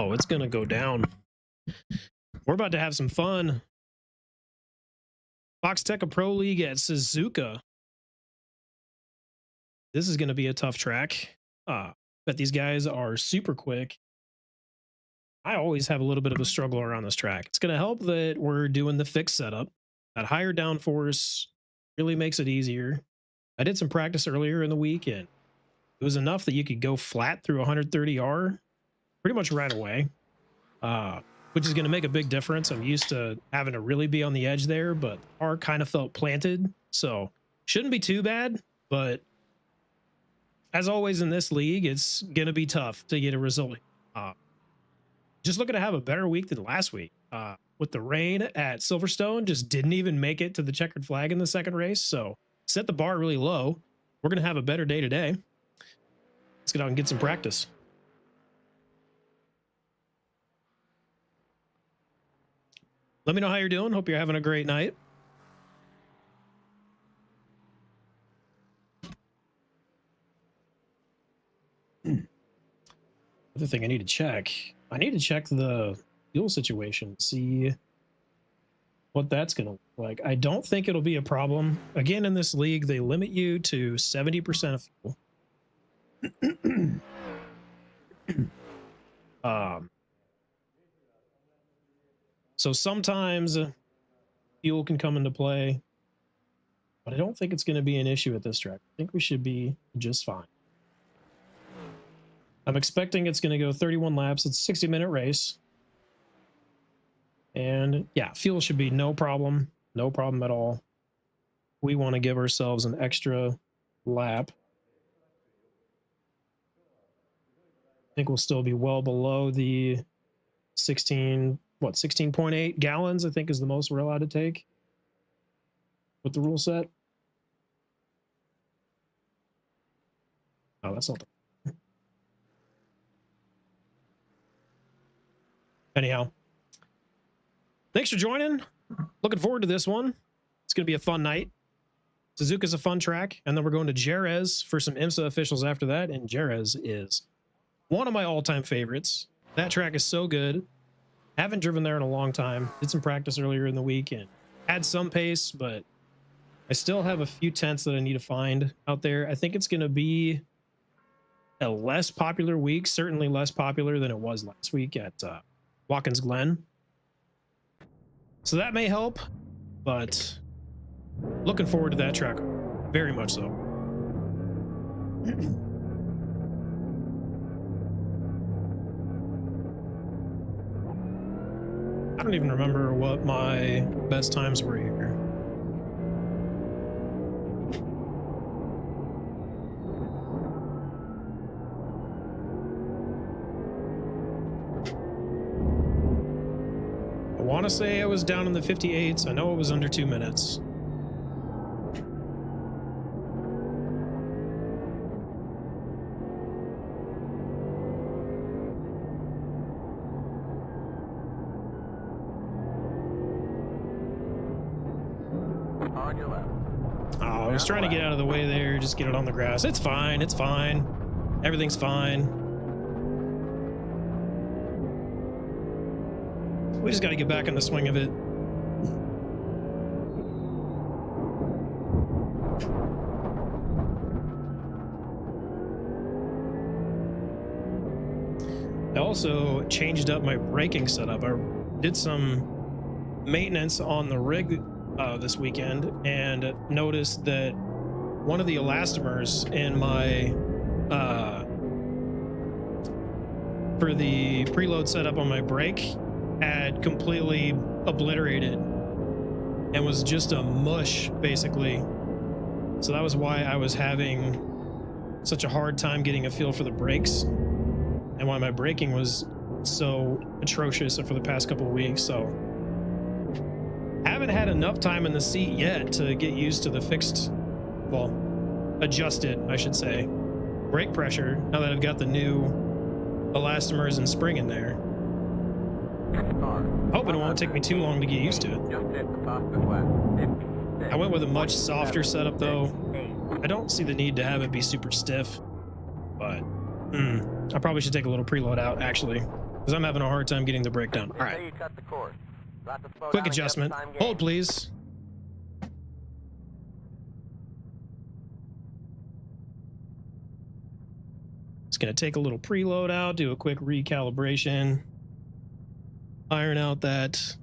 Oh, it's gonna go down. We're about to have some fun. Foxxtecca Pro League at Suzuka. This is gonna be a tough track. But these guys are super quick. I always have a little bit of a struggle around this track. It's gonna help that we're doing the fixed setup. That higher downforce really makes it easier. I did some practice earlier in the week, and it was enough that you could go flat through 130R pretty much right away, which is going to make a big difference. I'm used to having to really be on the edge there, but the car kind of felt planted, so shouldn't be too bad. But as always in this league, it's going to be tough to get a result. Just looking to have a better week than last week. With the rain at Silverstone, just didn't even make it to the checkered flag in the second race, so set the bar really low. We're going to have a better day today. Let's get out and get some practice. Let me know how you're doing. Hope you're having a great night. Other thing I need to check. I need to check the fuel situation, see what that's going to look like. I don't think it'll be a problem. Again, in this league, they limit you to 70% of fuel. So sometimes fuel can come into play, but I don't think it's going to be an issue at this track. I think we should be just fine. I'm expecting it's going to go 31 laps. It's a 60-minute race. And yeah, fuel should be no problem. No problem at all. We want to give ourselves an extra lap. I think we'll still be well below the 16.8 gallons, I think is the most we're allowed to take with the rule set. Oh, that's not the... Anyhow, thanks for joining. Looking forward to this one. It's going to be a fun night. Suzuka's a fun track, and then we're going to Jerez for some IMSA officials after that, and Jerez is one of my all-time favorites. That track is so good. Haven't driven there in a long time. Did some practice earlier in the week and had some pace, but I still have a few tenths that I need to find out there. I think it's going to be a less popular week, certainly less popular than it was last week at Watkins Glen. So that may help, but looking forward to that track very much so. I don't even remember what my best times were here. I want to say I was down in the 58s. I know it was under 2 minutes. Oh, I was trying to get out of the way there, just get it on the grass. It's fine, it's fine. Everything's fine. We just got to get back in the swing of it. I also changed up my braking setup. I did some maintenance on the rig this weekend and noticed that one of the elastomers in my for the preload setup on my brake had completely obliterated and was just a mush basically. So that was why I was having such a hard time getting a feel for the brakes and why my braking was so atrocious for the past couple of weeks. So haven't had enough time in the seat yet to get used to the fixed, well, adjusted, I should say, brake pressure now that I've got the new elastomers and spring in there. Hoping it won't take me too long to get used to it. I went with a much softer setup though. I don't see the need to have it be super stiff, but I probably should take a little preload out actually. because I'm having a hard time getting the brake down. All right. Quick adjustment. Hold, please. It's going to take a little preload out, do a quick recalibration, iron out that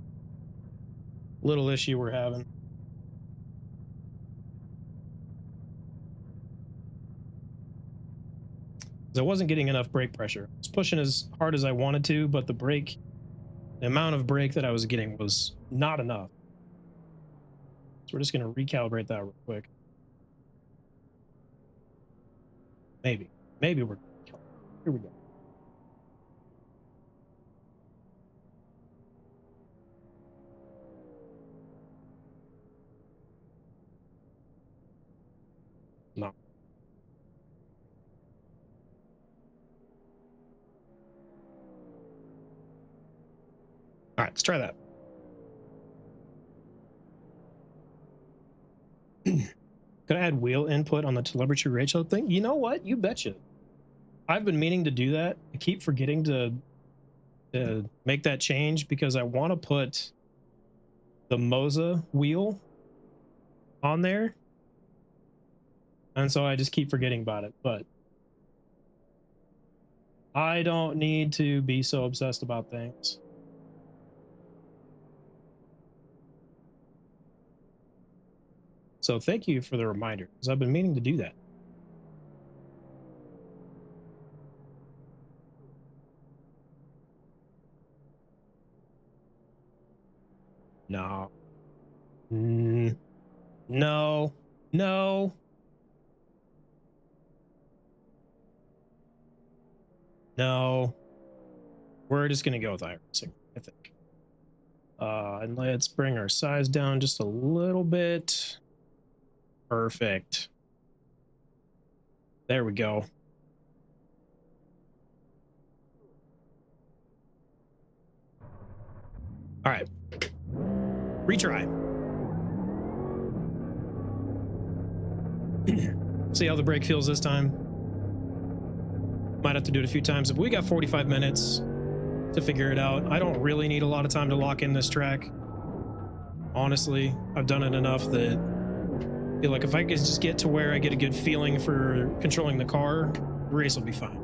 little issue we're having. I wasn't getting enough brake pressure. I was pushing as hard as I wanted to, but the amount of brake that I was getting was not enough. So we're just going to recalibrate that real quick. Maybe we're, here we go. No. All right, let's try that. Could I add wheel input on the telemetry ratio thing? You know what? You betcha. I've been meaning to do that. I keep forgetting to make that change because I want to put the MOSA wheel on there. And so I just keep forgetting about it. But I don't need to be so obsessed about things. So thank you for the reminder, because I've been meaning to do that. No. No. No. No. We're just going to go with iRacing, I think. And let's bring our size down just a little bit. Perfect. There we go. All right. Retry. See how the brake feels this time. Might have to do it a few times. But we got 45 minutes to figure it out. I don't really need a lot of time to lock in this track. Honestly, I've done it enough that I feel like if I could just get to where I get a good feeling for controlling the car, the race will be fine.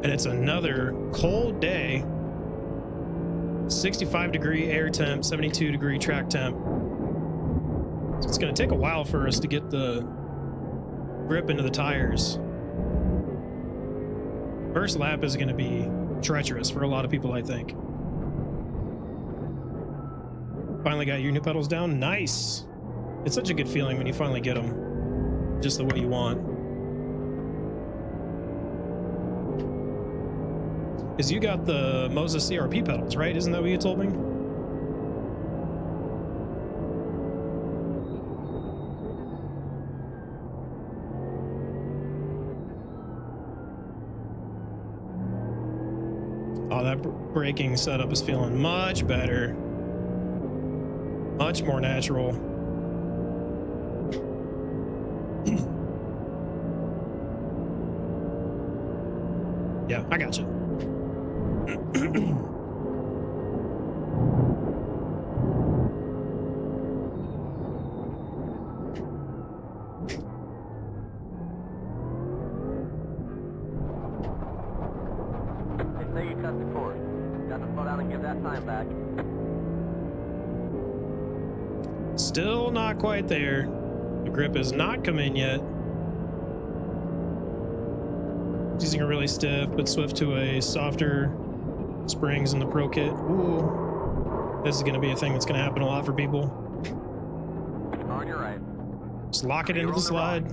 And it's another cold day. 65-degree air temp, 72-degree track temp. So it's going to take a while for us to get the grip into the tires. First lap is going to be treacherous for a lot of people, I think. Finally got your new pedals down. Nice. It's such a good feeling when you finally get them just the way you want. Because you got the MOSA CRP pedals, right? Isn't that what you told me? Oh, that braking setup is feeling much better. Much more natural. Yeah, I got you. Still not quite there. The grip is not come in yet. Using a really stiff but swift to a softer springs in the Pro Kit. Ooh, this is going to be a thing that's going to happen a lot for people. On your right. Just lock it into the slide.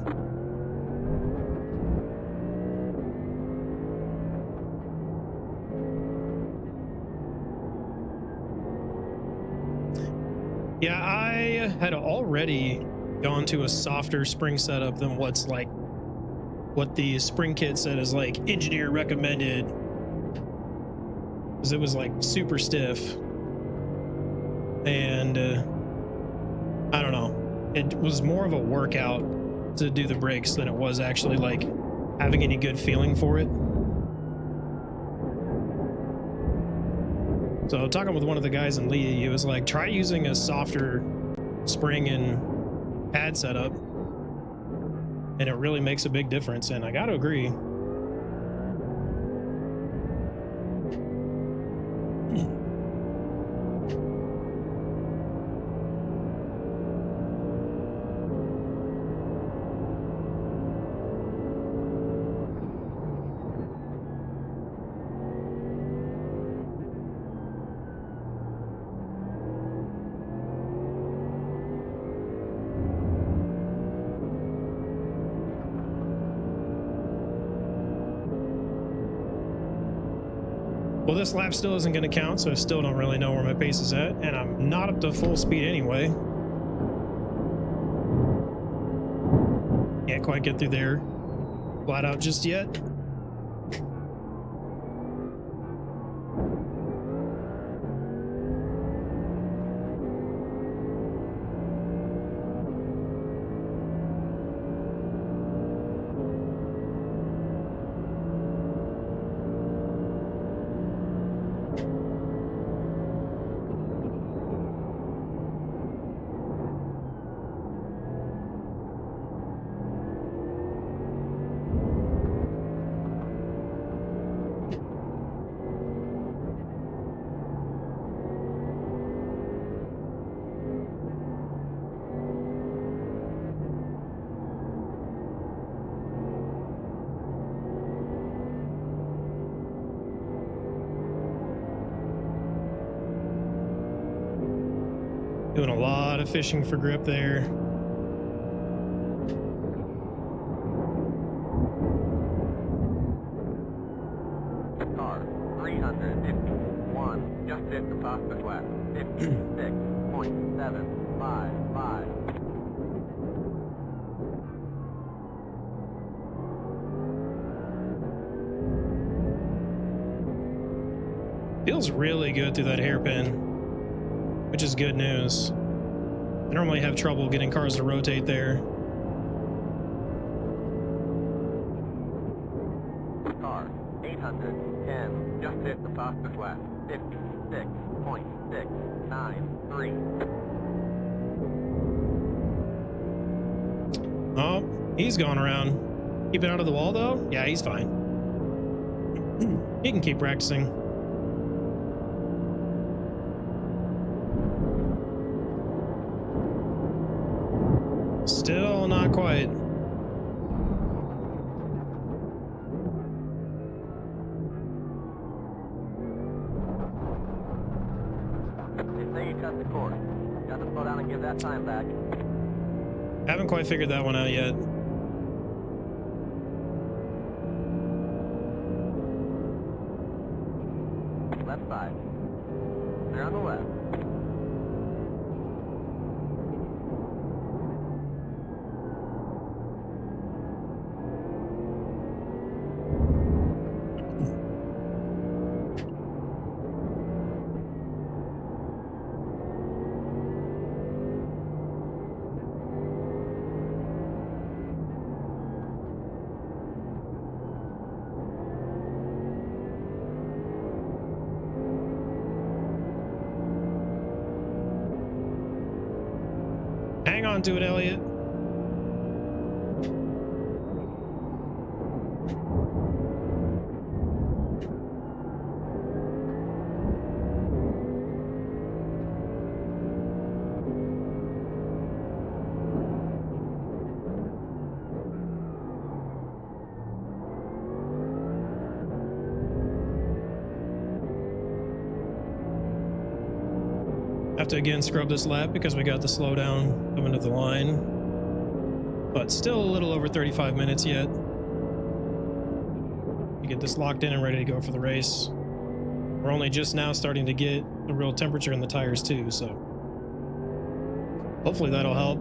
Yeah, I had already gone to a softer spring setup than what's like what the spring kit said is like engineer recommended, because it was like super stiff. And I don't know, it was more of a workout to do the brakes than it was actually like having any good feeling for it. So talking with one of the guys in Lee, he was like, try using a softer spring and pad setup, and it really makes a big difference. And I got to agree. Well, this lap still isn't going to count, so I still don't really know where my pace is at, and I'm not up to full speed anyway. Can't quite get through there flat out just yet. Doing a lot of fishing for grip there. Car 351, just hit the fastest lap. 56.755. Feels really good through that hairpin, which is good news. I normally have trouble getting cars to rotate there. Car 810, just hit the fastest lap. 56.693. Oh, he's going around. Keeping out of the wall though? Yeah, he's fine. He can keep practicing. Still not quite. They say you cut the course. Got to slow down and give that time back. Haven't quite figured that one out yet. Left side. They're on the left. Hang on to it, Elliot. Have to again scrub this lap because we got the slowdown coming to the line, but still a little over 35 minutes yet to get this locked in and ready to go for the race. We're only just now starting to get the real temperature in the tires too, so Hopefully that'll help.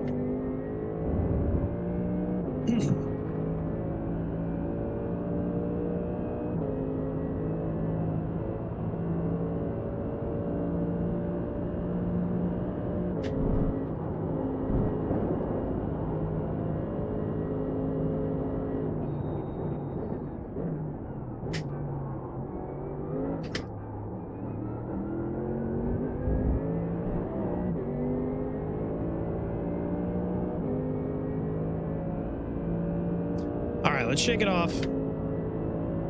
All right, let's shake it off.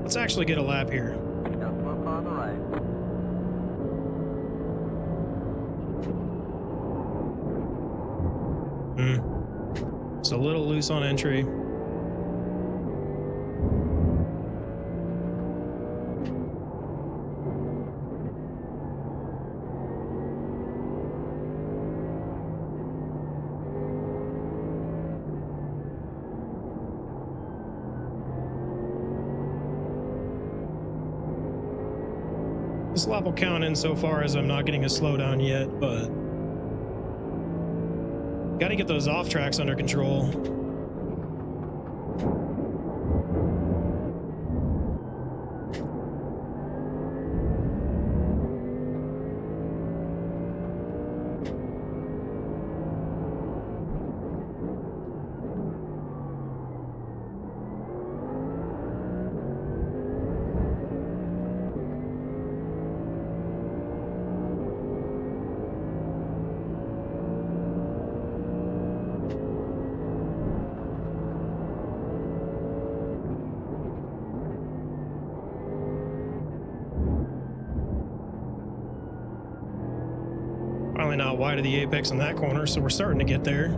Let's actually get a lap here. Got a slow car on the right. It's a little loose on entry. This lap will count in so far as I'm not getting a slowdown yet, but got to get those off tracks under control. Finally not wide of the apex in that corner, so we're starting to get there.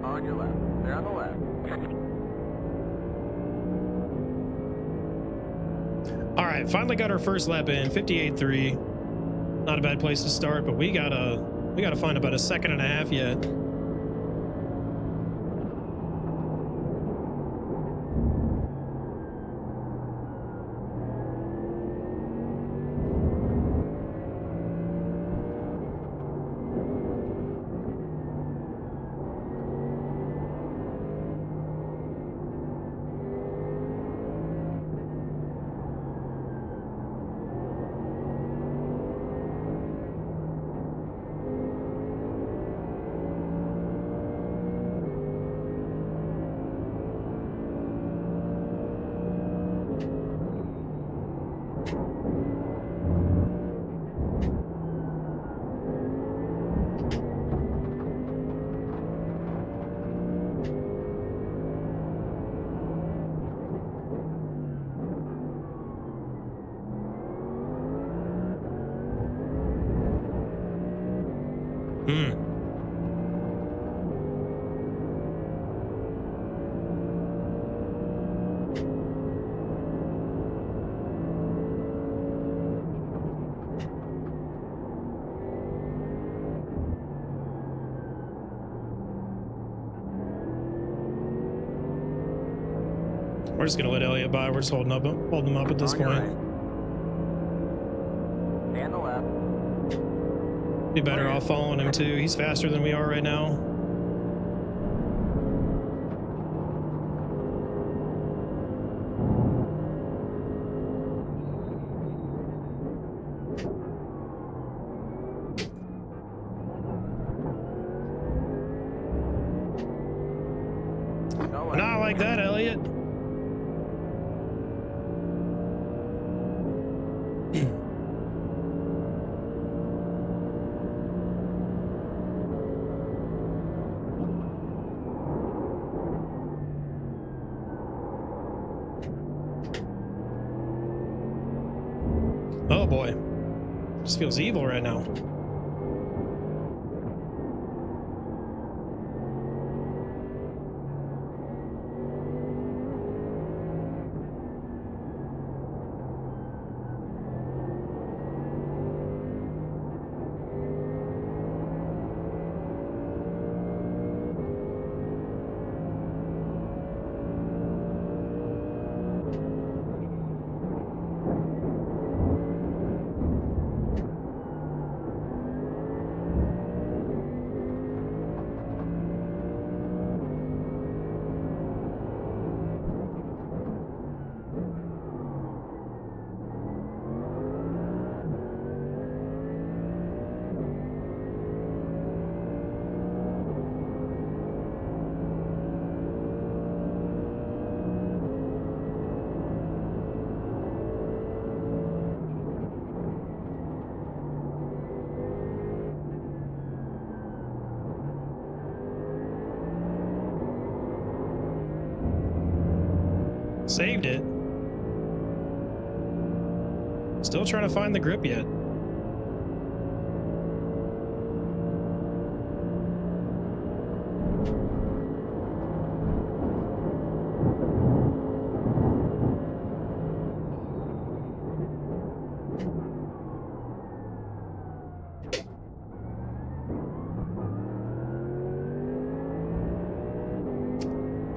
On your left. They're on the left. All right, finally got our first lap in, 58.3. Not a bad place to start, but we gotta find about a second and a half yet. We're just gonna let Elliott by. We're just holding him up at this On your point. right. Stay on the left. Be better off following him too. He's faster than we are right now. Go left. Not like that, Elliott. Oh boy, this feels evil right now. Saved it. Still trying to find the grip yet.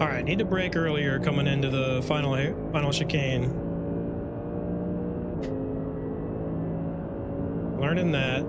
All right, need to brake earlier coming into the final chicane. Learning that.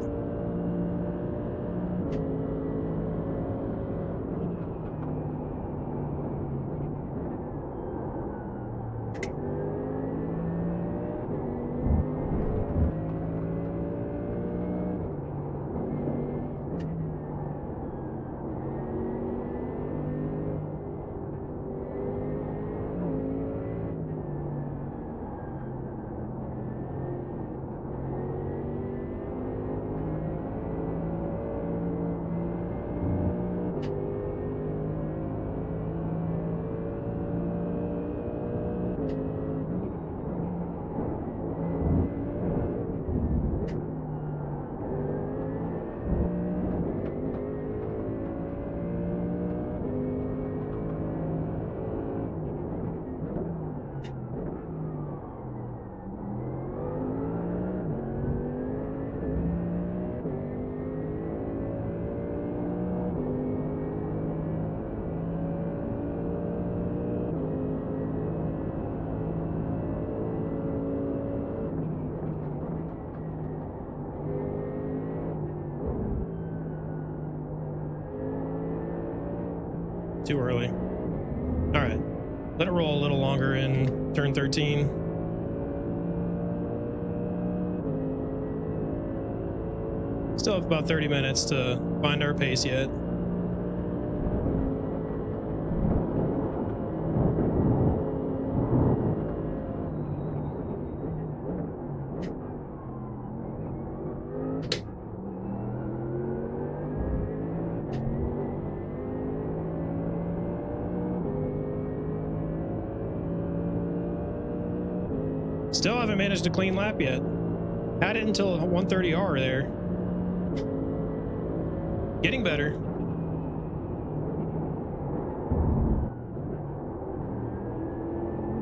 Too early. All right, let it roll a little longer in turn 13. Still have about 30 minutes to find our pace yet. Still haven't managed a clean lap yet. Had it until 130R there. Getting better.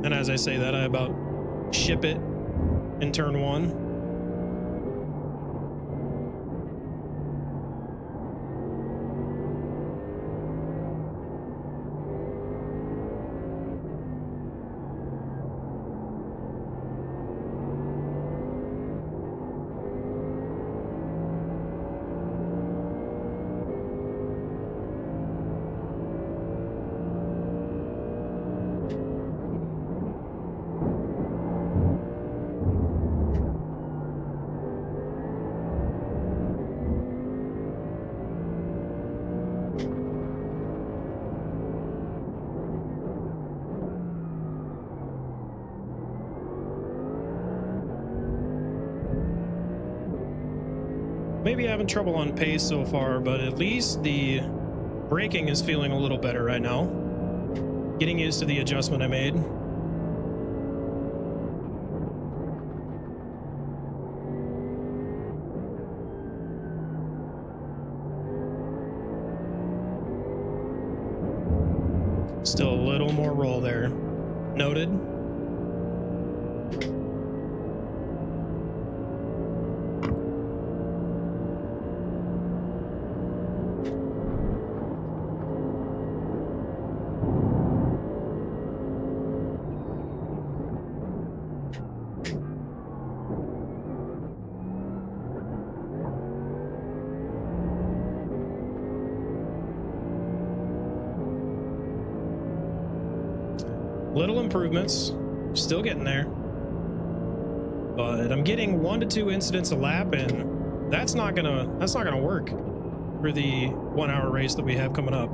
And as I say that, I about ship it in turn 1. Maybe having trouble on pace so far, but at least the braking is feeling a little better right now. Getting used to the adjustment I made. Still a little more roll there. Noted. Little improvements, still getting there, but I'm getting 1 to 2 incidents a lap, and that's not gonna work for the 1 hour race that we have coming up.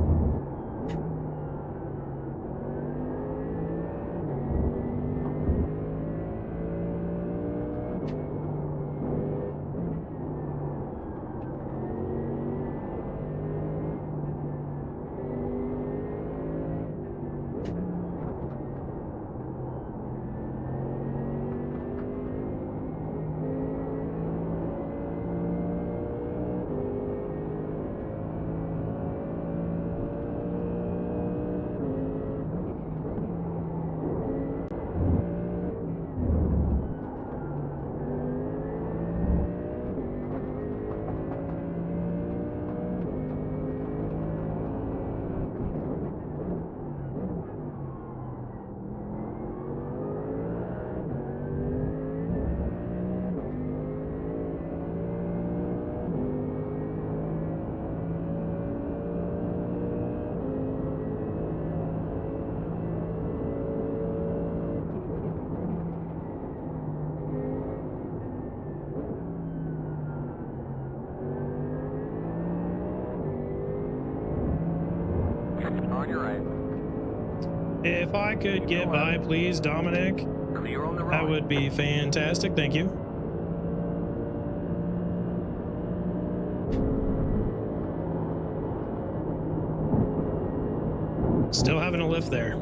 On your right. If I could get by, please, Dominic, Clear on the that right. would be fantastic. Thank you. Still having a lift there.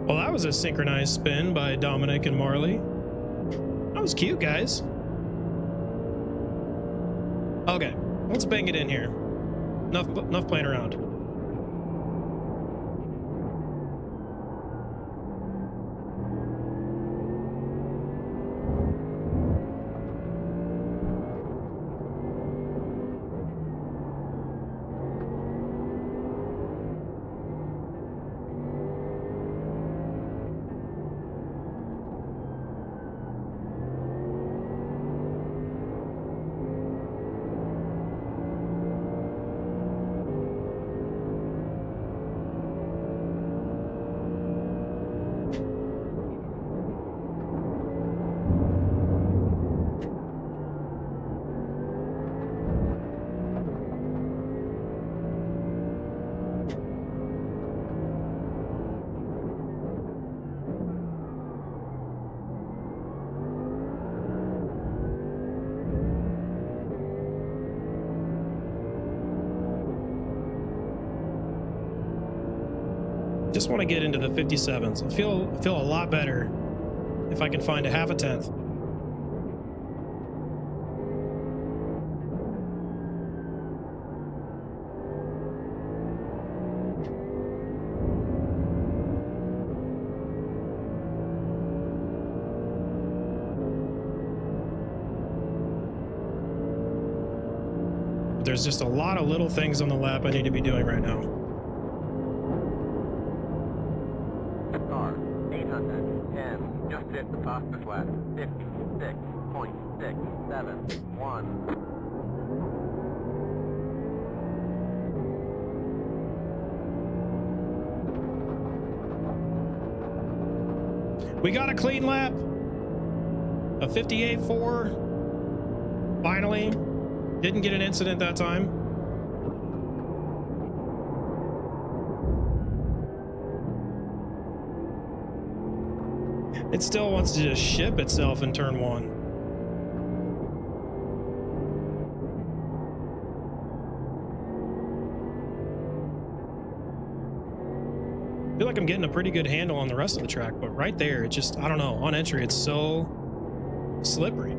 Well, that was a synchronized spin by Dominic and Marley. That was cute, guys. Okay, let's bang it in here. Enough playing around. Just want to get into the 57s. I feel a lot better if I can find a half a tenth. But there's just a lot of little things on the lap I need to be doing right now. Car 810. Just hit the fastest lap. 56.671. We got a clean lap. A 58.4. Finally. Didn't get an incident that time. It still wants to just ship itself in turn one. I feel like I'm getting a pretty good handle on the rest of the track, but right there, it just, I don't know, on entry, it's so slippery.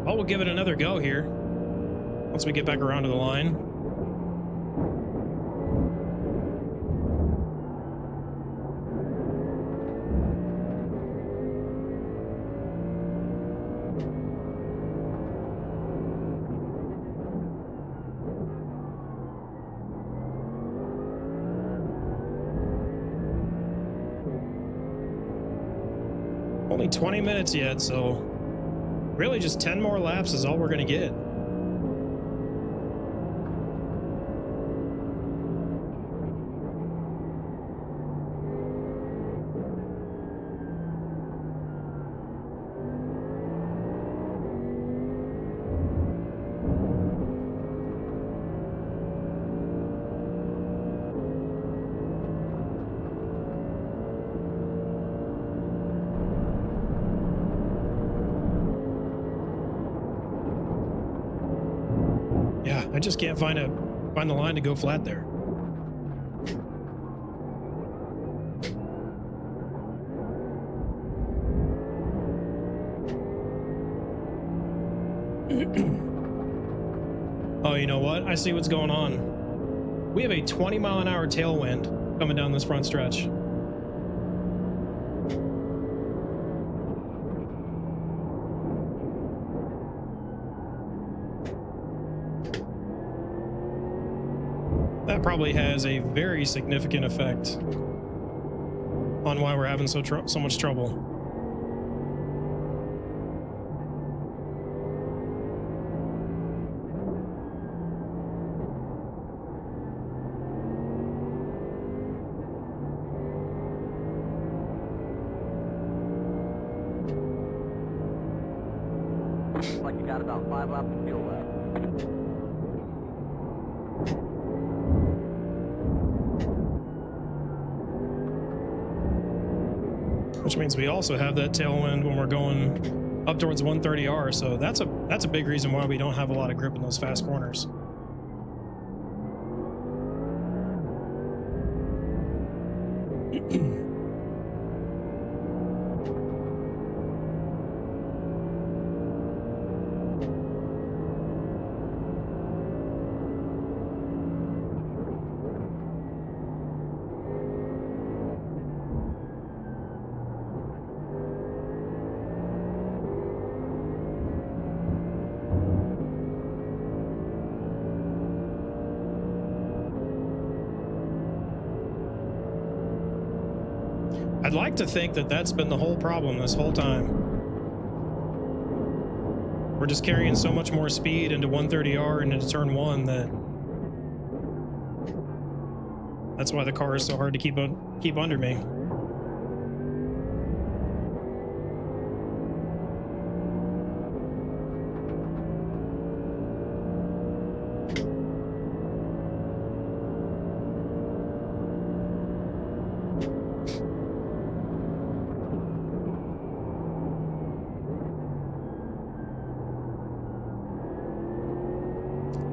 Well, we'll give it another go here once we get back around to the line. Only 20 minutes yet, so really just 10 more laps is all we're going to get. I just can't find the line to go flat there. Oh, you know what? I see what's going on. We have a 20-mile-an-hour tailwind coming down this front stretch. That probably has a very significant effect on why we're having so much trouble. got about 5 laps of fuel left. Which means we also have that tailwind when we're going up towards 130R. So that's a big reason why we don't have a lot of grip in those fast corners. I'd like to think that that's been the whole problem this whole time. We're just carrying so much more speed into 130R and into turn 1 that's why the car is so hard to keep under me.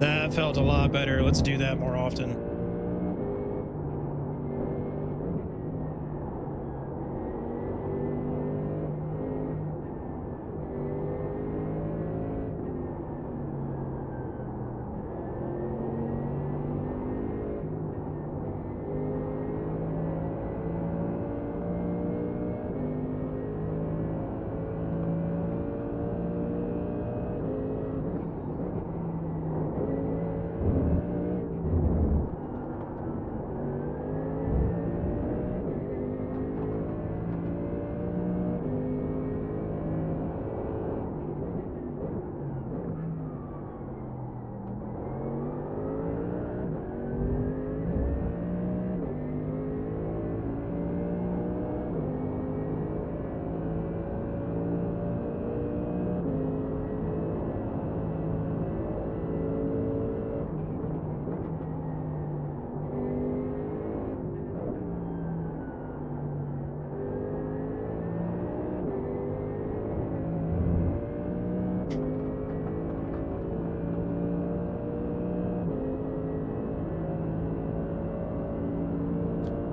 That felt a lot better. Let's do that more often.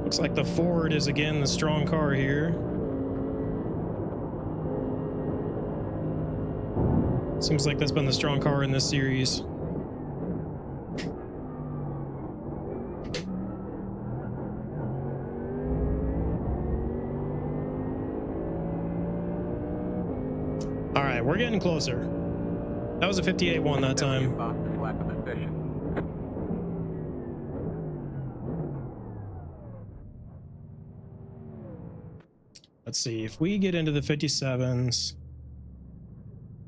Looks like the Ford is again the strong car here. Seems like that's been the strong car in this series. All right, we're getting closer. That was a 58-1 that time. Let's see, if we get into the 57s,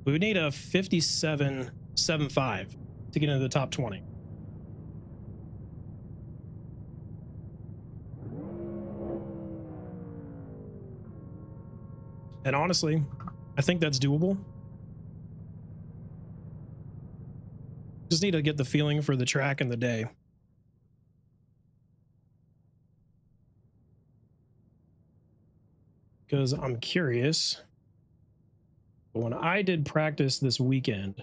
we would need a 57.75 to get into the top 20. And honestly, I think that's doable. Just need to get the feeling for the track and the day. Because I'm curious. But when I did practice this weekend,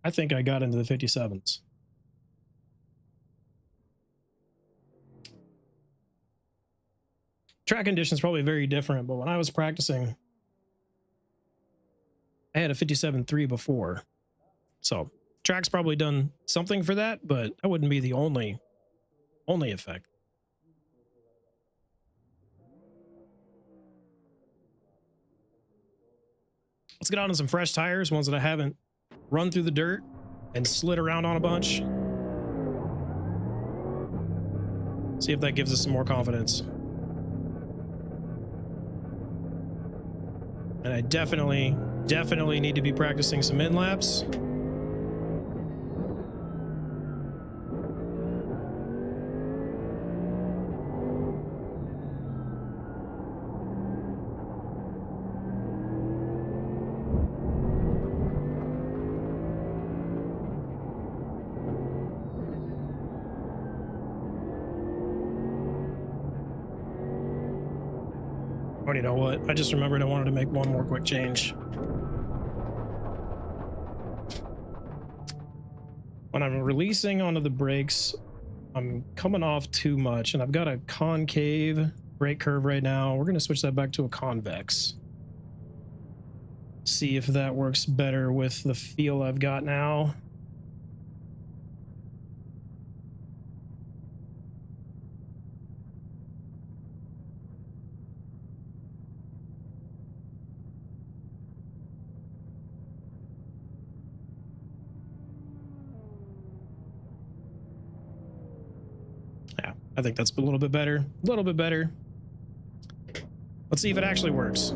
I think I got into the 57s. Track conditions probably very different, but when I was practicing, I had a 57.3 before. So track's probably done something for that, but that wouldn't be the only effect. Let's get on some fresh tires, ones that I haven't run through the dirt and slid around on a bunch. See if that gives us some more confidence. And I definitely need to be practicing some in laps. you know what? I just remembered I wanted to make one more quick change. When I'm releasing onto the brakes, I'm coming off too much, and I've got a concave brake curve right now. We're going to switch that back to a convex. See if that works better with the feel I've got now. Yeah, I think that's a little bit better. A little bit better. Let's see if it actually works.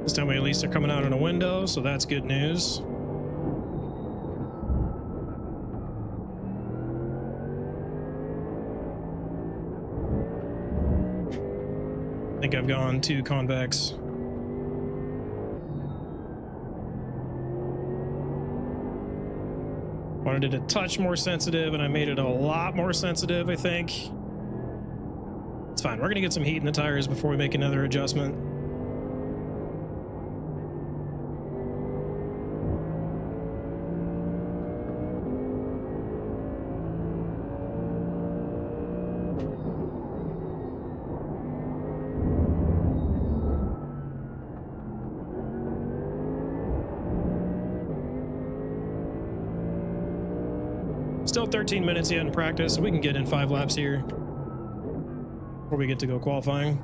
This time we at least are coming out on a window, so that's good news. I think I've gone too convex. Wanted it a touch more sensitive, and I made it a lot more sensitive, I think. It's fine. We're going to get some heat in the tires before we make another adjustment. Still 13 minutes yet in practice, so we can get in 5 laps here before we get to go qualifying.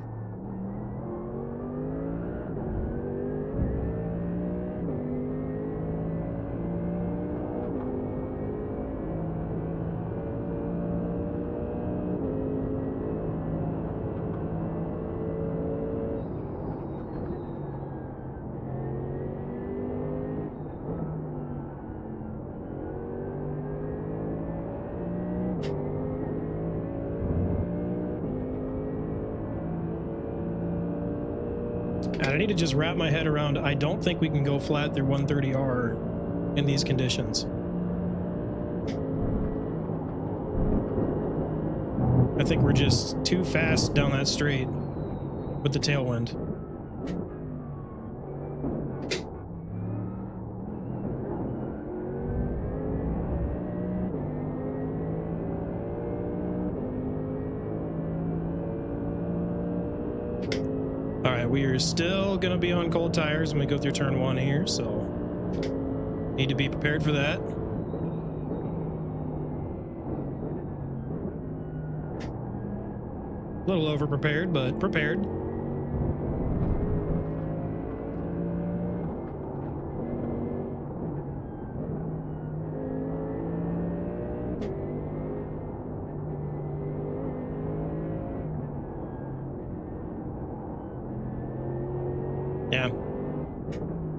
And I need to just wrap my head around, I don't think we can go flat through 130R in these conditions. I think we're just too fast down that straight with the tailwind. All right, we are still going to be on cold tires when we go through turn 1 here, so need to be prepared for that. A little over prepared, but prepared. Yeah,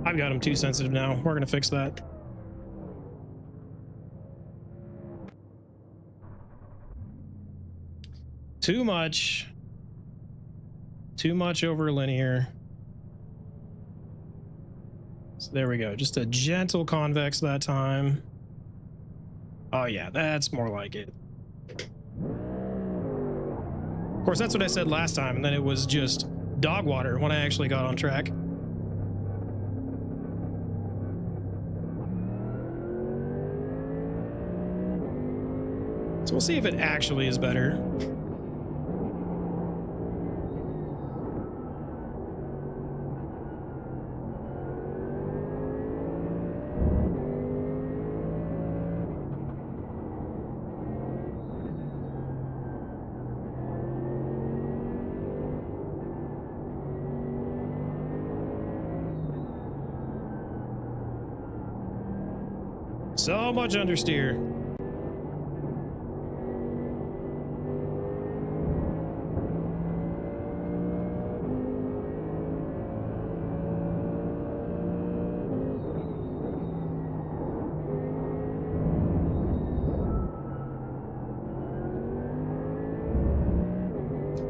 I've got them too sensitive now. We're going to fix that. Too much over linear. So there we go. Just a gentle convex that time. Oh yeah, that's more like it. Of course, that's what I said last time, and then it was just dog water when I actually got on track. So we'll see if it actually is better. So much understeer.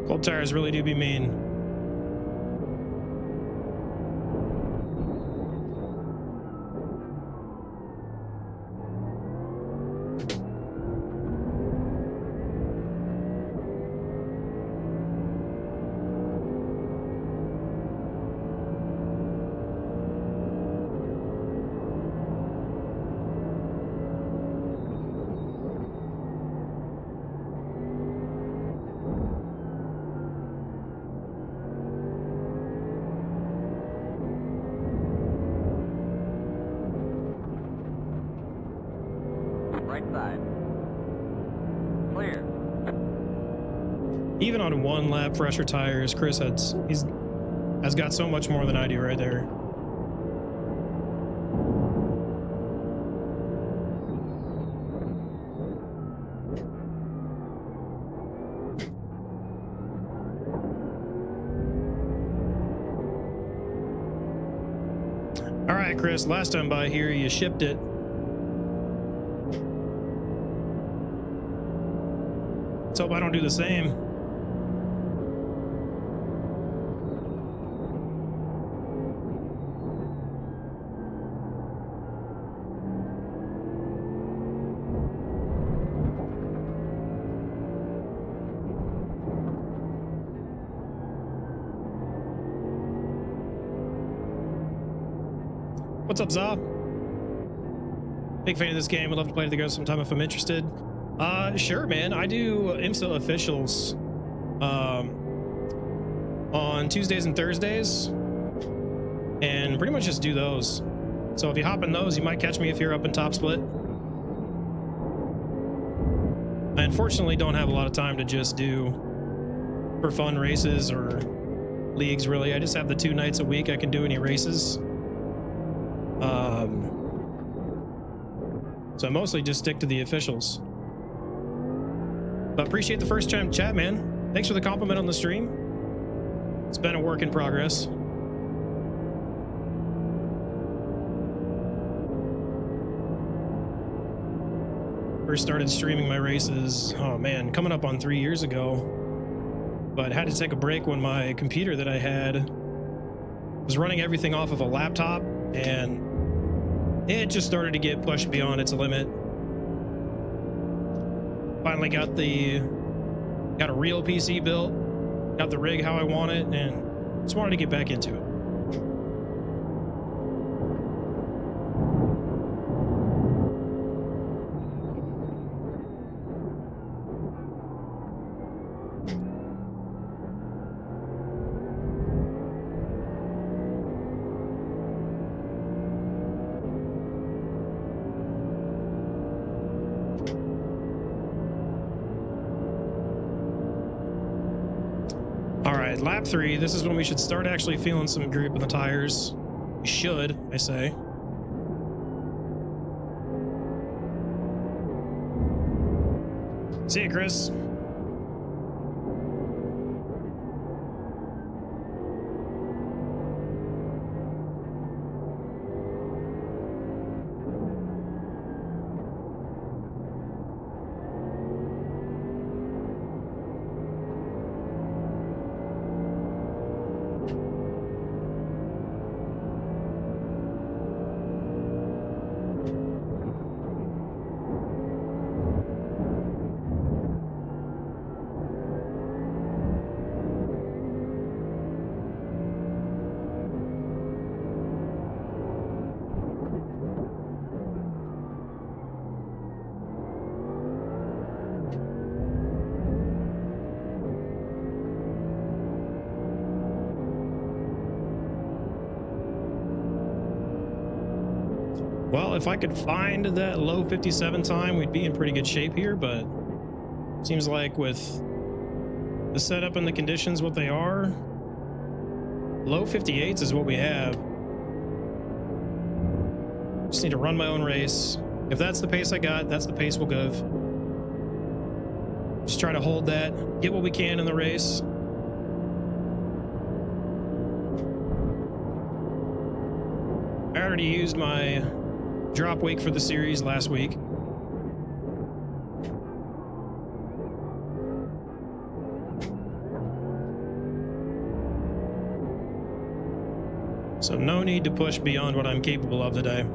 Cold tires really do be mean. right side. Clear. Even on 1 lap fresher tires, Chris has got so much more than I do right there. All right, Chris, last time by here, you shipped it. Let's hope I don't do the same. What's up, Za? Big fan of this game. Would love to play it together sometime if I'm interested. Sure, man. I do IMSA officials on Tuesdays and Thursdays, and pretty much just do those. So if you hop in those, you might catch me if you're up in Top Split. I unfortunately don't have a lot of time to just do for fun races or leagues, really. I just have the 2 nights a week I can do any races. So I mostly just stick to the officials. But appreciate the first time chat, man. Thanks for the compliment on the stream. It's been a work in progress. First started streaming my races, oh man, coming up on 3 years ago. But had to take a break when my computer that I had was running everything off of a laptop, and it just started to get pushed beyond its limit. Finally got a real PC built, got the rig how I want it, and just wanted to get back into it. Lap 3, this is when we should start actually feeling some grip in the tires. We should, I say. See you, Chris. Well, if I could find that low 57 time, we'd be in pretty good shape here, but seems like with the setup and the conditions what they are, low 58s is what we have. Just need to run my own race. If that's the pace I got, that's the pace we'll give. Just try to hold that, get what we can in the race. I already used my drop week for the series last week. So no need to push beyond what I'm capable of today.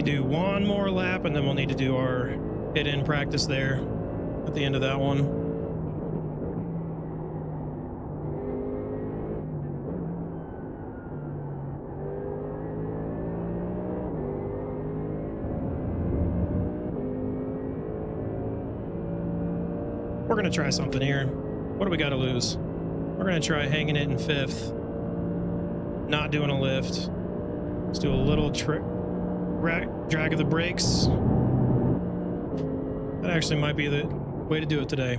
could do one more lap, and then we'll need to do our hit-in practice there at the end of that one. We're going to try something here. What do we got to lose? We're going to try hanging it in 5th. Not doing a lift. Let's do a little drag of the brakes. That actually might be the way to do it today.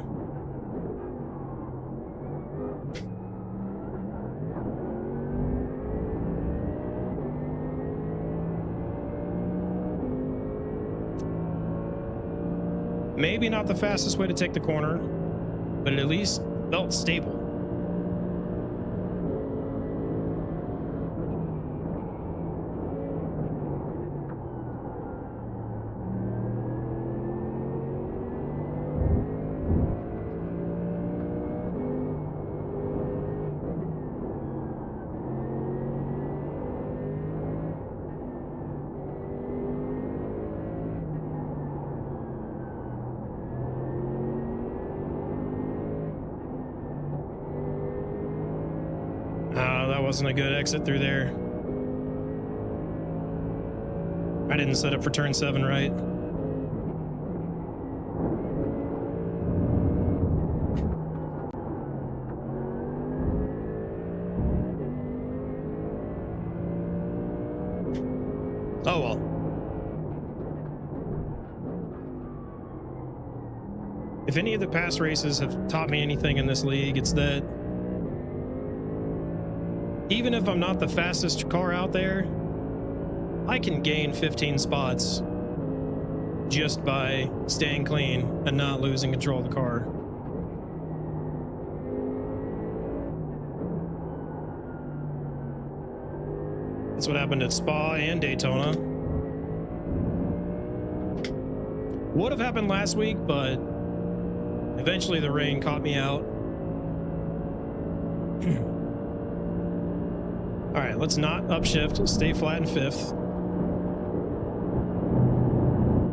Maybe not the fastest way to take the corner, but it at least felt stable. Wasn't a good exit through there. I didn't set up for turn 7 right. Oh well. If any of the past races have taught me anything in this league, it's that even if I'm not the fastest car out there, I can gain 15 spots just by staying clean and not losing control of the car. That's what happened at Spa and Daytona. Would have happened last week, but eventually the rain caught me out. All right, let's not upshift. Stay flat in 5th.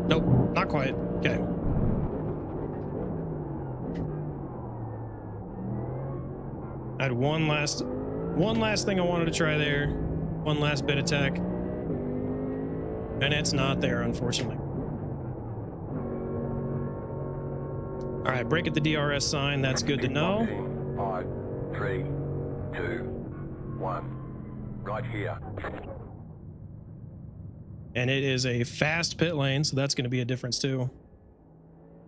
Nope, not quite. Okay. I had one last thing I wanted to try there. One last bit of tech. And it's not there, unfortunately. All right, brake at the DRS sign. That's good to know. 5, 3, 2, 1. Right here. And it is a fast pit lane, so that's going to be a difference too.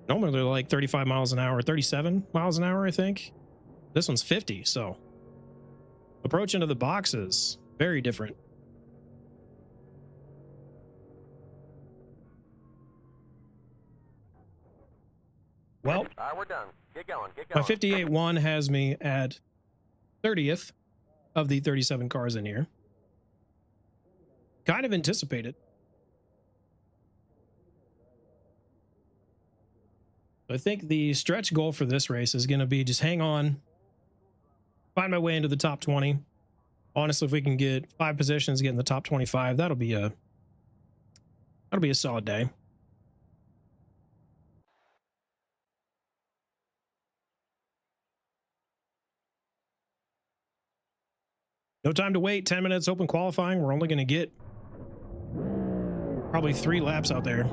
Normally they're like 35 miles an hour, 37 miles an hour, I think. This one's 50, so approach into the boxes, very different. Well, We're done. Get going. Get my going. 58.1 has me at 30th of the 37 cars in here. Kind of anticipated. I think the stretch goal for this race is going to be just hang on, find my way into the top 20. Honestly, if we can get 5 positions, get in the top 25, that'll be a solid day. No time to wait. 10 minutes open qualifying. We're only going to get probably 3 laps out there.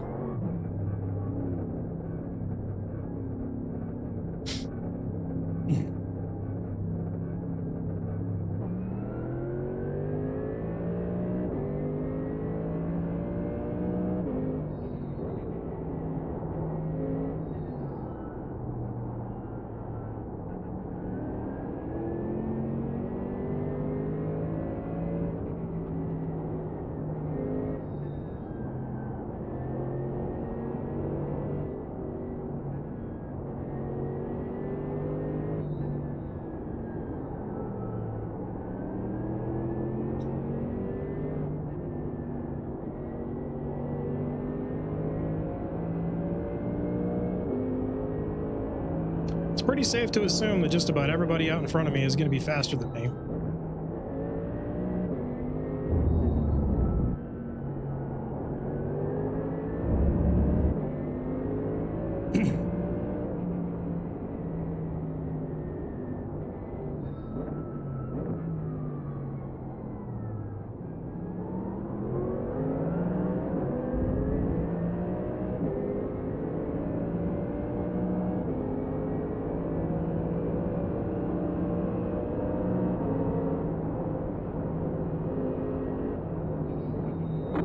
Pretty safe to assume that just about everybody out in front of me is going to be faster than me.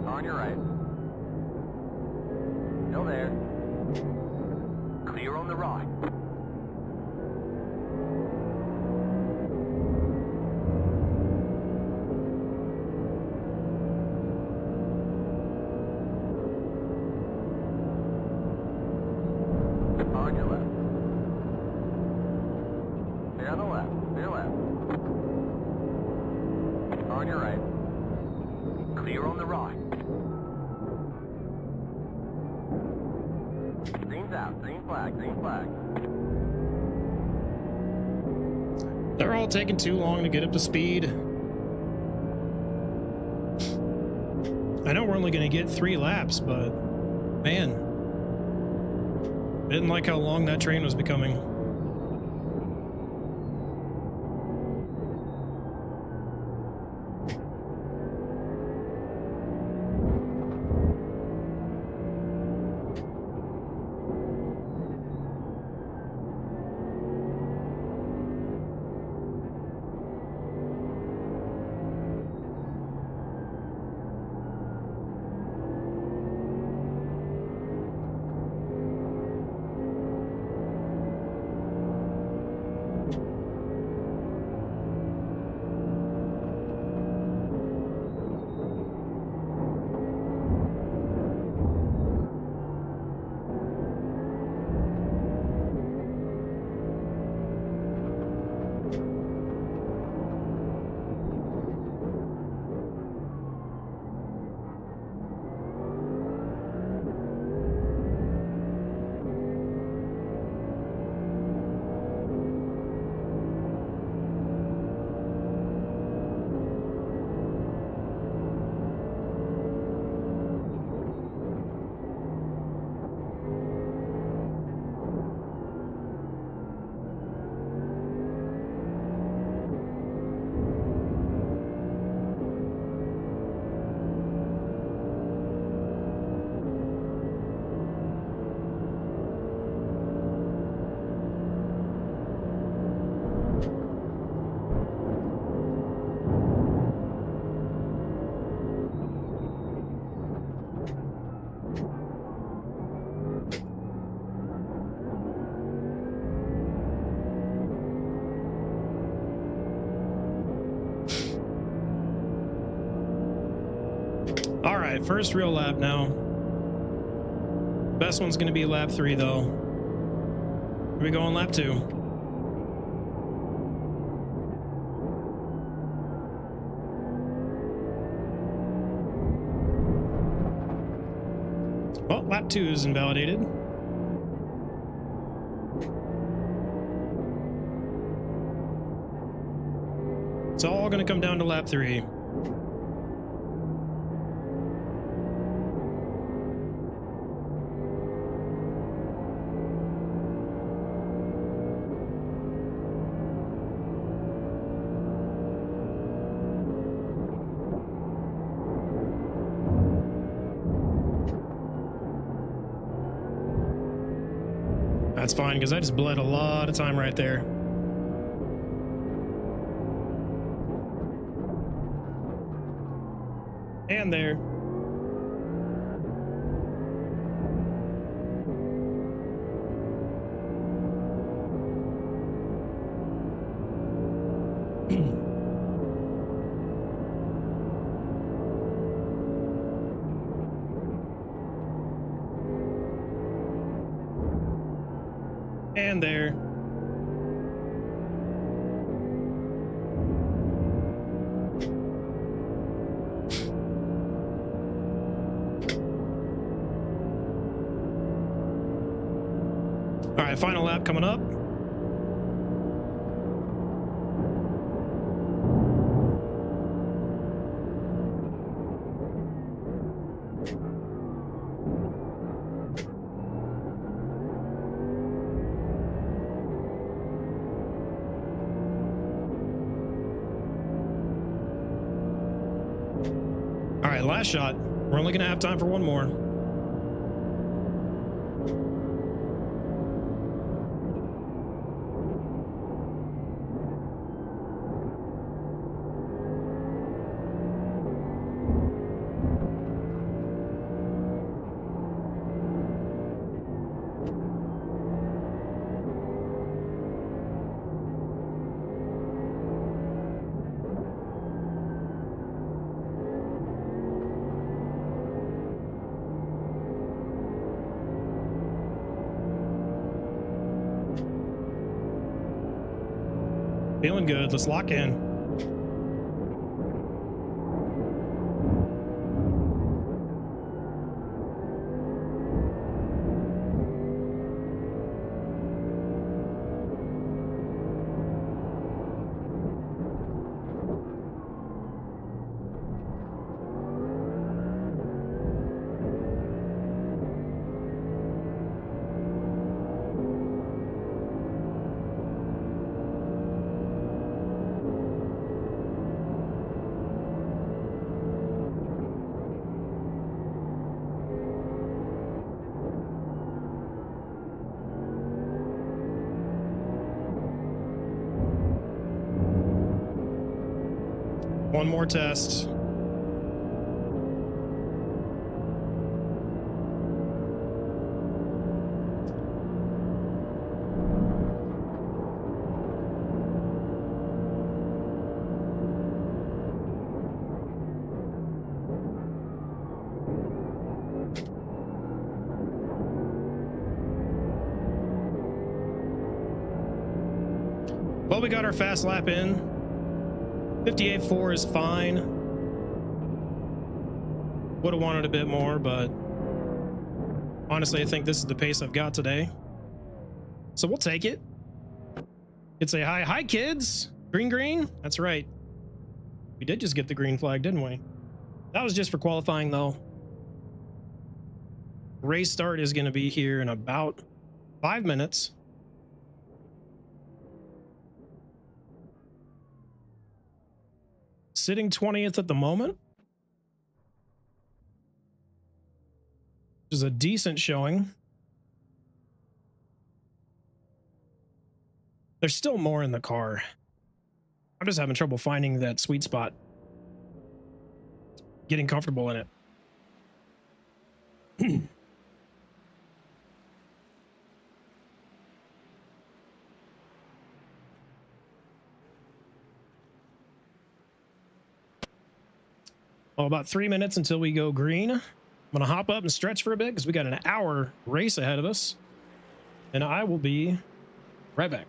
On your right. Still there. Clear on the right. On your left. Stay on the left. Stay left. On your right. Clear on the right. Green's out. Green flag. Green flag. They're all taking too long to get up to speed. I know we're only going to get 3 laps, but man, I didn't like how long that train was becoming. All right, first real lap now. Best one's going to be lap 3, though. Here we go on lap 2. Well, lap 2 is invalidated. It's all going to come down to lap 3. That's fine, because I just bled a lot of time right there. And there. And there. All right, final lap coming up. right, last shot. We're only gonna have time for one more. Feeling good. Let's lock in. One more test. Well, we got our fast lap in. 58.4 is fine. Would have wanted a bit more, but honestly, I think this is the pace I've got today. So we'll take it. It's a hi kids. Green. That's right. We did just get the green flag, didn't we? That was just for qualifying though. Race start is going to be here in about 5 minutes. Sitting 20th at the moment, which is a decent showing. There's still more in the car. I'm just having trouble finding that sweet spot, getting comfortable in it. Well, about 3 minutes until we go green. I'm gonna hop up and stretch for a bit because we got an hour race ahead of us, and I will be right back.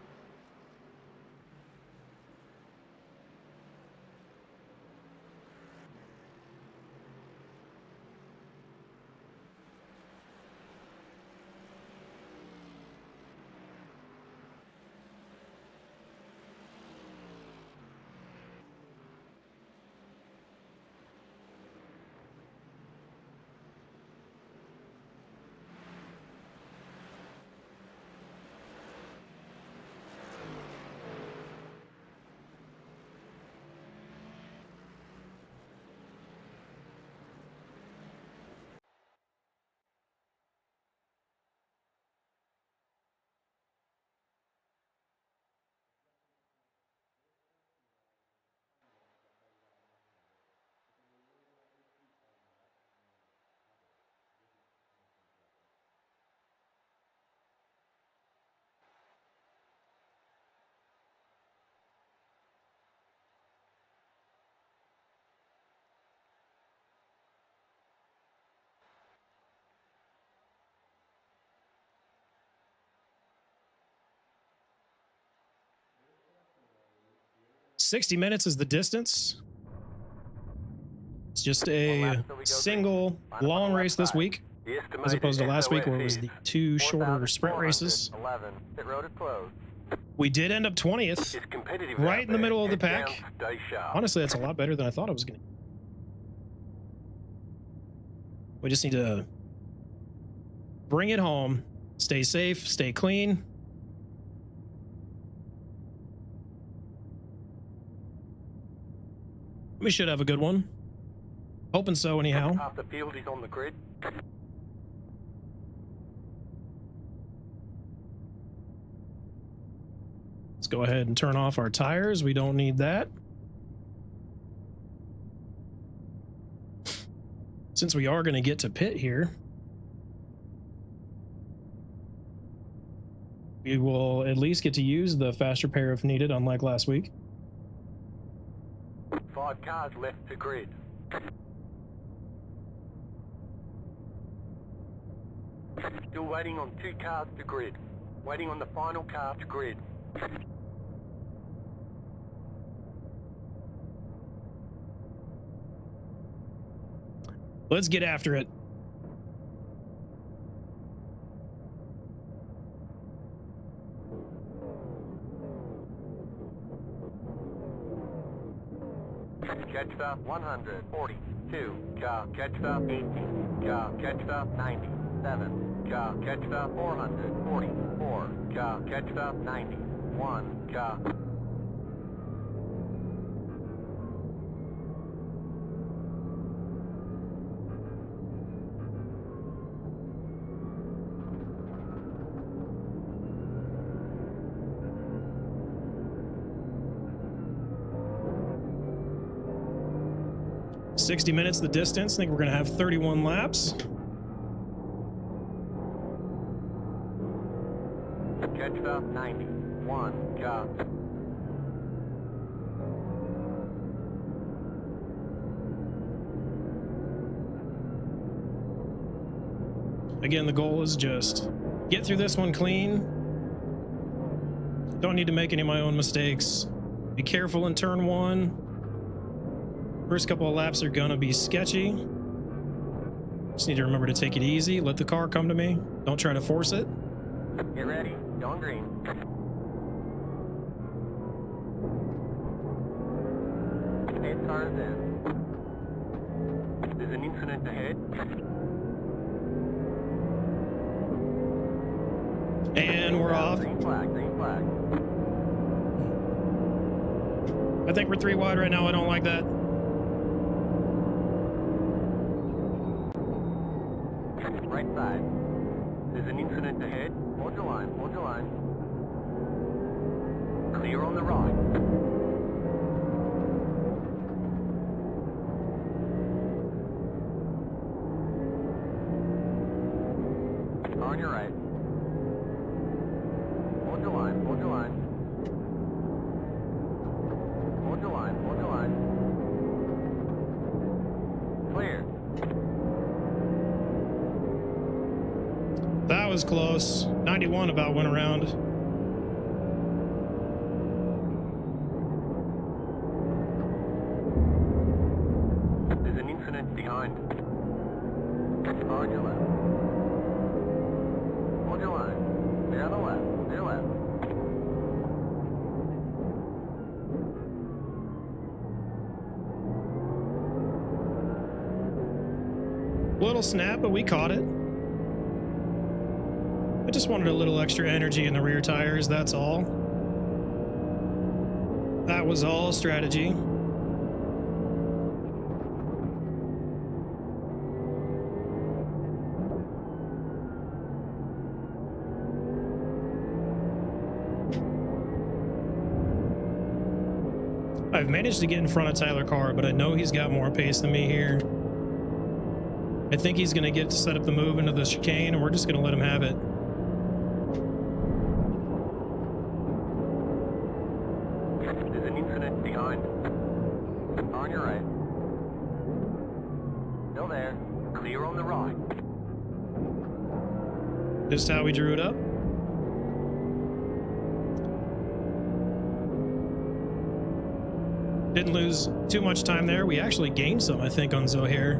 $60 minutes is the distance. It's just a single long race this week, as opposed to last week where it was the two shorter sprint races. We did end up 20th, right in the middle of the pack. Honestly, that's a lot better than I thought it was going to. We just need to bring it home, stay safe, stay clean. We should have a good one. Hoping so, anyhow. Half the field is on the grid. Let's go ahead and turn off our tires. We don't need that. Since we are going to get to pit here, we will at least get to use the fast repair if needed, unlike last week. 5 cars left to grid. Still waiting on 2 cars to grid. Waiting on the final car to grid. Let's get after it. Catch the 142, car catch the 18, car catch the 97, car catch the 444, car catch the 91, car. $60 minutes the distance. I think we're going to have 31 laps. Catch the 91, car. Again, the goal is just get through this one clean. Don't need to make any of my own mistakes. Be careful in turn 1. First couple of laps are gonna be sketchy. Just need to remember to take it easy. Let the car come to me. Don't try to force it. Get ready, going green. 8 cars in. There's an incident ahead. And we're off. Green flag, green flag. I think we're 3 wide right now. I don't like that. Right side. There's an incident ahead. Hold your line, hold your line. Clear on the right. On your right. Hold your line, hold your line. Hold your line, hold your line. Clear. That was close. 91 about went around. There's an incident behind. On your left. Hold your line. Clear on the left. Clear left. Little snap, but we caught it. I just wanted a little extra energy in the rear tires, that's all. That was all strategy. I've managed to get in front of Tyler Carr, but I know he's got more pace than me here. I think he's going to get to set up the move into the chicane, and we're just going to let him have it. There's an incident behind. On your right. Still there. Clear on the right. Just how we drew it up. Didn't lose too much time there. We actually gained some, I think, on Zohair.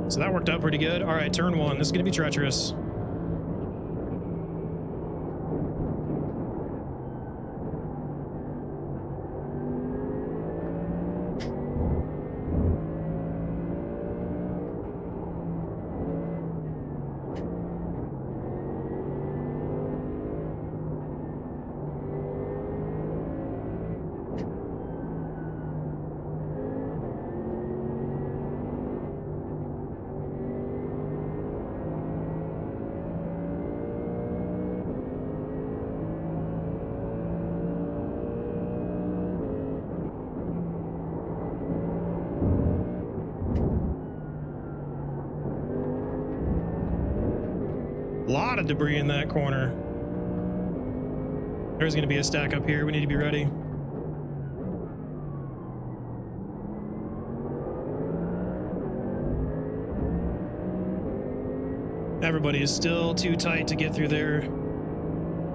So that worked out pretty good. All right, turn 1. This is going to be treacherous. A lot of debris in that corner. There's going to be a stack up here. We need to be ready. Everybody is still too tight to get through there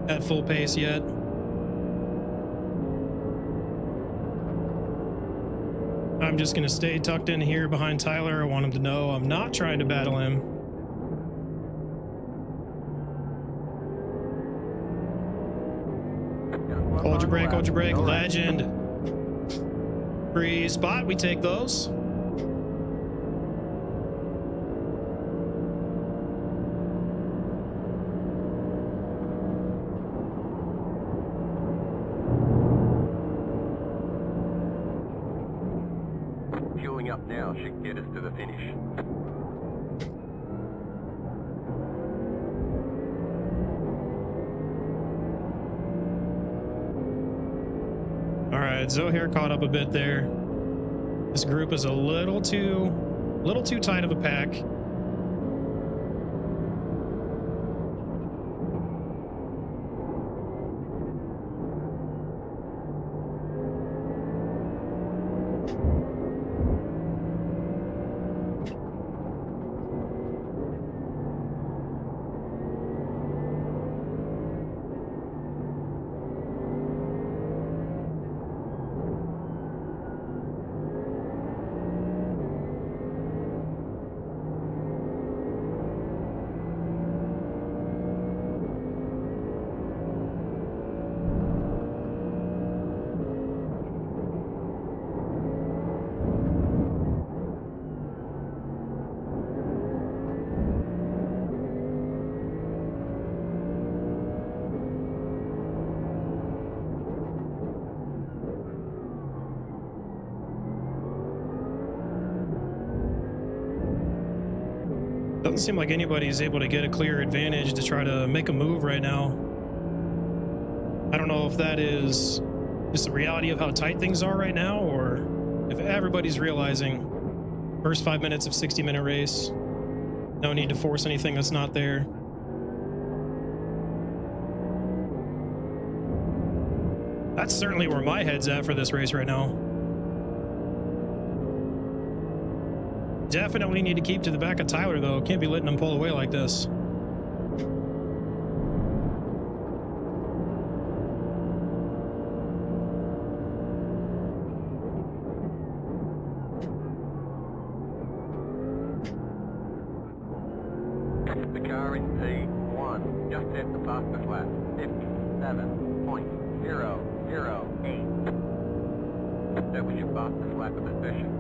at full pace yet. I'm just going to stay tucked in here behind Tyler. I want him to know I'm not trying to battle him. Hold your brake, hold your brake. Legend. Free spot, we take those. Fueling up now should get us to the finish. All right, Zohair caught up a bit there. This group is a little too tight of a pack. Doesn't seem like anybody's able to get a clear advantage to try to make a move right now. I don't know if that is just the reality of how tight things are right now, or if everybody's realizing first 5 minutes of 60-minute race, no need to force anything that's not there. That's certainly where my head's at for this race right now. Definitely need to keep to the back of Tyler, though. Can't be letting him pull away like this. The car in P1 just hit the fastest lap, 57.008. That was your fastest lap of the session.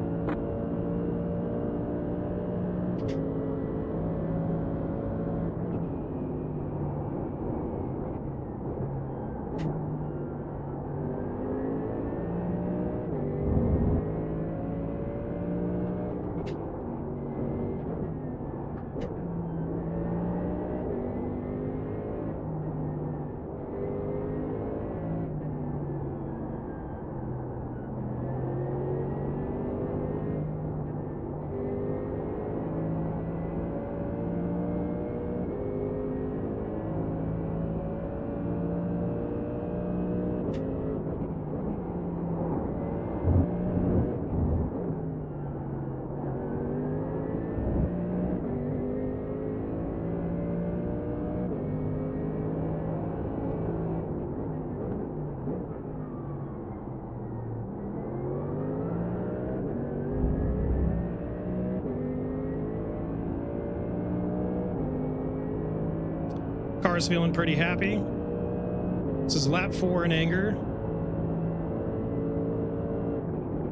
Car's feeling pretty happy. This is lap 4 in anger.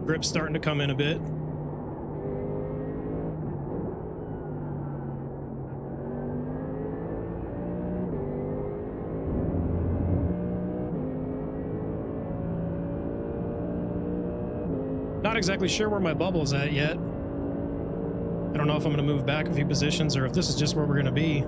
Grip's starting to come in a bit. Not exactly sure where my bubble's at yet. I don't know if I'm going to move back a few positions or if this is just where we're going to be.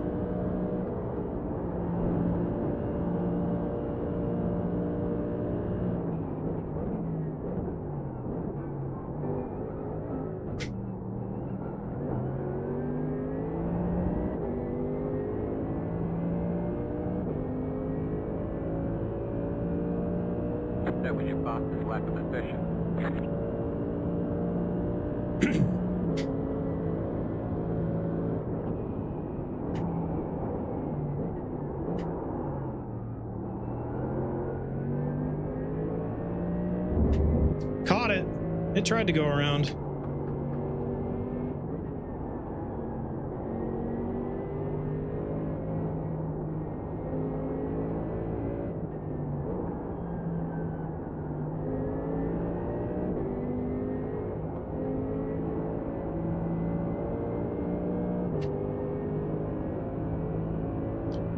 That was your fastest lap of the session. Caught it. It tried to go around.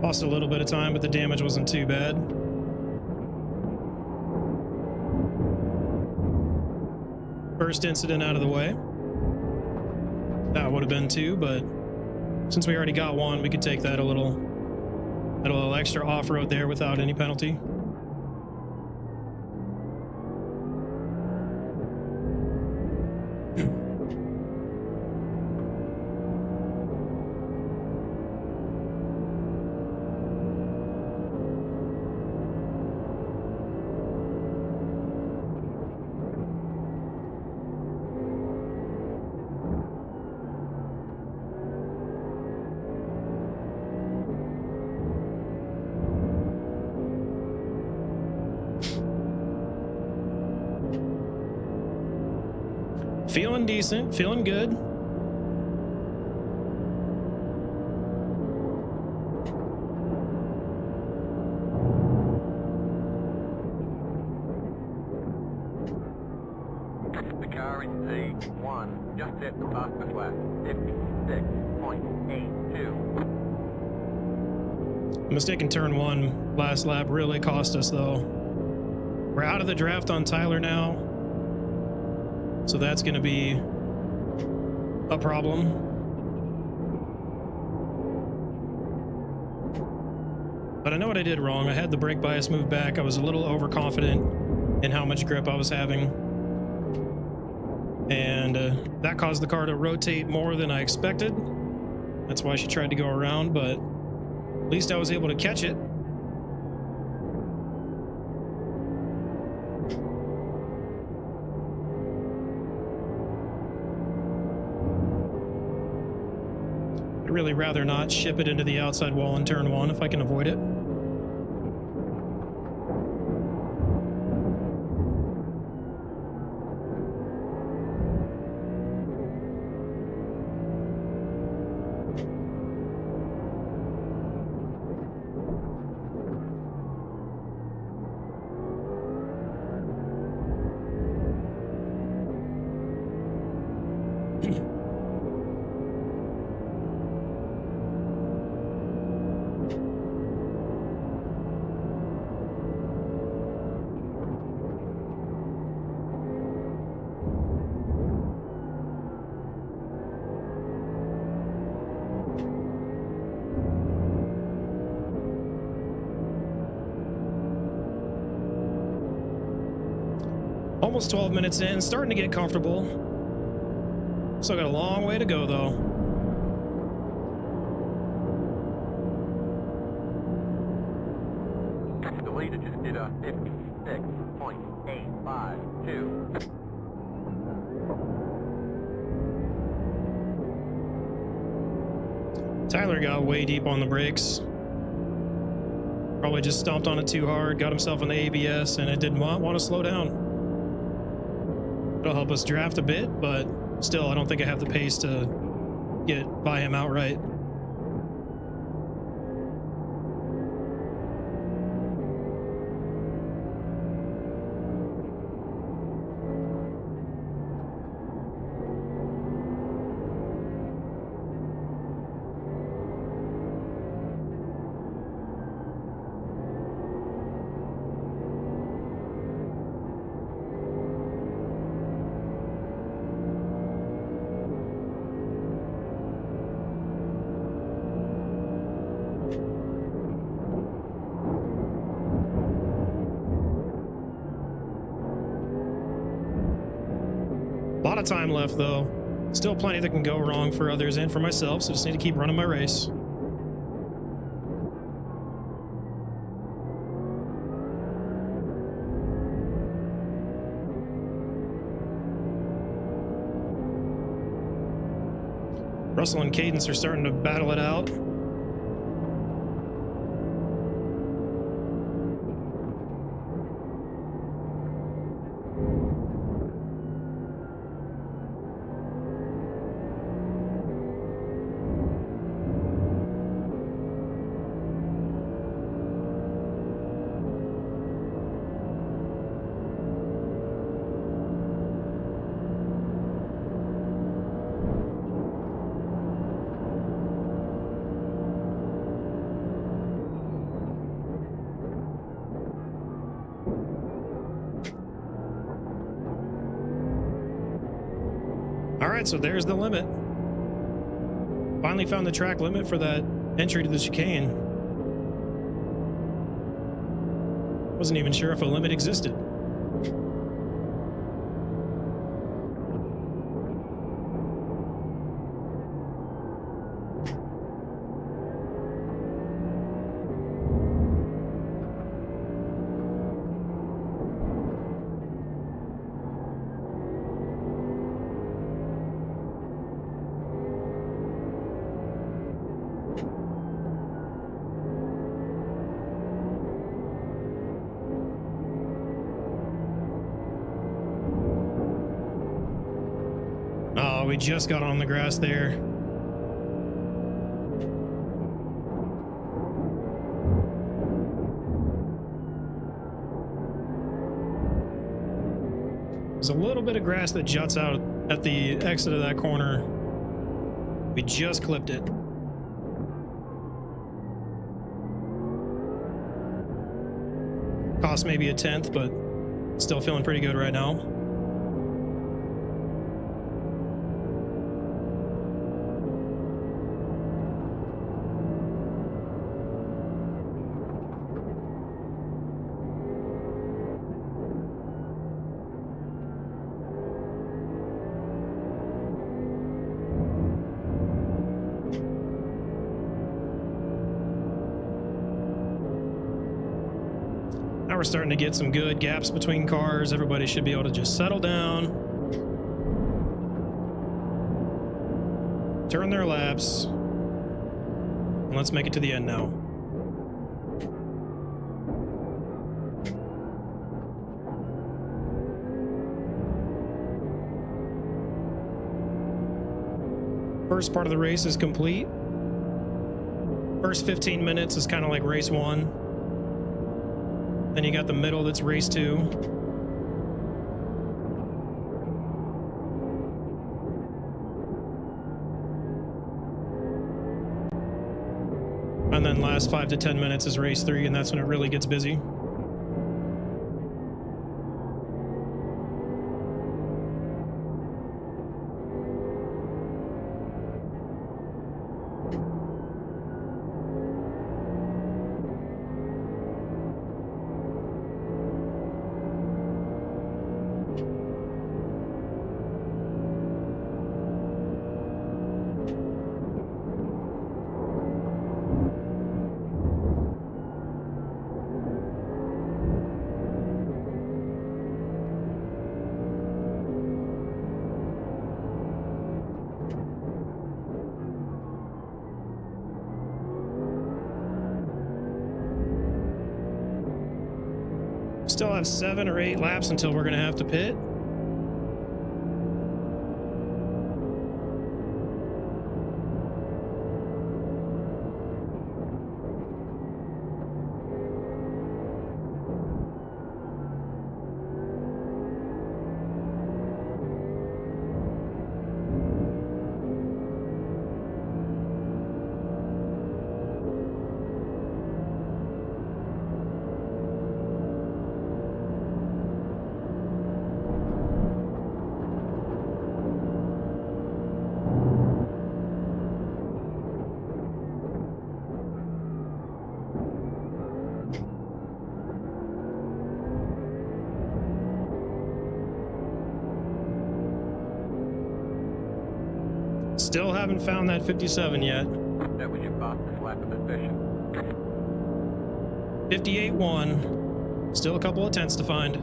Lost a little bit of time, but the damage wasn't too bad. First incident out of the way. That would have been two, but since we already got one, we could take that a little extra off-road there without any penalty. Feeling decent, feeling good. The car in Z1 just hit the fastest lap, 56.82. Mistaken turn one last lap really cost us though. We're out of the draft on Tyler now, so that's going to be a problem. But I know what I did wrong. I had the brake bias move back. I was a little overconfident in how much grip I was having. And that caused the car to rotate more than I expected. That's why she tried to go around, but at least I was able to catch it. I'd really rather not ship it into the outside wall in turn one if I can avoid it. Almost 12 minutes in, starting to get comfortable. Still got a long way to go though. The leader just did a 56.852. Tyler got way deep on the brakes. Probably just stomped on it too hard, got himself on the ABS, and it did not want to slow down. It'll help us draft a bit, but still, I don't think I have the pace to get by him outright. A lot of time left though. Still plenty that can go wrong for others and for myself, so just need to keep running my race. Russell and Cadence are starting to battle it out. All right, so there's the limit. Finally found the track limit for that entry to the chicane. Wasn't even sure if a limit existed. Oh, we just got on the grass there. There's a little bit of grass that juts out at the exit of that corner. We just clipped it. Cost maybe a tenth, but still feeling pretty good right now. Now we're starting to get some good gaps between cars. Everybody should be able to just settle down, turn their laps, and let's make it to the end now. First part of the race is complete. First 15 minutes is kind of like race one. Then you got the middle, that's race two. And then last 5 to 10 minutes is race three, and that's when it really gets busy. Still have 7 or 8 laps until we're going to have to pit. Still haven't found that 57 yet. That was your fastest lap of the session. 58.1. Still a couple of tenths to find.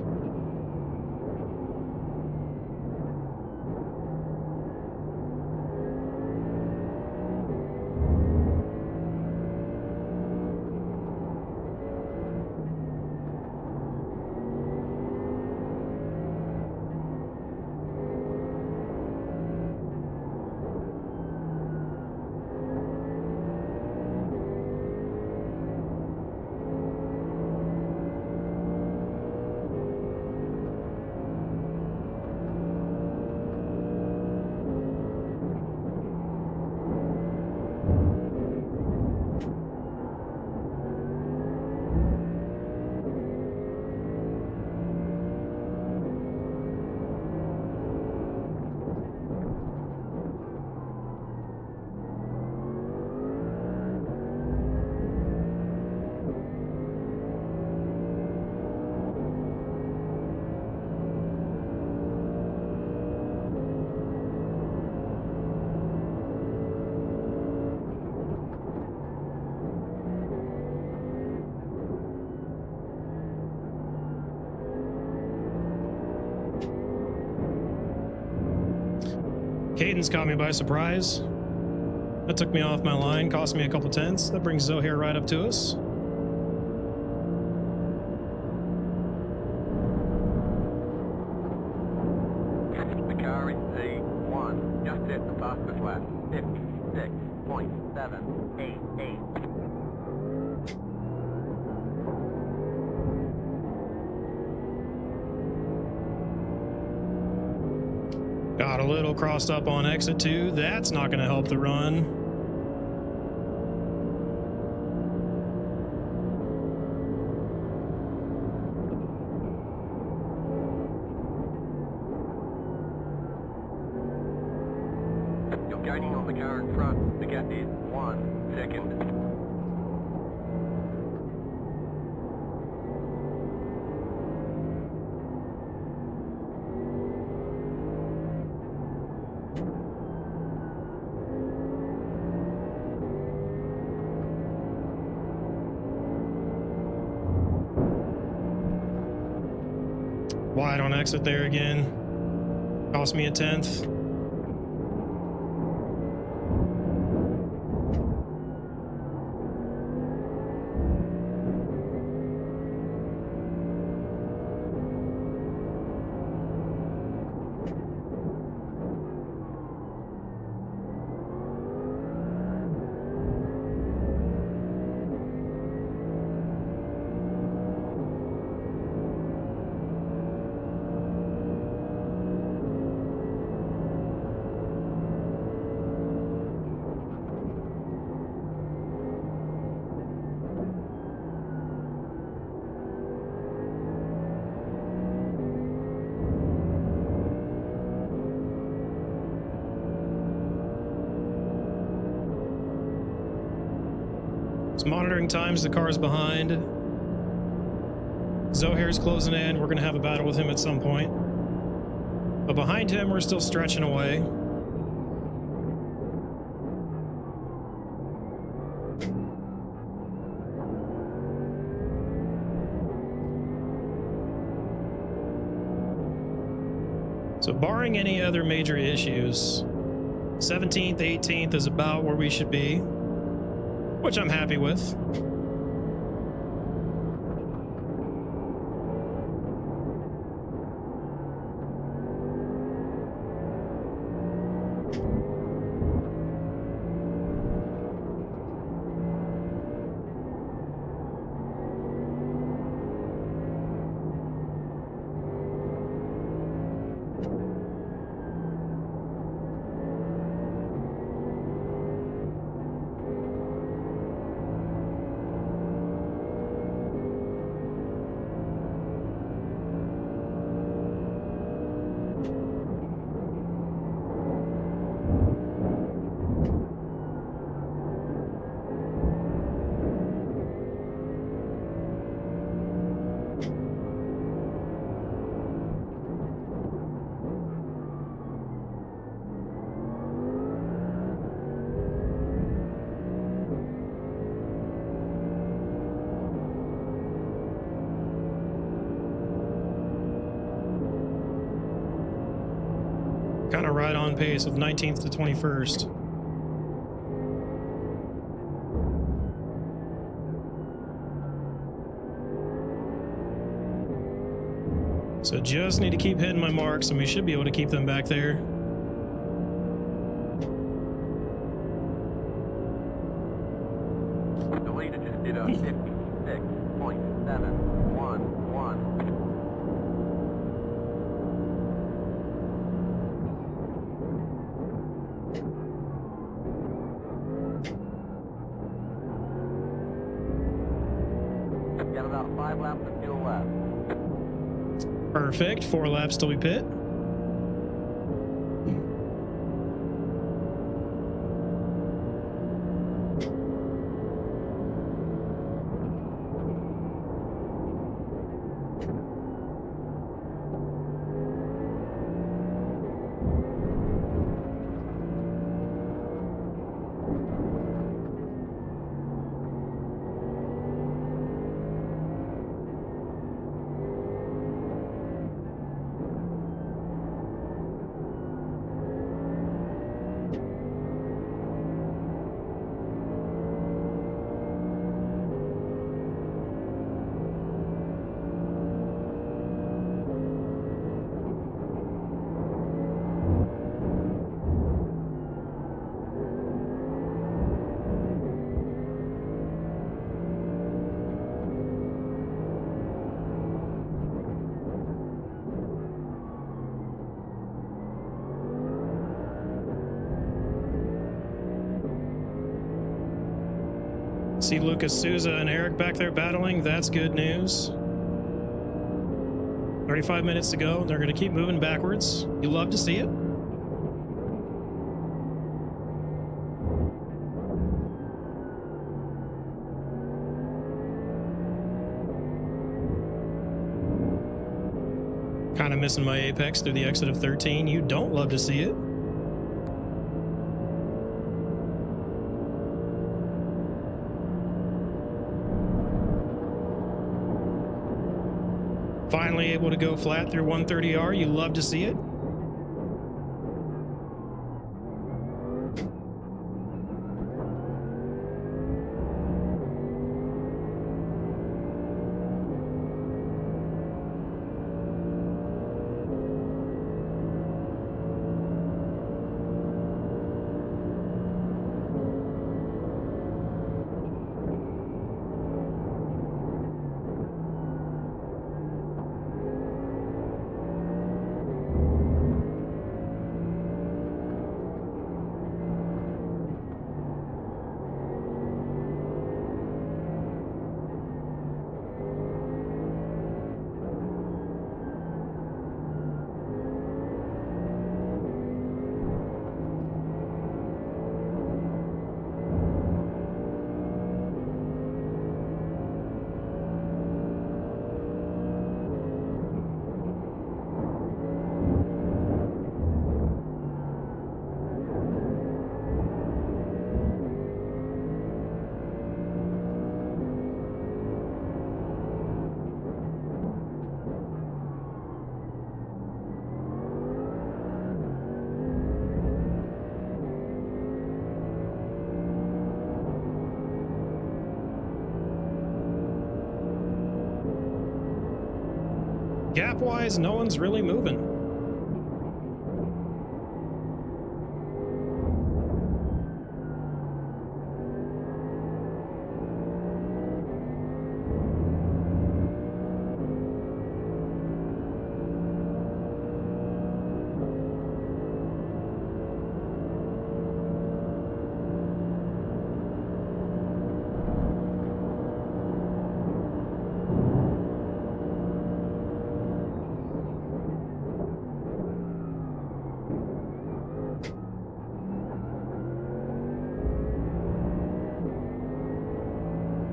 Cadence caught me by surprise. That took me off my line, cost me a couple tenths. That brings Zohair right up to us. The car in P1 just hit the fastest lap. 56.788. Got a little crossed up on exit 2. That's not going to help the run. You're gaining on the car in front. The gap is 1 second. Wide on exit there again. Cost me a tenth. Monitoring times, the car's behind. Zohair's closing in. We're going to have a battle with him at some point. But behind him, we're still stretching away. So barring any other major issues, 17th, 18th is about where we should be, which I'm happy with. Kind of right on pace with 19th to 21st. So just need to keep hitting my marks and we should be able to keep them back there. The leader just did a 56.711. Got about 5 laps of fuel left. Perfect. 4 laps till we pit. See Lucas Souza and Eric back there battling. That's good news. 35 minutes to go. They're going to keep moving backwards. You love to see it. Kind of missing my apex through the exit of 13. You don't love to see it. Finally able to go flat through 130R. You love to see it. Gap-wise, no one's really moving.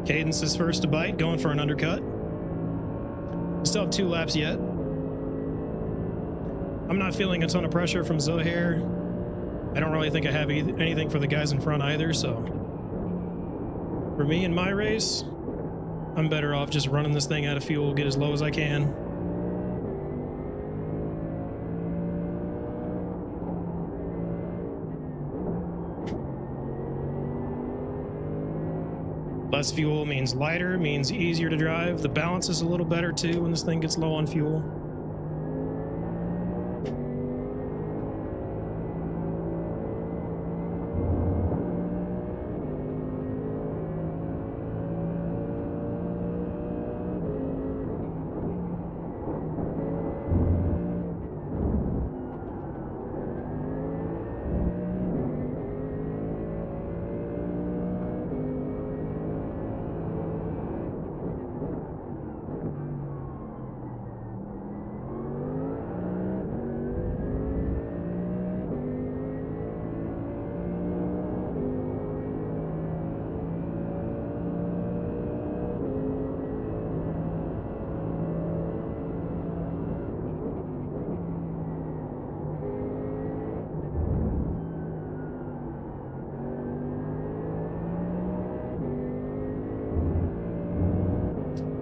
Cadence is first to bite, going for an undercut. We still have 2 laps yet. I'm not feeling a ton of pressure from Zohair. I don't really think I have anything for the guys in front either, so for me in my race, I'm better off just running this thing out of fuel, get as low as I can. Less fuel means lighter, means easier to drive. The balance is a little better too when this thing gets low on fuel.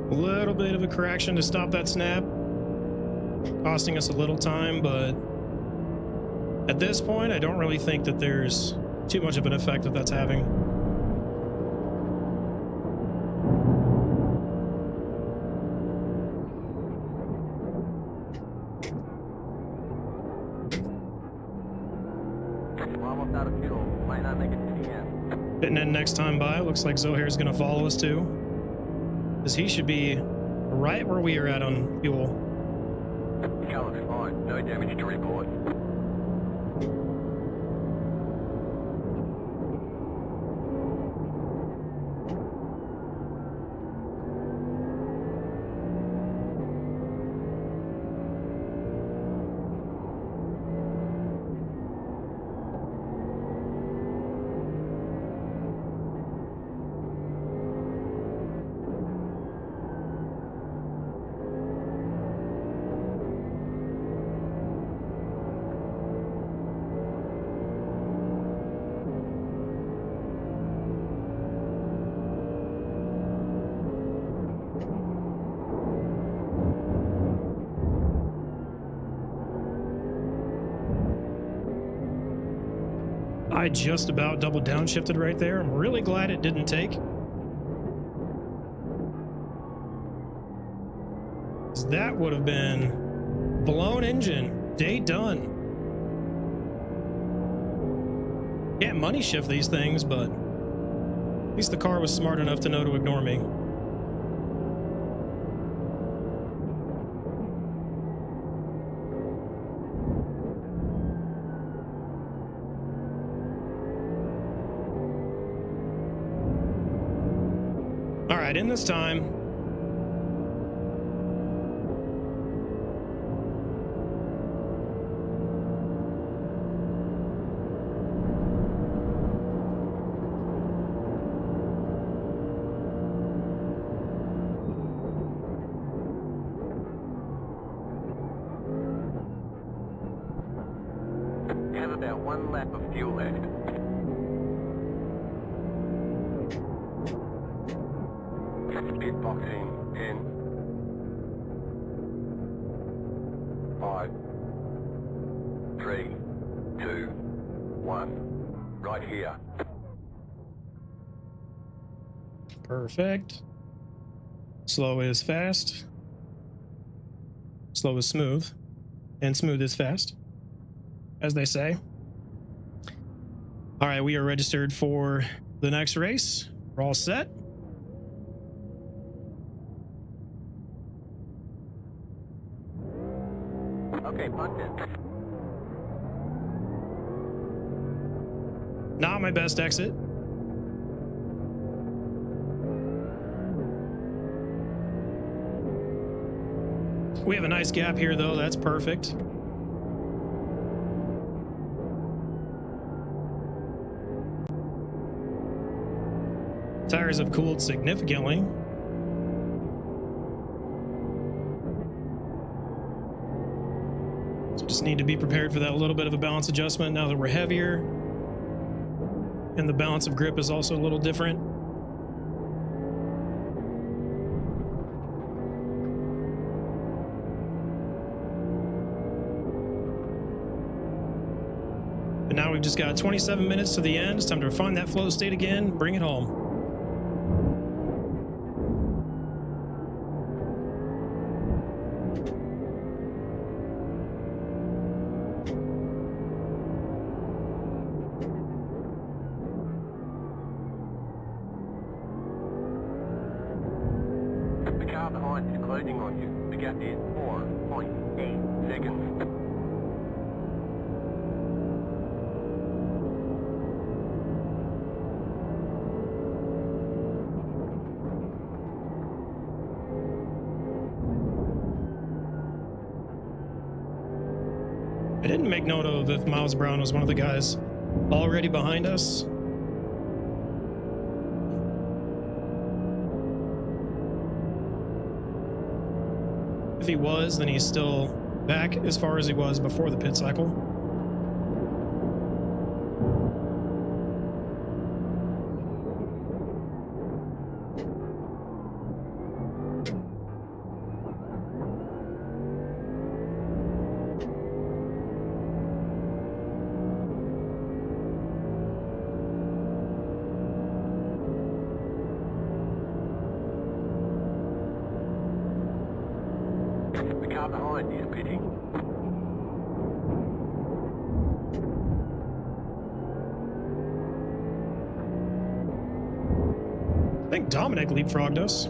A little bit of a correction to stop that snap, costing us a little time, but at this point, I don't really think that there's too much of an effect that that's having. We're almost out of fuel. Might not make it to the end. Hitting in next time by. Looks like Zohair is going to follow us too, because he should be right where we are at on fuel. Car looks fine. No damage to report. I just about double downshifted right there. I'm really glad it didn't take. 'Cause that would have been blown engine. Day done. Can't money shift these things, but at least the car was smart enough to know to ignore me. All right, in this time. Have about 1 lap of fuel left. Pit boxing 10, 5, 3, 2, 1. Right here. Perfect. Slow is fast. Slow is smooth. And smooth is fast, as they say. All right, we are registered for the next race. We're all set. Okay, punch it. Not my best exit. We have a nice gap here, though. That's perfect. Tires have cooled significantly. So just need to be prepared for that little bit of a balance adjustment now that we're heavier. And the balance of grip is also a little different. And now we've just got 27 minutes to the end. It's time to refine that flow state again, bring it home. The car behind is closing on you. The gap is 4.8 seconds. I didn't make note of if Miles Brown was one of the guys already behind us. If he was, then he's still back as far as he was before the pit cycle. The car behind is pitting. I think Dominic leapfrogged us.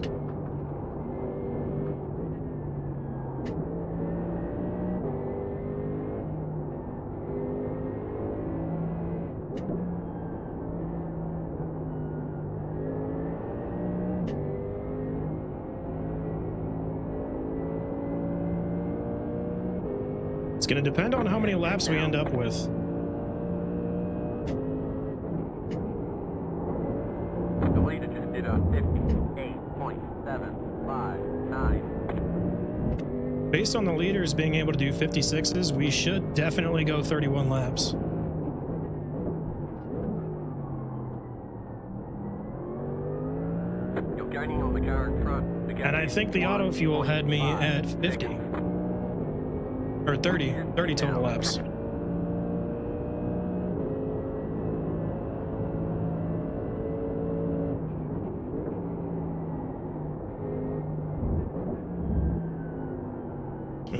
It's going to depend on how many laps we end up with. The leader just did a 58.759. Based on the leaders being able to do 56s, we should definitely go 31 laps. You're gaining on the car in front. The gap And I is think the auto fuel had me at 50. seconds. Or 30 total laps.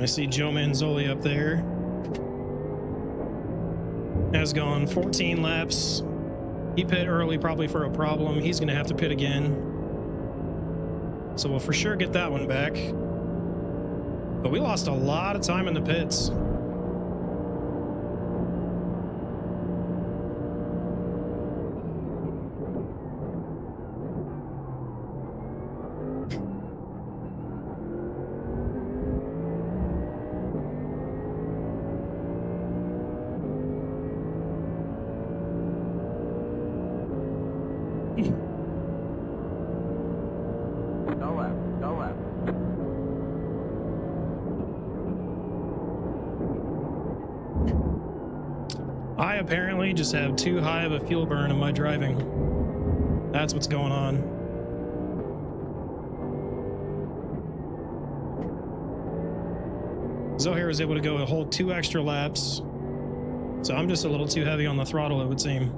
I see Joe Manzoli up there. Has gone 14 laps. He pit early, probably for a problem. He's going to have to pit again. So we'll for sure get that one back. But we lost a lot of time in the pits. Go left, go left. I apparently just have too high of a fuel burn in my driving. That's what's going on. Zohair was able to go a whole 2 extra laps. So I'm just a little too heavy on the throttle, it would seem.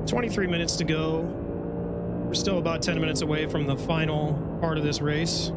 $23 minutes to go. We're still about 10 minutes away from the final part of this race.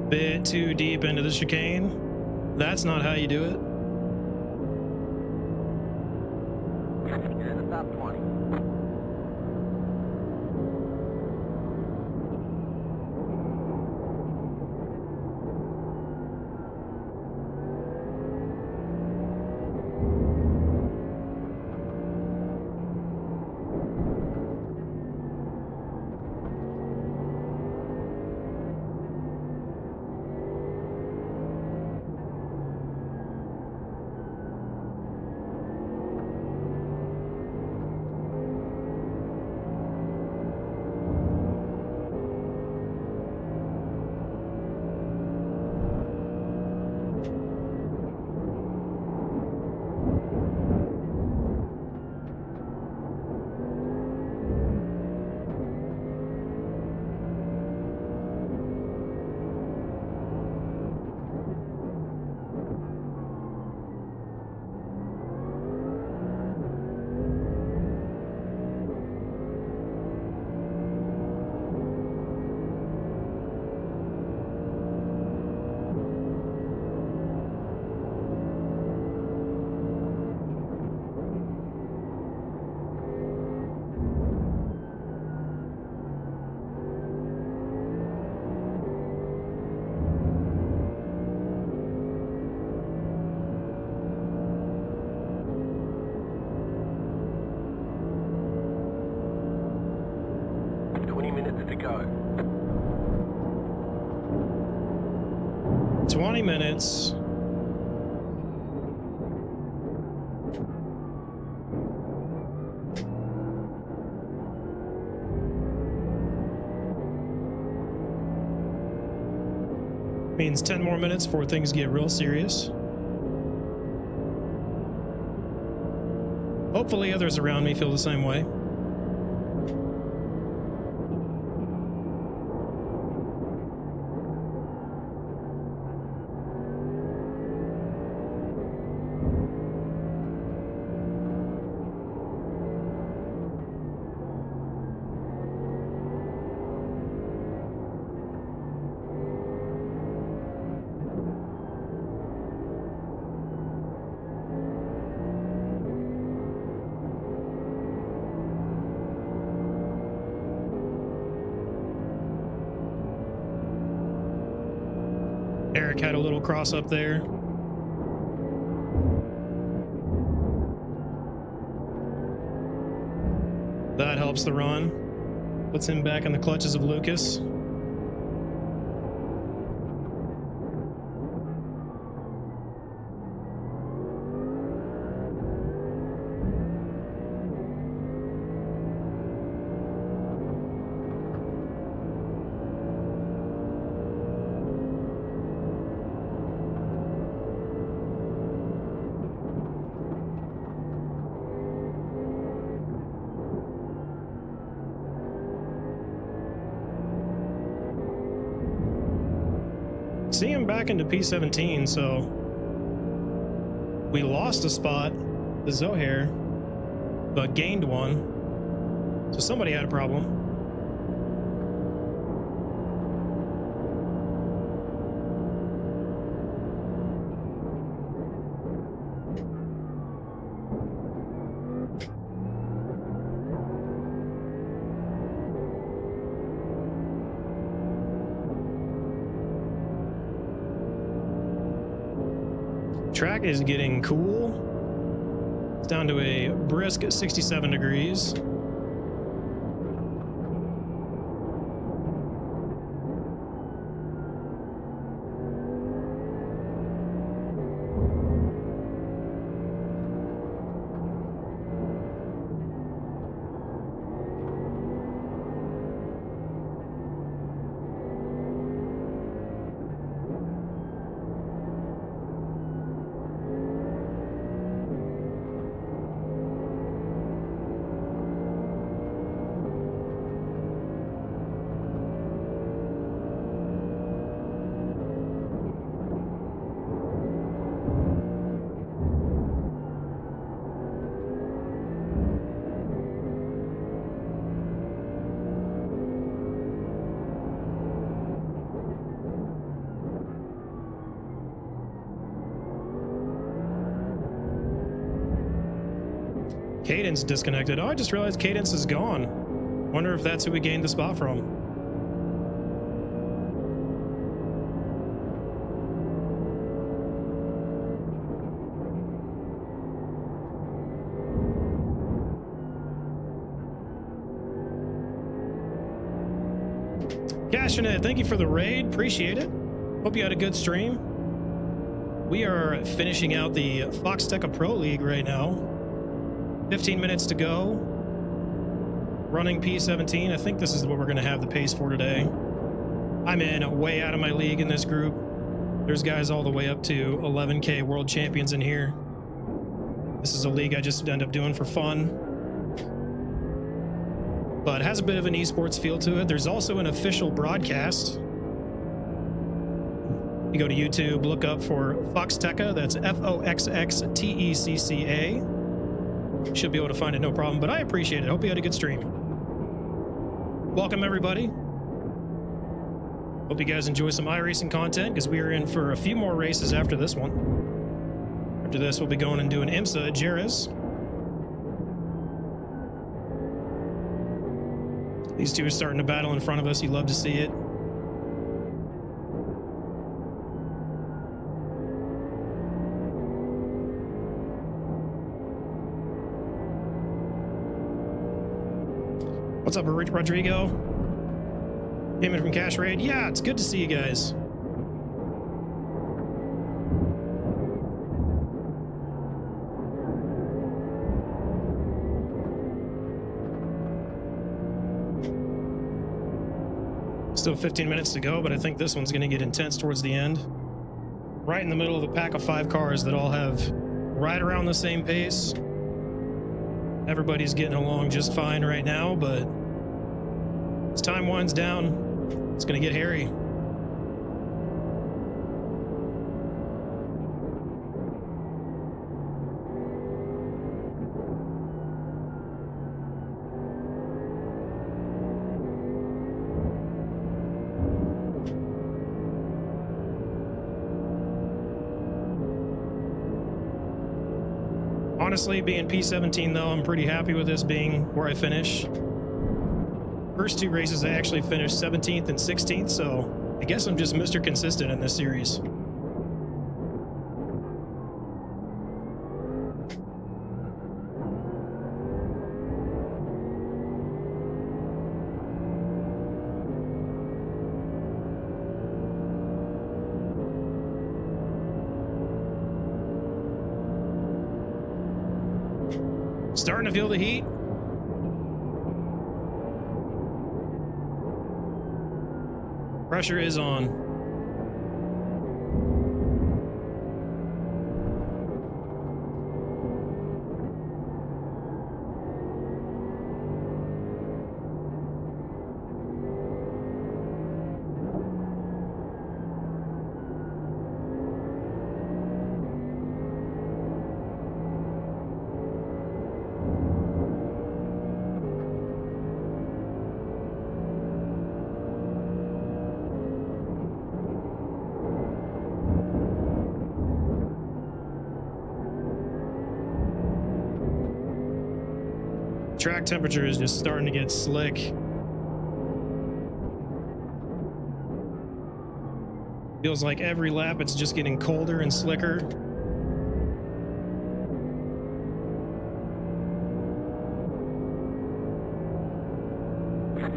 Bit too deep into the chicane. That's not how you do it. You're in the top 20. Minutes to go. 20 minutes. Means 10 more minutes before things get real serious. Hopefully others around me feel the same way. track had a little cross up there. That helps the run. Puts him back in the clutches of Lucas. See him back into P17, so we lost a spot to Zohair, but gained one. So somebody had a problem. Track is getting cool. It's down to a brisk 67 degrees. Cadence disconnected. Oh, I just realized Cadence is gone. Wonder if that's who we gained the spot from. Cashing it. Thank you for the raid. Appreciate it. Hope you had a good stream. We are finishing out the Foxxtecca Pro League right now. 15 minutes to go. Running P17. I think this is what we're going to have the pace for today. I'm in way out of my league in this group. There's guys all the way up to 11K world champions in here. This is a league I just end up doing for fun. But it has a bit of an esports feel to it. There's also an official broadcast. You go to YouTube, look up for Foxxtecca. That's Foxxtecca. Should be able to find it, no problem, but I appreciate it. Hope you had a good stream. Welcome, everybody. Hope you guys enjoy some iRacing content, because we are in for a few more races after this one. After this, we'll be going and doing IMSA at Jerez. These two are starting to battle in front of us. You love to see it. What's up, Rodrigo? Came in from Cash Raid. Yeah, it's good to see you guys. Still 15 minutes to go, but I think this one's going to get intense towards the end. Right in the middle of a pack of 5 cars that all have right around the same pace. Everybody's getting along just fine right now, but as time winds down, it's going to get hairy. Honestly, being P17 though, I'm pretty happy with this being where I finish. First 2 races I actually finished 17th and 16th, so I guess I'm just Mr. Consistent in this series. Starting to feel the heat. Pressure is on. Track temperature is just starting to get slick. Feels like every lap it's just getting colder and slicker.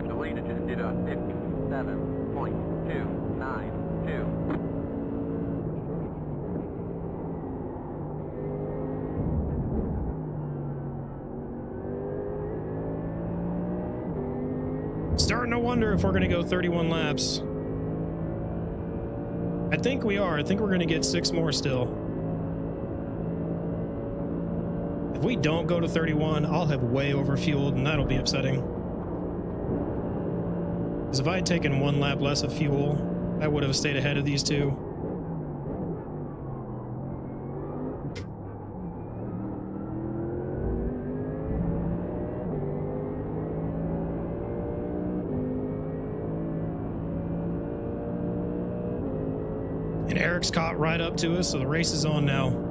The leader just did a 57.292. Starting to wonder if we're going to go 31 laps. I think we are. I think we're going to get 6 more still. If we don't go to 31, I'll have way overfueled, and that'll be upsetting. Because if I had taken 1 lap less of fuel, I would have stayed ahead of these two. And Eric's caught right up to us, so the race is on now.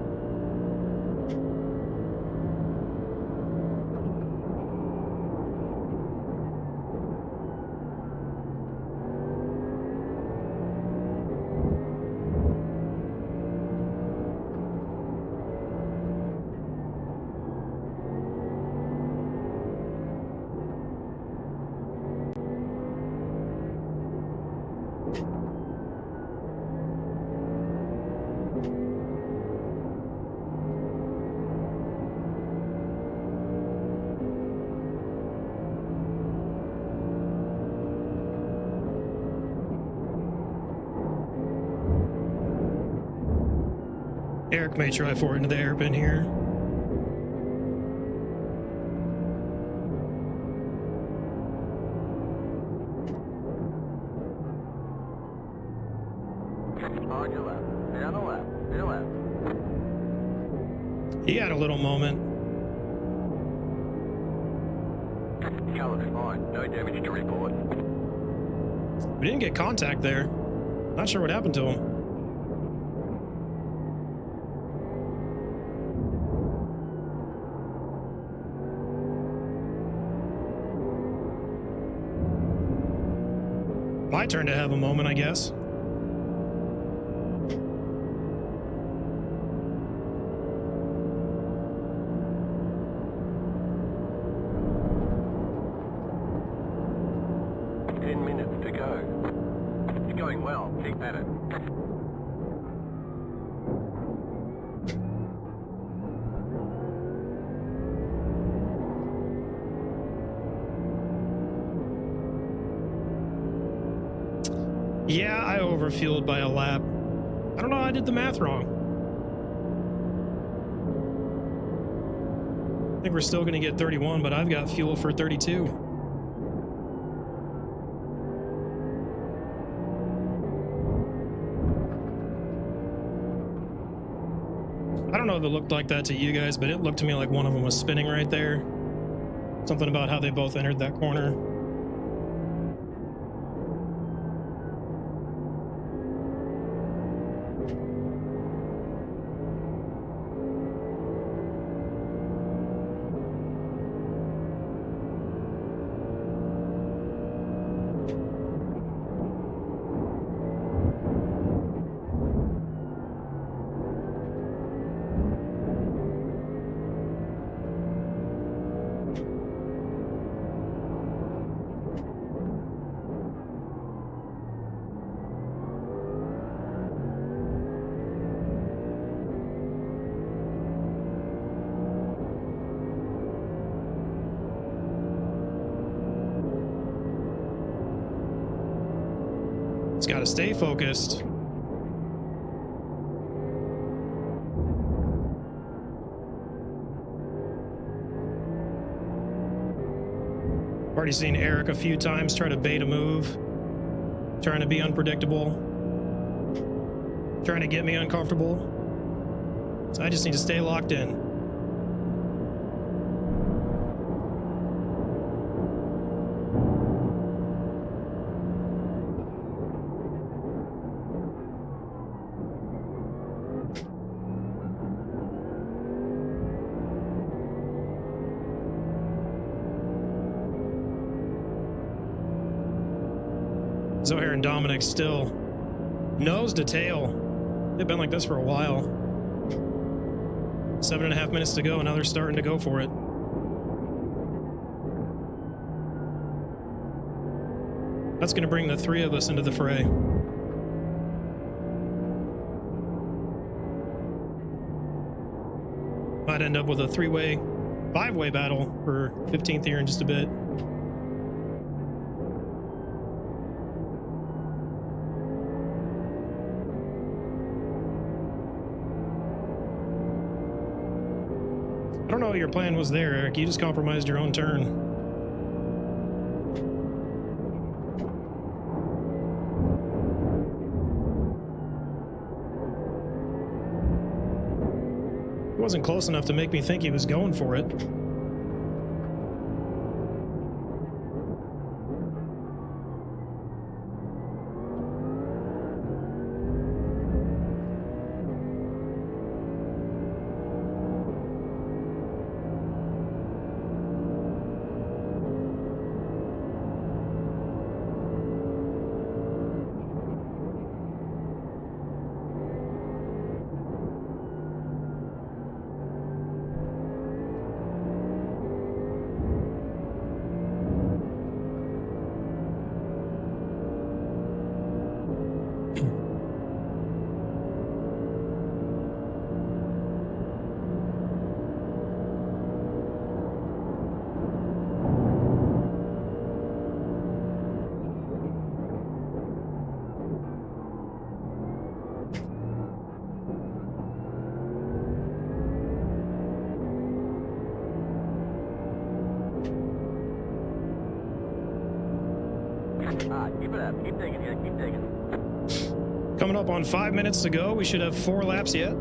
Eric may try for it into the hairpin here. On your left, and on the left, and your left. He had a little moment. Colors fine. No damage to report. We didn't get contact there. Not sure what happened to him. My turn to have a moment, I guess. To go. You're going well. Keep at it. Yeah, I overfueled by a lap. I don't know, I did the math wrong. I think we're still going to get 31, but I've got fuel for 32. I don't know if it looked like that to you guys, but it looked to me like one of them was spinning right there. Something about how they both entered that corner. It's got to stay focused. Already seen Eric a few times try to bait a move, trying to be unpredictable, trying to get me uncomfortable. So I just need to stay locked in. Zohair and Dominic still nose to tail. They've been like this for a while. 7.5 minutes to go, and now they're starting to go for it. That's going to bring the three of us into the fray. Might end up with a three-way, five-way battle for 15th here in just a bit. I don't know what your plan was there, Eric. You just compromised your own turn. It wasn't close enough to make me think he was going for it. Keep it up. Keep digging here. Keep digging. Coming up on 5 minutes to go. We should have 4 laps yet.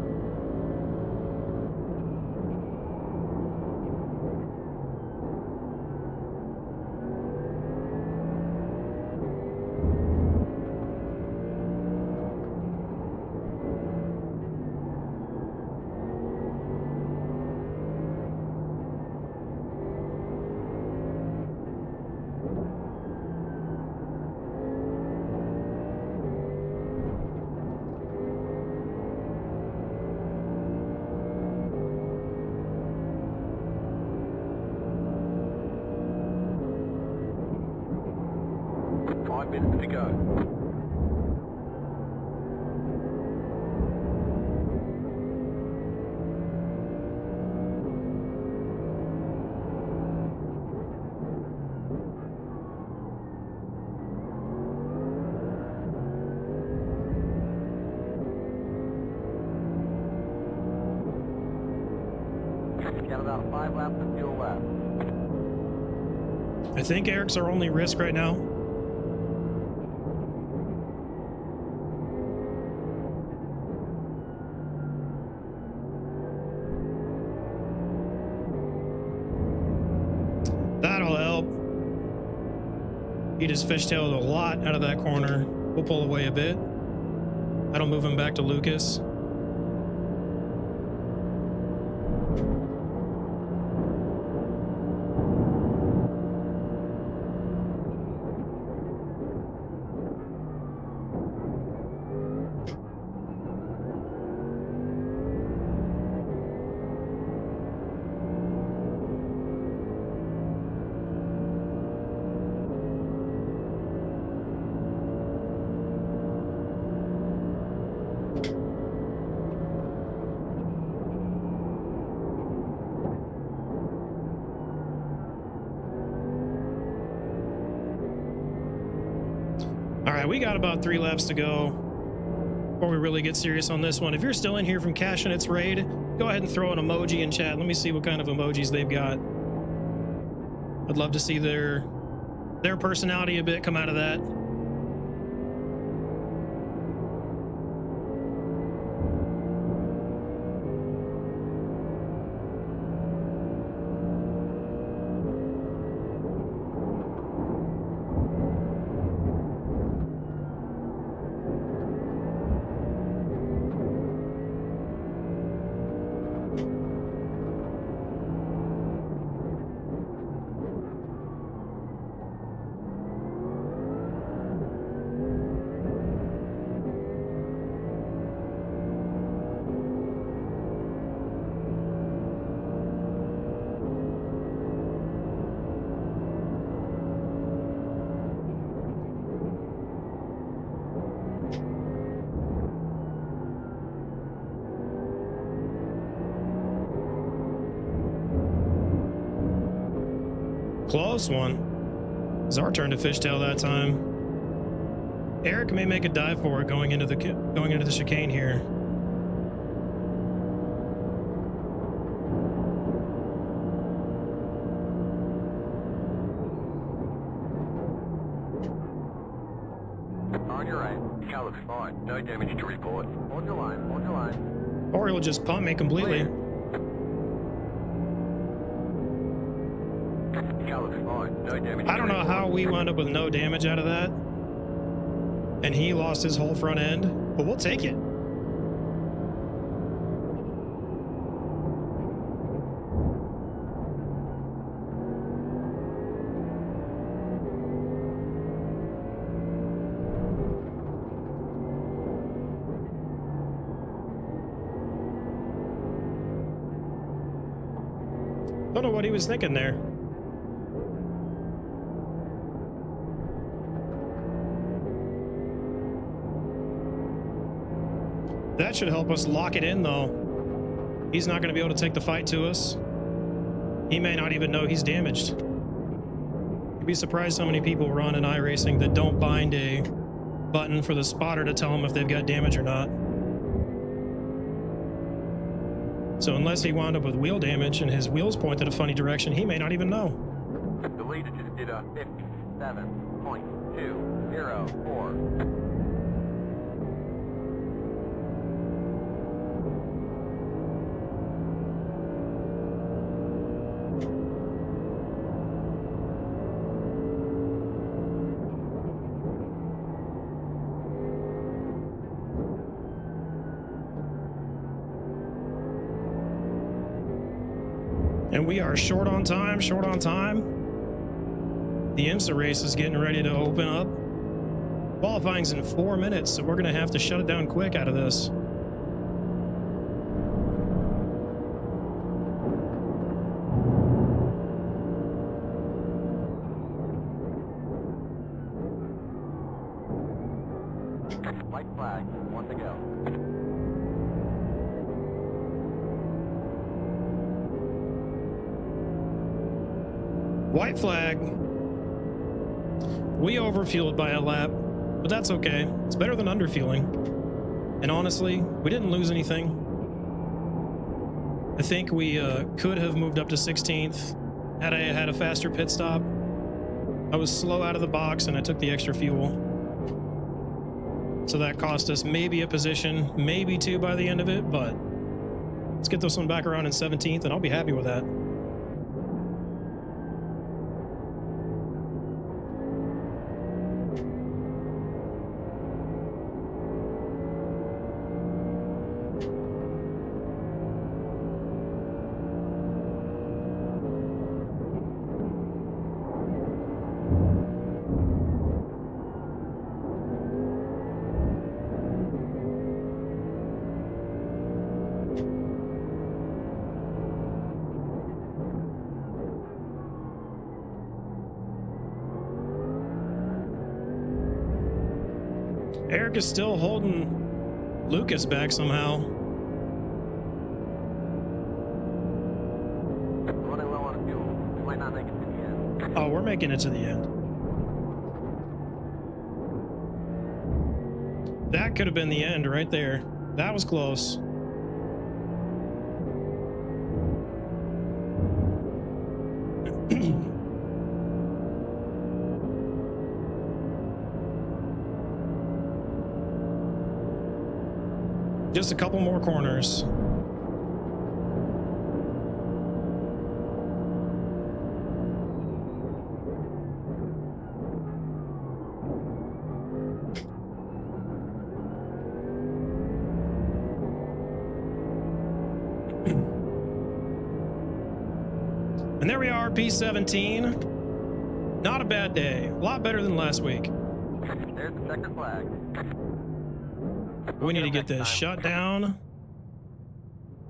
Minutes to go. Got about 5 laps of fuel left. I think Eric's our only risk right now. That'll help. He just fishtailed a lot out of that corner. We'll pull away a bit. That'll move him back to Lucas. All right, we got about 3 laps to go before we really get serious on this one. If you're still in here from Cash and Its Raid, go ahead and throw an emoji in chat. Let me see what kind of emojis they've got. I'd love to see their personality a bit come out of that. Close one. It's our turn to fishtail that time. Eric may make a dive for it going into the chicane here. On your right. Car looks fine. No damage to report. Hold your line. Hold your line. Or he'll just pump me completely. Car looks fine. No damage I don't know how we wound up with no damage out of that. And he lost his whole front end, but we'll take it. Don't know what he was thinking there. That should help us lock it in, though. He's not going to be able to take the fight to us. He may not even know he's damaged. You'd be surprised how many people run in iRacing that don't bind a button for the spotter to tell them if they've got damage or not. So unless he wound up with wheel damage and his wheels pointed a funny direction, he may not even know. The leader just did a 57.204. And we are short on time, short on time. The IMSA race is getting ready to open up. Qualifying's in 4 minutes, so we're going to have to shut it down quick out of this. White flag. 1 to go. White flag. We overfueled by a lap, but that's okay. It's better than underfueling. And honestly, we didn't lose anything. I think we could have moved up to 16th had I had a faster pit stop. I was slow out of the box and I took the extra fuel. So that cost us maybe a position, maybe 2 by the end of it, but let's get this one back around in 17th and I'll be happy with that. Eric is still holding Lucas back somehow. Running low on fuel. We might not make it to the end. Oh, we're making it to the end. That could have been the end right there. That was close. Just a couple more corners. And there we are, P17. Not a bad day. A lot better than last week. There's the checkered flag. We need to get this shut down.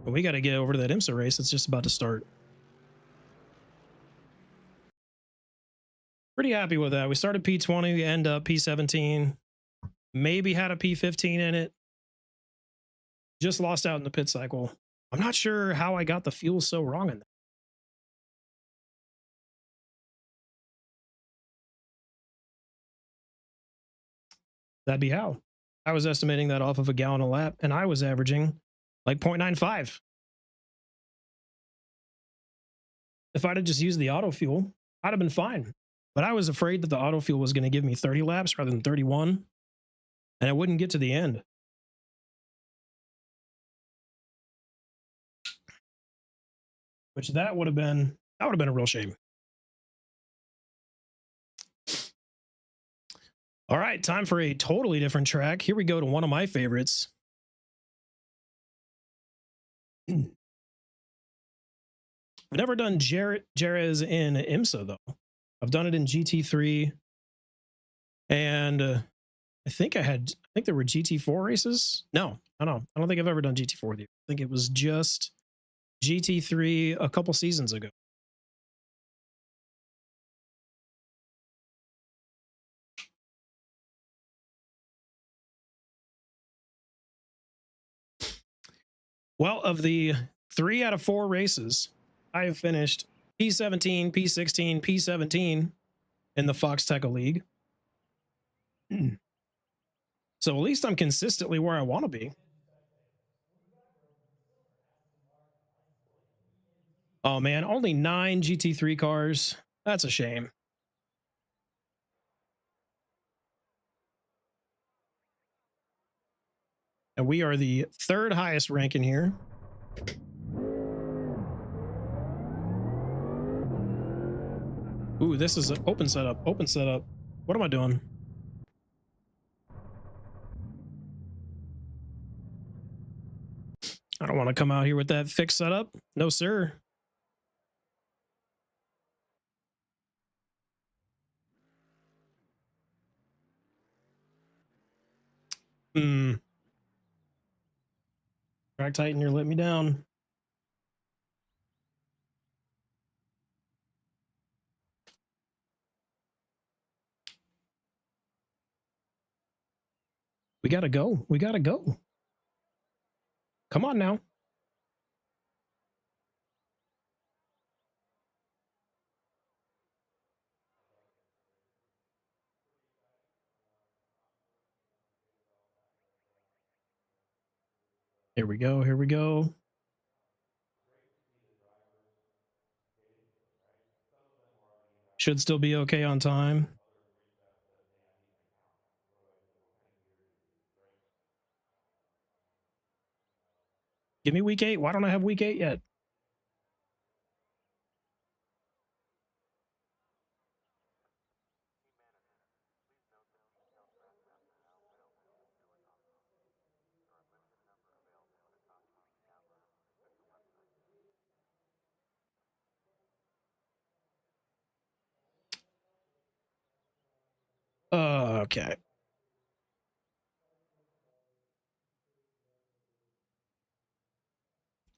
But we got to get over to that IMSA race. It's just about to start. Pretty happy with that. We started P20, we end up P17. Maybe had a P15 in it. Just lost out in the pit cycle. I'm not sure how I got the fuel so wrong in that. That'd be how. I was estimating that off of a gallon a lap, and I was averaging like 0.95. If I'd have just used the auto fuel, I'd have been fine. But I was afraid that the auto fuel was going to give me 30 laps rather than 31, and I wouldn't get to the end. Which that would have been a real shame. All right, time for a totally different track. Here we go to one of my favorites. I've never done Jerez in IMSA though. I've done it in GT3, and I think there were GT4 races. No, I don't think I've ever done GT4 with you. I think it was just GT3 a couple seasons ago. Well, of the 3 out of 4 races, I have finished P17, P16, P17 in the Foxxtecca League. So at least I'm consistently where I want to be. Oh man, only 9 GT3 cars. That's a shame. And we are the 3rd highest rank in here. Ooh, this is an open setup. Open setup. What am I doing? I don't want to come out here with that fixed setup. No, sir. Track Titan, you're letting me down. We gotta go. We gotta go. Come on now. Here we go. Here we go. Should still be okay on time. Give me week 8. Why don't I have week 8 yet? Okay.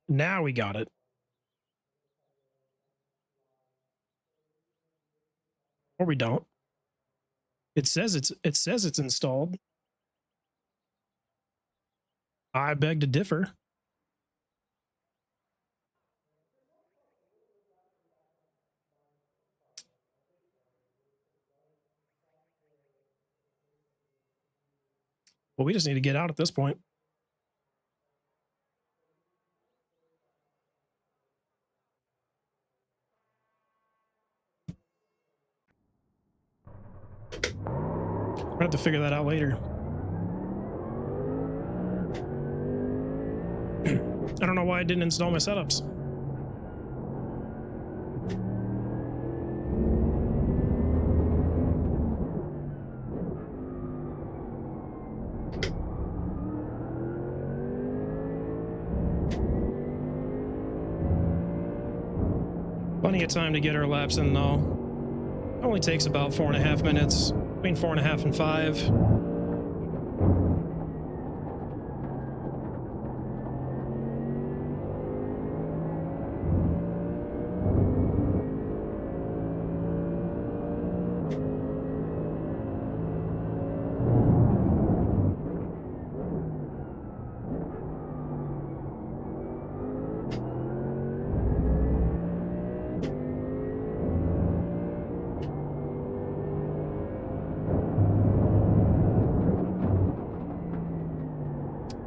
Now we got it. Or we don't. It says it's installed. I beg to differ. Well, we just need to get out at this point. We're gonna have to figure that out later. I don't know why I didn't install my setups. Plenty of time to get our laps in though. It only takes about 4.5 minutes, between 4.5 and 5.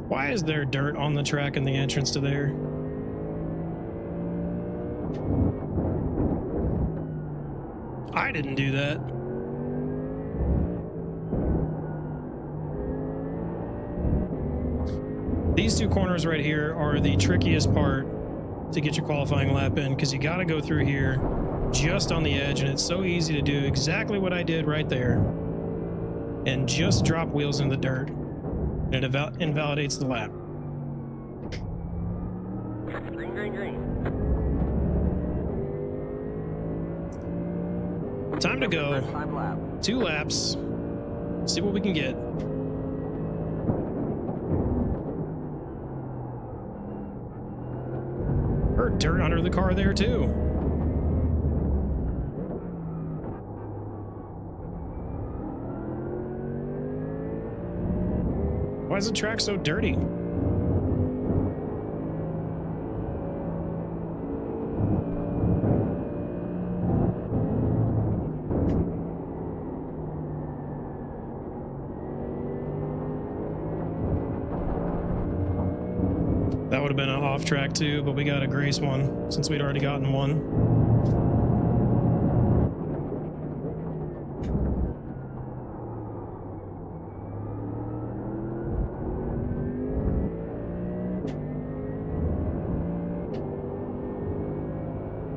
Why is there dirt on the track in the entrance to there? I didn't do that. These two corners right here are the trickiest part to get your qualifying lap in, because you got to go through here just on the edge, and it's so easy to do exactly what I did right there and just drop wheels in the dirt. It invalidates the lap. Green, green, green. Time to go. Time lap. 2 laps. See what we can get. Heard dirt under the car there too. Why is the track so dirty? That would have been an off track too, but we got a grace one since we'd already gotten one.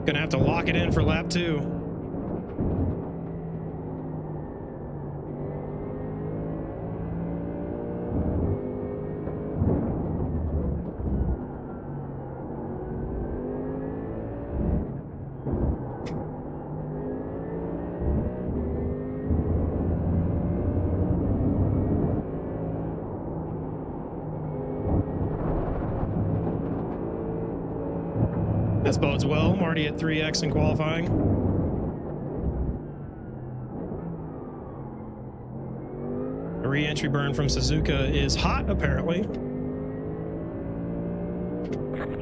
Gonna have to lock it in for lap 2. This bodes well. I'm already at 3x in qualifying. The re-entry burn from Suzuka is hot, apparently.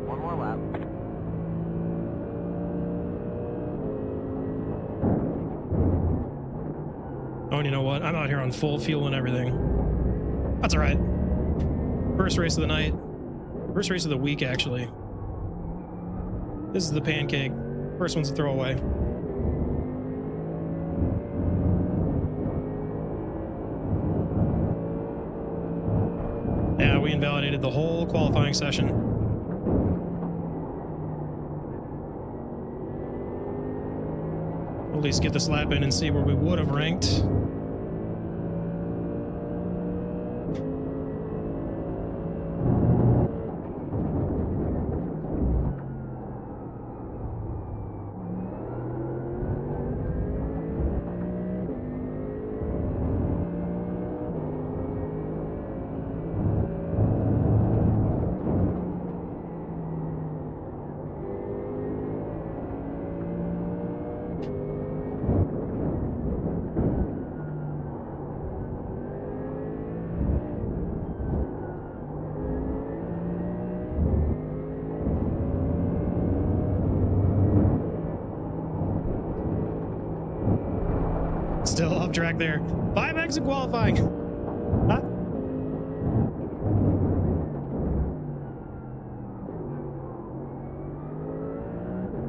One more lap. Oh, and you know what? I'm out here on full fuel and everything. That's all right. First race of the night. First race of the week, actually. This is the pancake. First one's a throwaway. Yeah, we invalidated the whole qualifying session. At least get this lap in and see where we would have ranked. Still off track there. 5x in qualifying. Huh?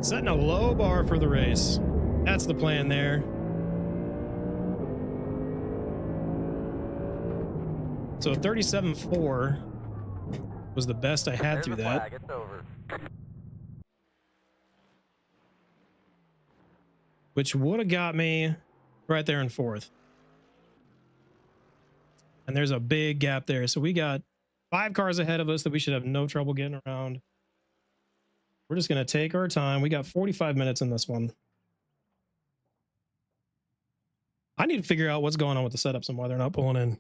Setting a low bar for the race. That's the plan there. So 37.4 was the best I had through that. It's over. Which would have got me right there in fourth. And there's a big gap there. So we got 5 cars ahead of us that we should have no trouble getting around. We're just going to take our time. We got 45 minutes in this one. I need to figure out what's going on with the setups and why they're not pulling in.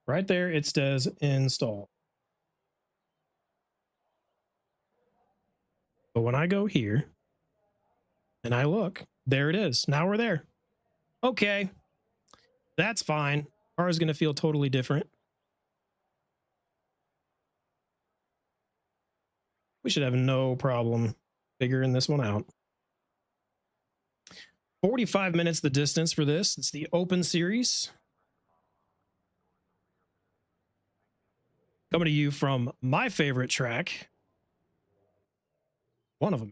Right there, it says install. But when I go here and I look, there it is. Now we're there. Okay, that's fine. Car is going to feel totally different. We should have no problem figuring this one out. 45 minutes the distance for this. It's the Open Series. Coming to you from my favorite track. One of them.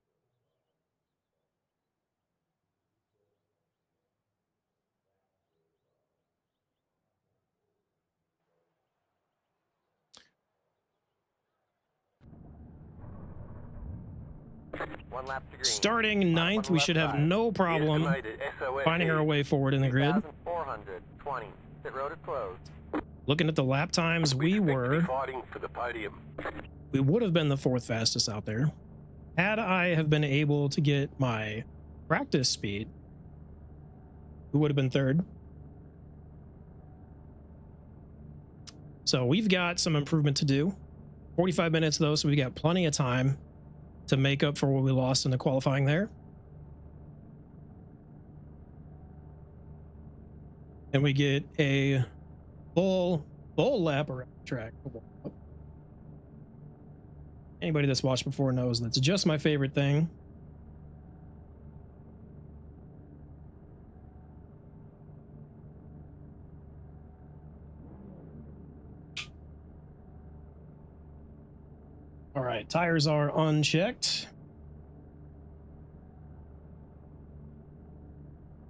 One lap to green. Starting ninth, we should have no problem finding our way forward in the grid. 420. Pit road is closed. Looking at the lap times, we were... Fighting for the podium. We would have been the 4th fastest out there. Had I have been able to get my practice speed, we would have been 3rd. So we've got some improvement to do. 45 minutes though, so we got plenty of time to make up for what we lost in the qualifying there. And we get a full lap around the track. Anybody that's watched before knows that's just my favorite thing. All right, tires are unchecked.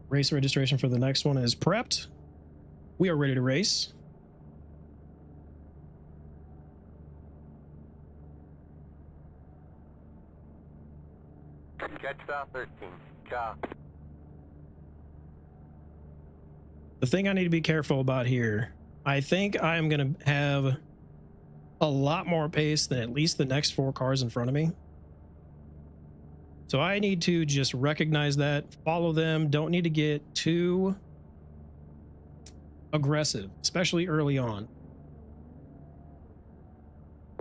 Race registration for the next one is prepped. We are ready to race. Catch stop 13. Car. The thing I need to be careful about here, I think I'm going to have a lot more pace than at least the next 4 cars in front of me. So I need to just recognize that, follow them, don't need to get too aggressive, especially early on.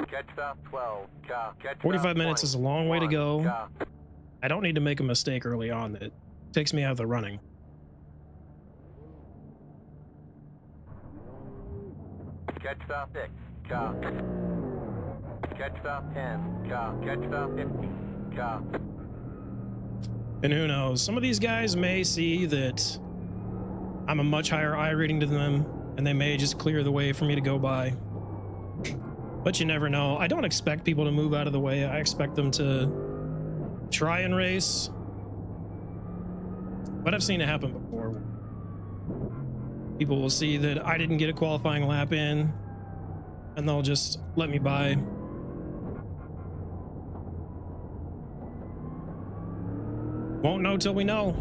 Catch stop 12. Car. Catch 45 minutes 20. is a long way to go. Car. I don't need to make a mistake early on that takes me out of the running. Catch stop 6. Car. Catch stop 10. Car. Catch stop 15. Car. And who knows, some of these guys may see that I'm a much higher I rating to them, and they may just clear the way for me to go by. But you never know. I don't expect people to move out of the way. I expect them to try and race. But I've seen it happen before. People will see that I didn't get a qualifying lap in, and they'll just let me by. Won't know till we know.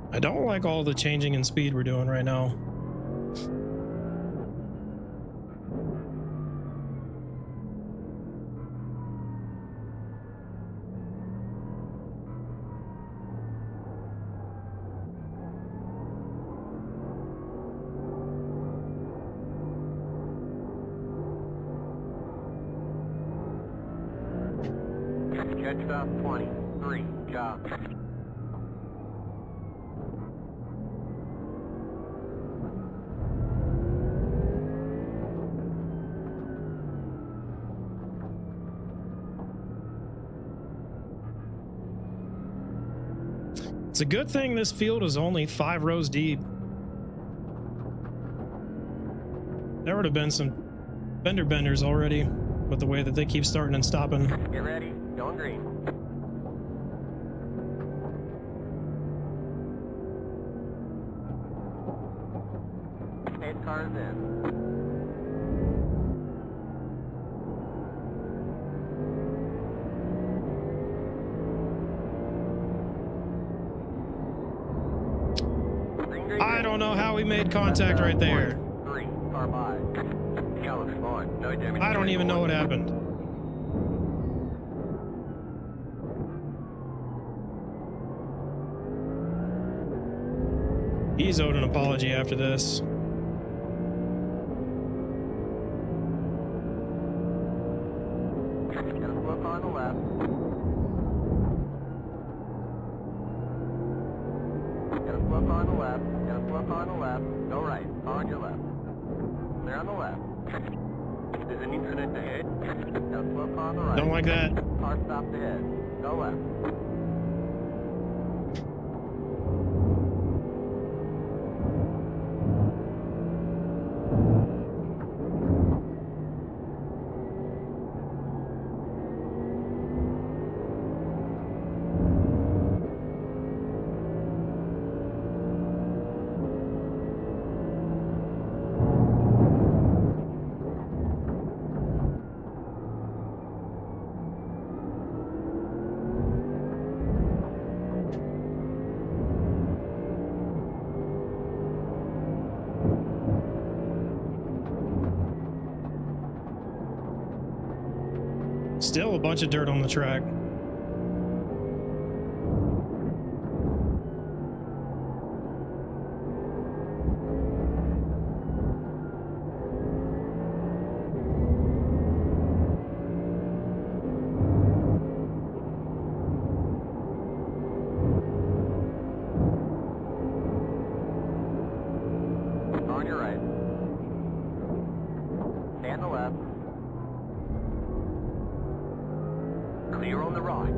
I don't like all the changing in speed we're doing right now. catch stop 23, car. It's a good thing this field is only 5 rows deep. There would have been some fender benders already with the way that they keep starting and stopping. Get ready, going green. 8 cars in. I don't know how we made contact right there. 3, car by. Car looks fine. No damage. I don't even know what happened. He's owed an apology after this. Got a slow car on the left. Got a slow car on the left. Got a slow car on the left. Go right. Car on your left. Clear on the left. There's an incident ahead. Got a slow car on the right. Don't like that. Car stopped ahead. Go left. Still a bunch of dirt on the track. Car on your right. Stay on the left. Clear on the right.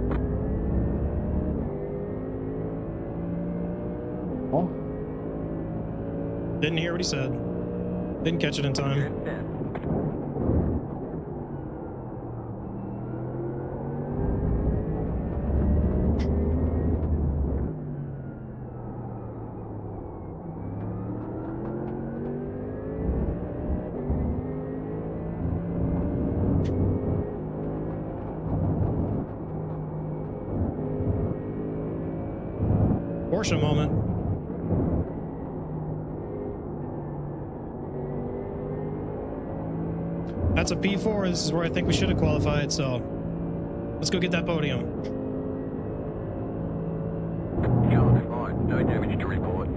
Didn't hear what he said. Didn't catch it in You're time. in 10th. Porsche moment. That's a P4. This is where I think we should have qualified, so let's go get that podium. Car looks fine. No damage to report.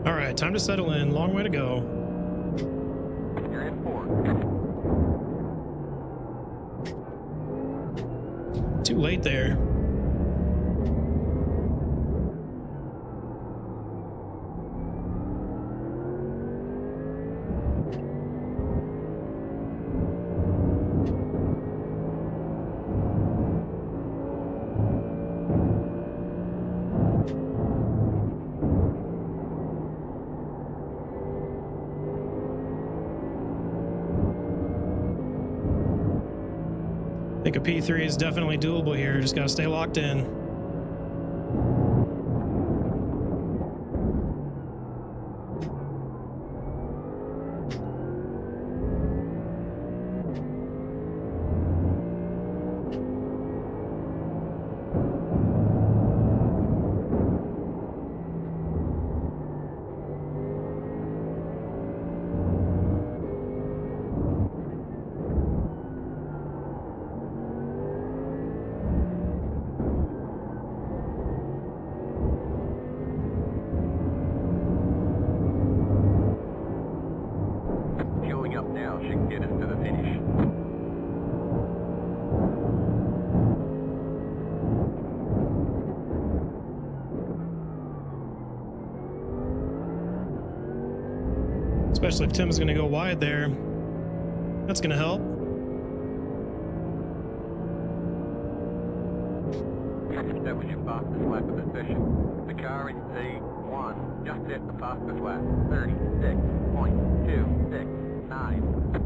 All right, time to settle in. Long way to go. You're in 4th. Too late there. think a P3 is definitely doable here. Just got to stay locked in. Fueling up now should get us to the finish. Especially if Tim's going to go wide there. That's going to help. That was your fastest lap of the session. The car in P1 just hit the fastest lap. 36.269.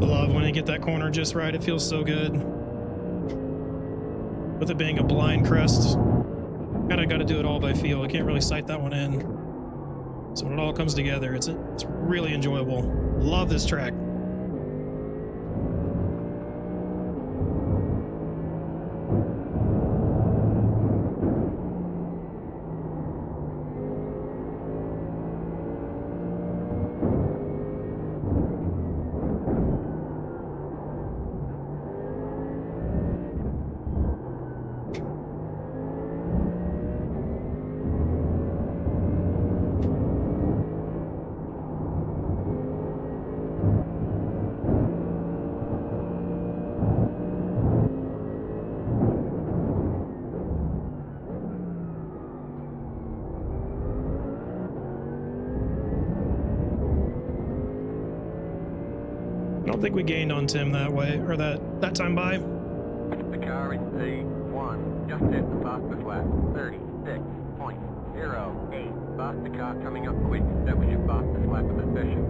I love when you get that corner just right. It feels so good. With it being a blind crest, kind of got to do it all by feel. I can't really sight that one in. So when it all comes together, it's really enjoyable. Love this track. I don't think we gained on Tim that way, or that time by. The car in P1 just hit the fastest lap. 36.08. Faster car coming up quick. That was your fastest lap of the session.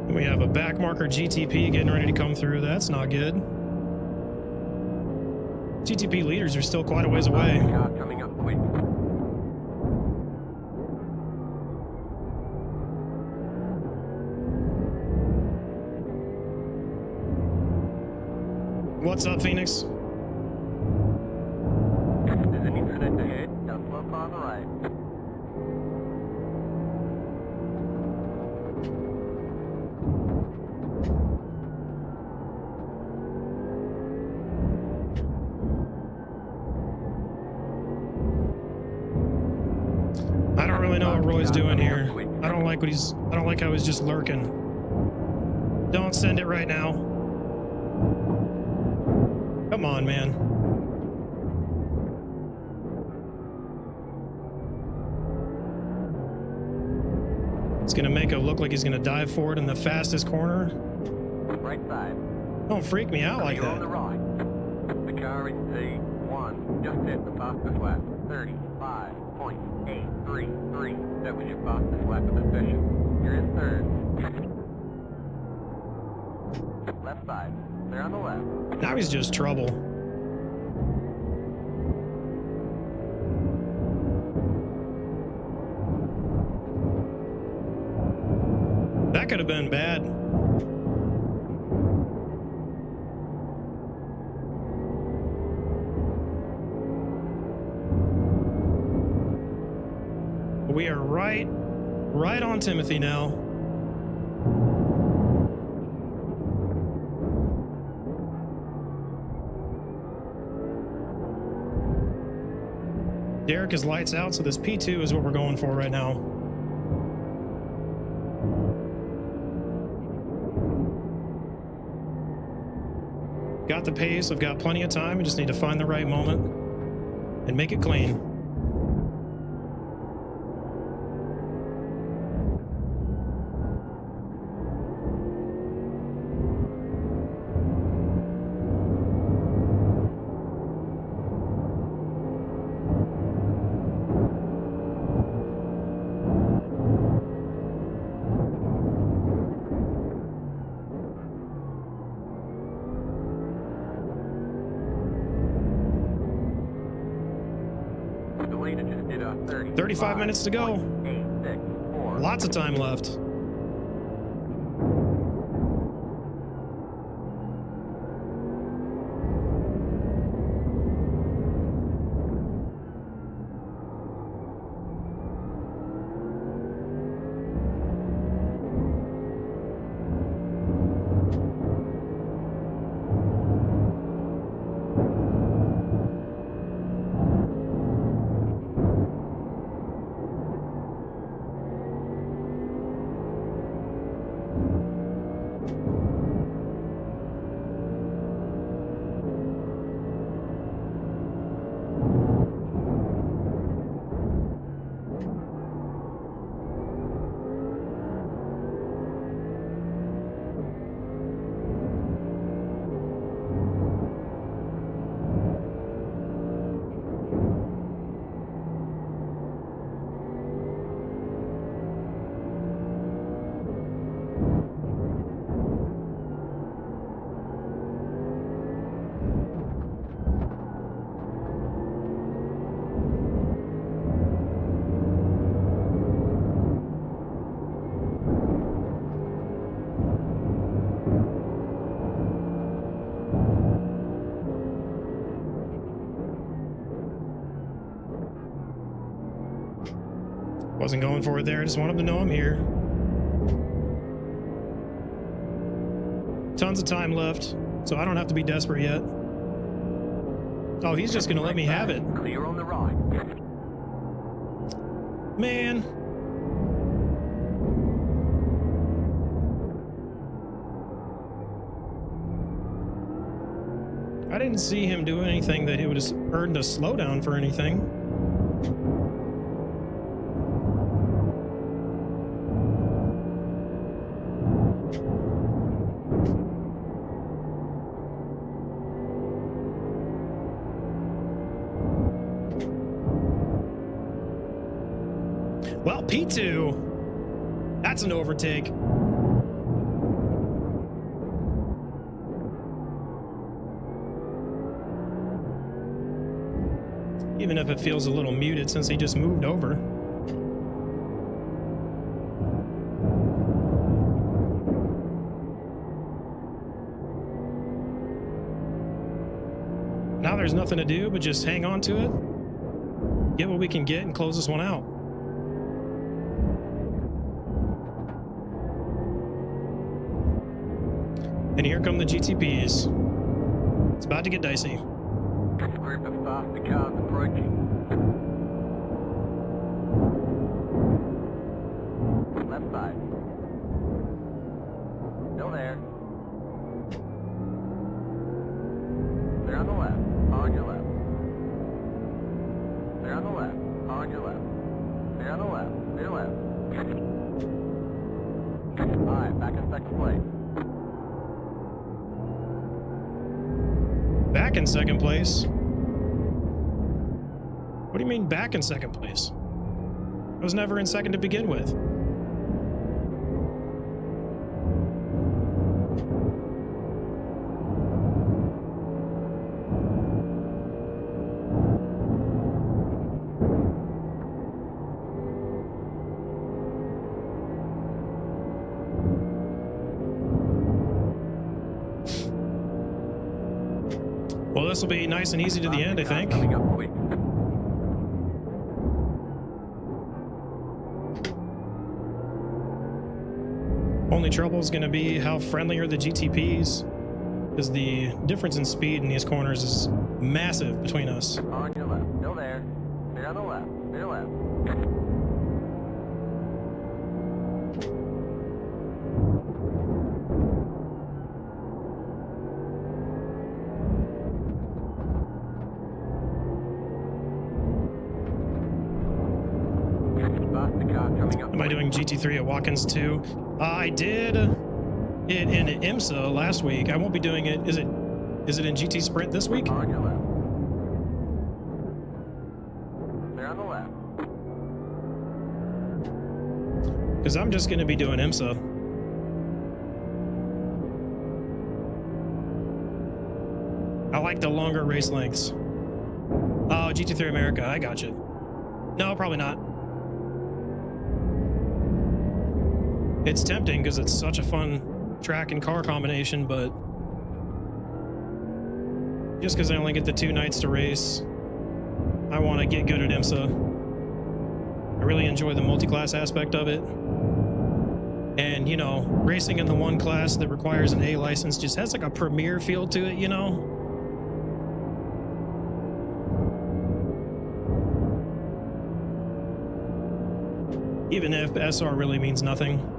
We have a back marker GTP getting ready to come through. That's not good. GTP leaders are still quite a ways away. Faster car coming up quick. What's up, Phoenix? There's an incident ahead. Don't slow on the right. I don't really know what Roy's doing here. I don't like how he's just lurking. Don't send it right now. Come on, man. It's gonna make it look like he's gonna dive forward in the fastest corner. Right side. Don't freak me out like You're on that. the right. The car in P1 just hit the fastest lap. 35.833. That was your fastest lap of the session. You're in third. Left side. They're on the left. Now he's just trouble. That could have been bad. We are right on Timothy now. Derek is lights out, so this P2 is what we're going for right now. Got the pace, I've got plenty of time. We just need to find the right moment and make it clean. The leader just did a 35 minutes to go. 864. Lots of time left. Wasn't going for it there. I just want him to know I'm here. Tons of time left, so I don't have to be desperate yet. Oh, he's just going to let me have it. Clear on the right. Man. I didn't see him do anything that it would have earned a slowdown for anything. Well, P2, that's an overtake. Even if it feels a little muted since he just moved over. Now there's nothing to do but just hang on to it, get what we can get, and close this one out. And here come the GTPs. It's about to get dicey. Group of faster cars approaching. Left side. Still there. They're on the left. On your left. They're on the left. On your left. They're on the left. They're left. Alright, back in second place. Back in second place? What do you mean back in second place? I was never in second to begin with. Well, this will be nice and easy to the end, I think. Coming up quick. Only trouble is going to be how friendly are the GTPs, because the difference in speed in these corners is massive between us. On your left. Still there. They're Clear on the left. Clear left. Am I doing GT3 at Watkins too? I did it in IMSA last week. I won't be doing it. Is it in GT Sprint this week? On your left. Clear on the left. Because I'm just going to be doing IMSA. I like the longer race lengths. Oh, GT3 America. I got you. No, probably not. It's tempting because it's such a fun track and car combination, but just because I only get the 2 nights to race, I want to get good at IMSA. I really enjoy the multi-class aspect of it. And, you know, racing in the one class that requires an A license just has like a premier feel to it, you know? Even if SR really means nothing.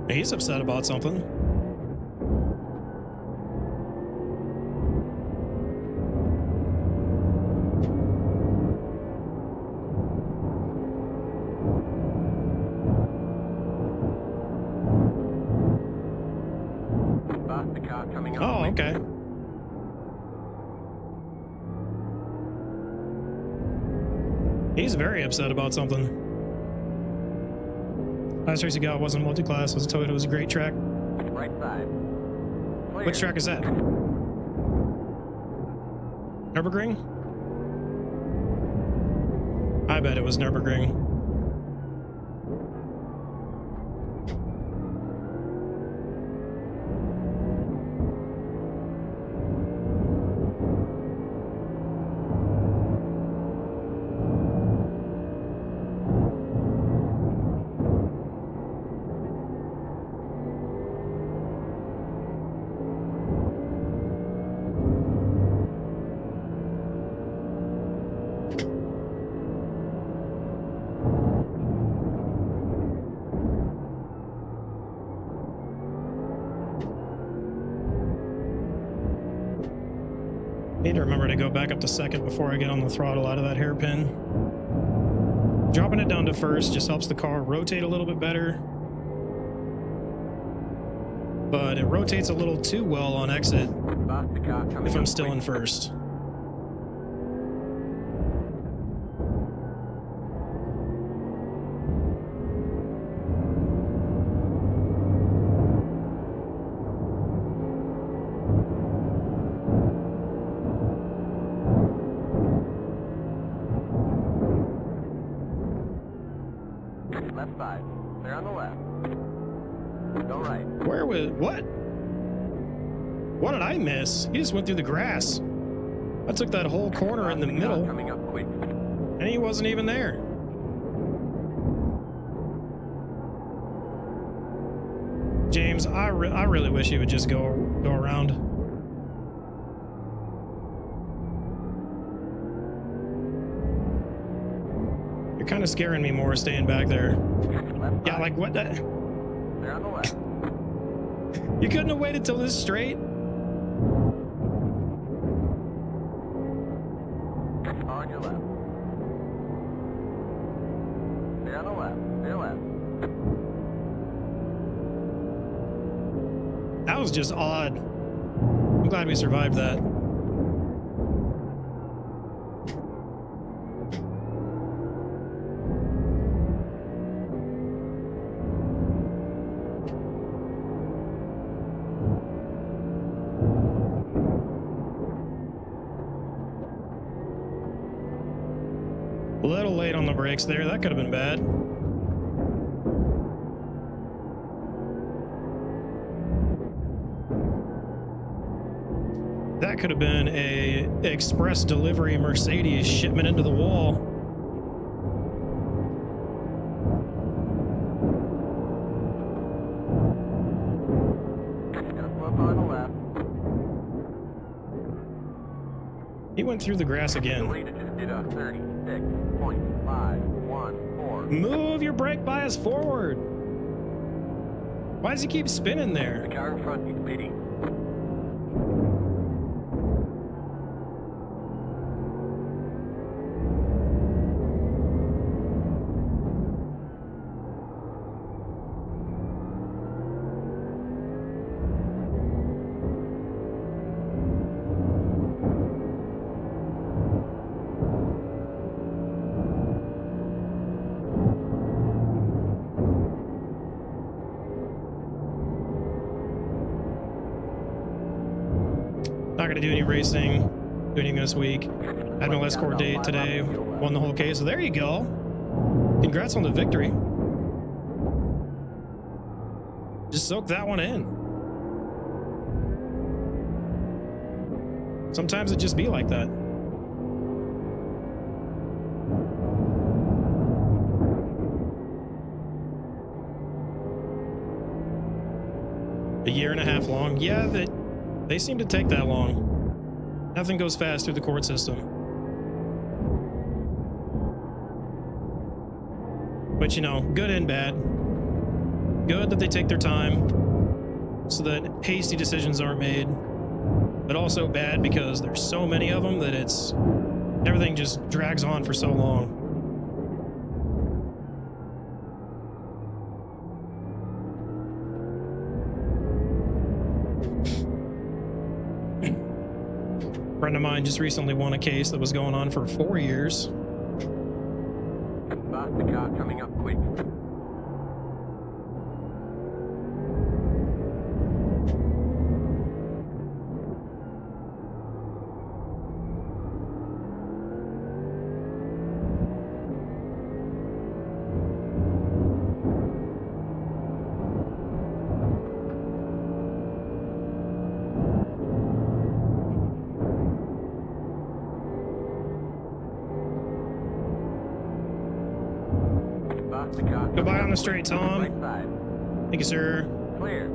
He's upset about something. Oh, okay. He's very upset about something. Last race he got wasn't multi-class. I was told it was a great track. Right side. Clear. Which track is that? Nürburgring? I bet it was Nürburgring. Need to remember to go back up to second before I get on the throttle out of that hairpin. Dropping it down to first just helps the car rotate a little bit better. But it rotates a little too well on exit if I'm still in first. Left side. Clear on the left. Go right. Where was what? What did I miss? He just went through the grass. I took that whole corner in the middle, Coming up quick. and he wasn't even there. James, I really wish he would just go around. You're kind of scaring me more staying back there. Left Yeah, side. like what? Clear on the left. You couldn't have waited till this straight? On your left. Clear on the left. Clear left. That was just odd. I'm glad we survived that. A little late on the brakes there. That could have been bad. could have been a express delivery Mercedes shipment into the wall. Gonna flip on the left. He went through the grass again. The leader just did a 36.514. Move your brake bias forward. Why does he keep spinning there? The car in front is pitting. Not going to do any racing, do anything this week. Had my last court date today, won the whole case. So there you go. Congrats on the victory. Just soak that one in. Sometimes it just be like that. A year and a half long. Yeah, they seem to take that long. Nothing goes fast through the court system. But, you know, good and bad. Good that they take their time so that hasty decisions aren't made. But also bad because there's so many of them that everything just drags on for so long. A friend of mine just recently won a case that was going on for 4 years. The car coming up quick. Goodbye on the straight, Tom. Right side. Thank you, sir. Clear.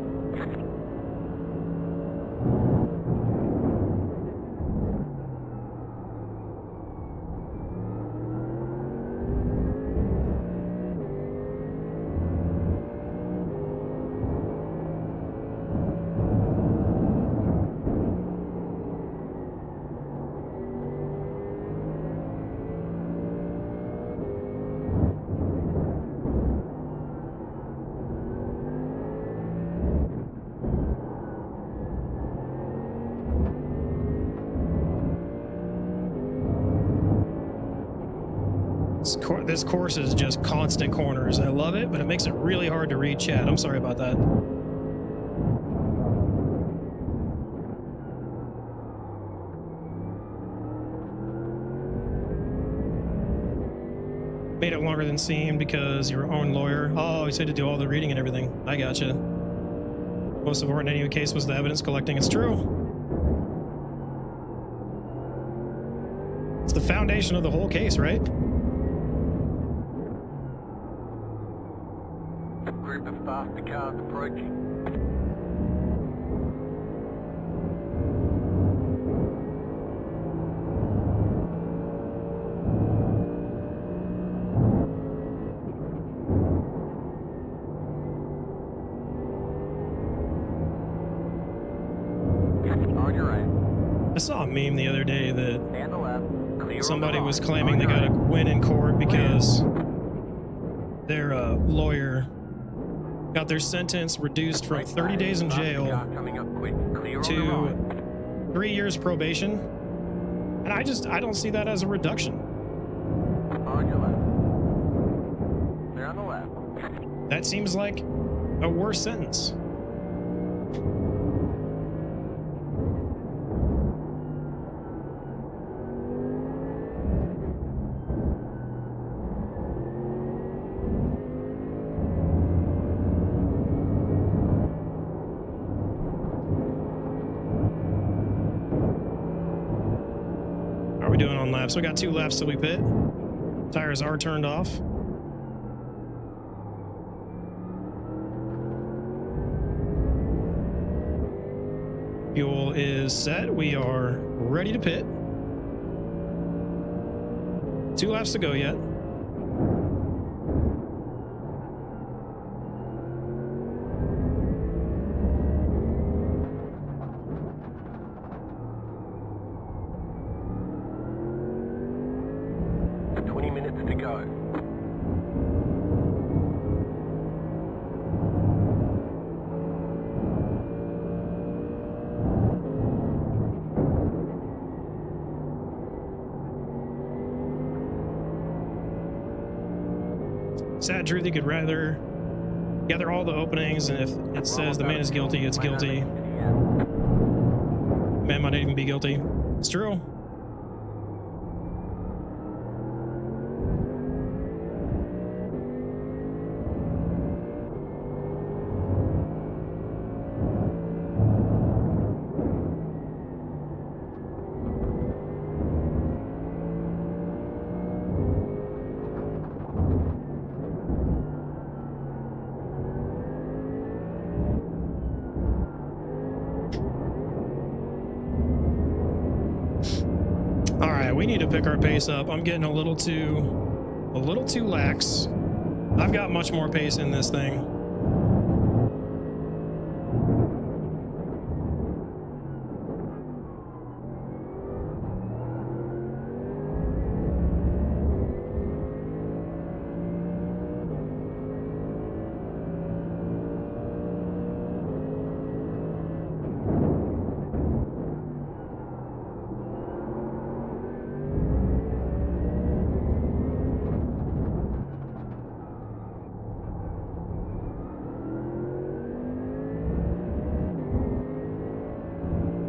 This course is just constant corners. I love it, but it makes it really hard to read chat. I'm sorry about that. Made it longer than seemed because your own lawyer. Oh, he said to do all the reading and everything. I gotcha. Most important in any case was the evidence collecting. It's true. It's the foundation of the whole case, right? Group of faster cars approaching. On your right. I saw a meme the other day that And the left. Clear somebody on the was line. claiming On they your got to right. win in court because their lawyer got their sentence reduced from Right 30 side. days in Faster jail car coming up quick. Clear on the to right. 3 years probation. And I don't see that as a reduction. On your left. Clear on the left. That seems like a worse sentence. How are we doing on laps? We got 2 laps till we pit. Tires are turned off. Fuel is set. We are ready to pit. 2 laps to go yet. Sad truth, you could rather gather all the openings, and if it says the man is guilty, it's guilty. Man might not even be guilty. It's true. We need to pick our pace up. I'm getting a little too lax. I've got much more pace in this thing.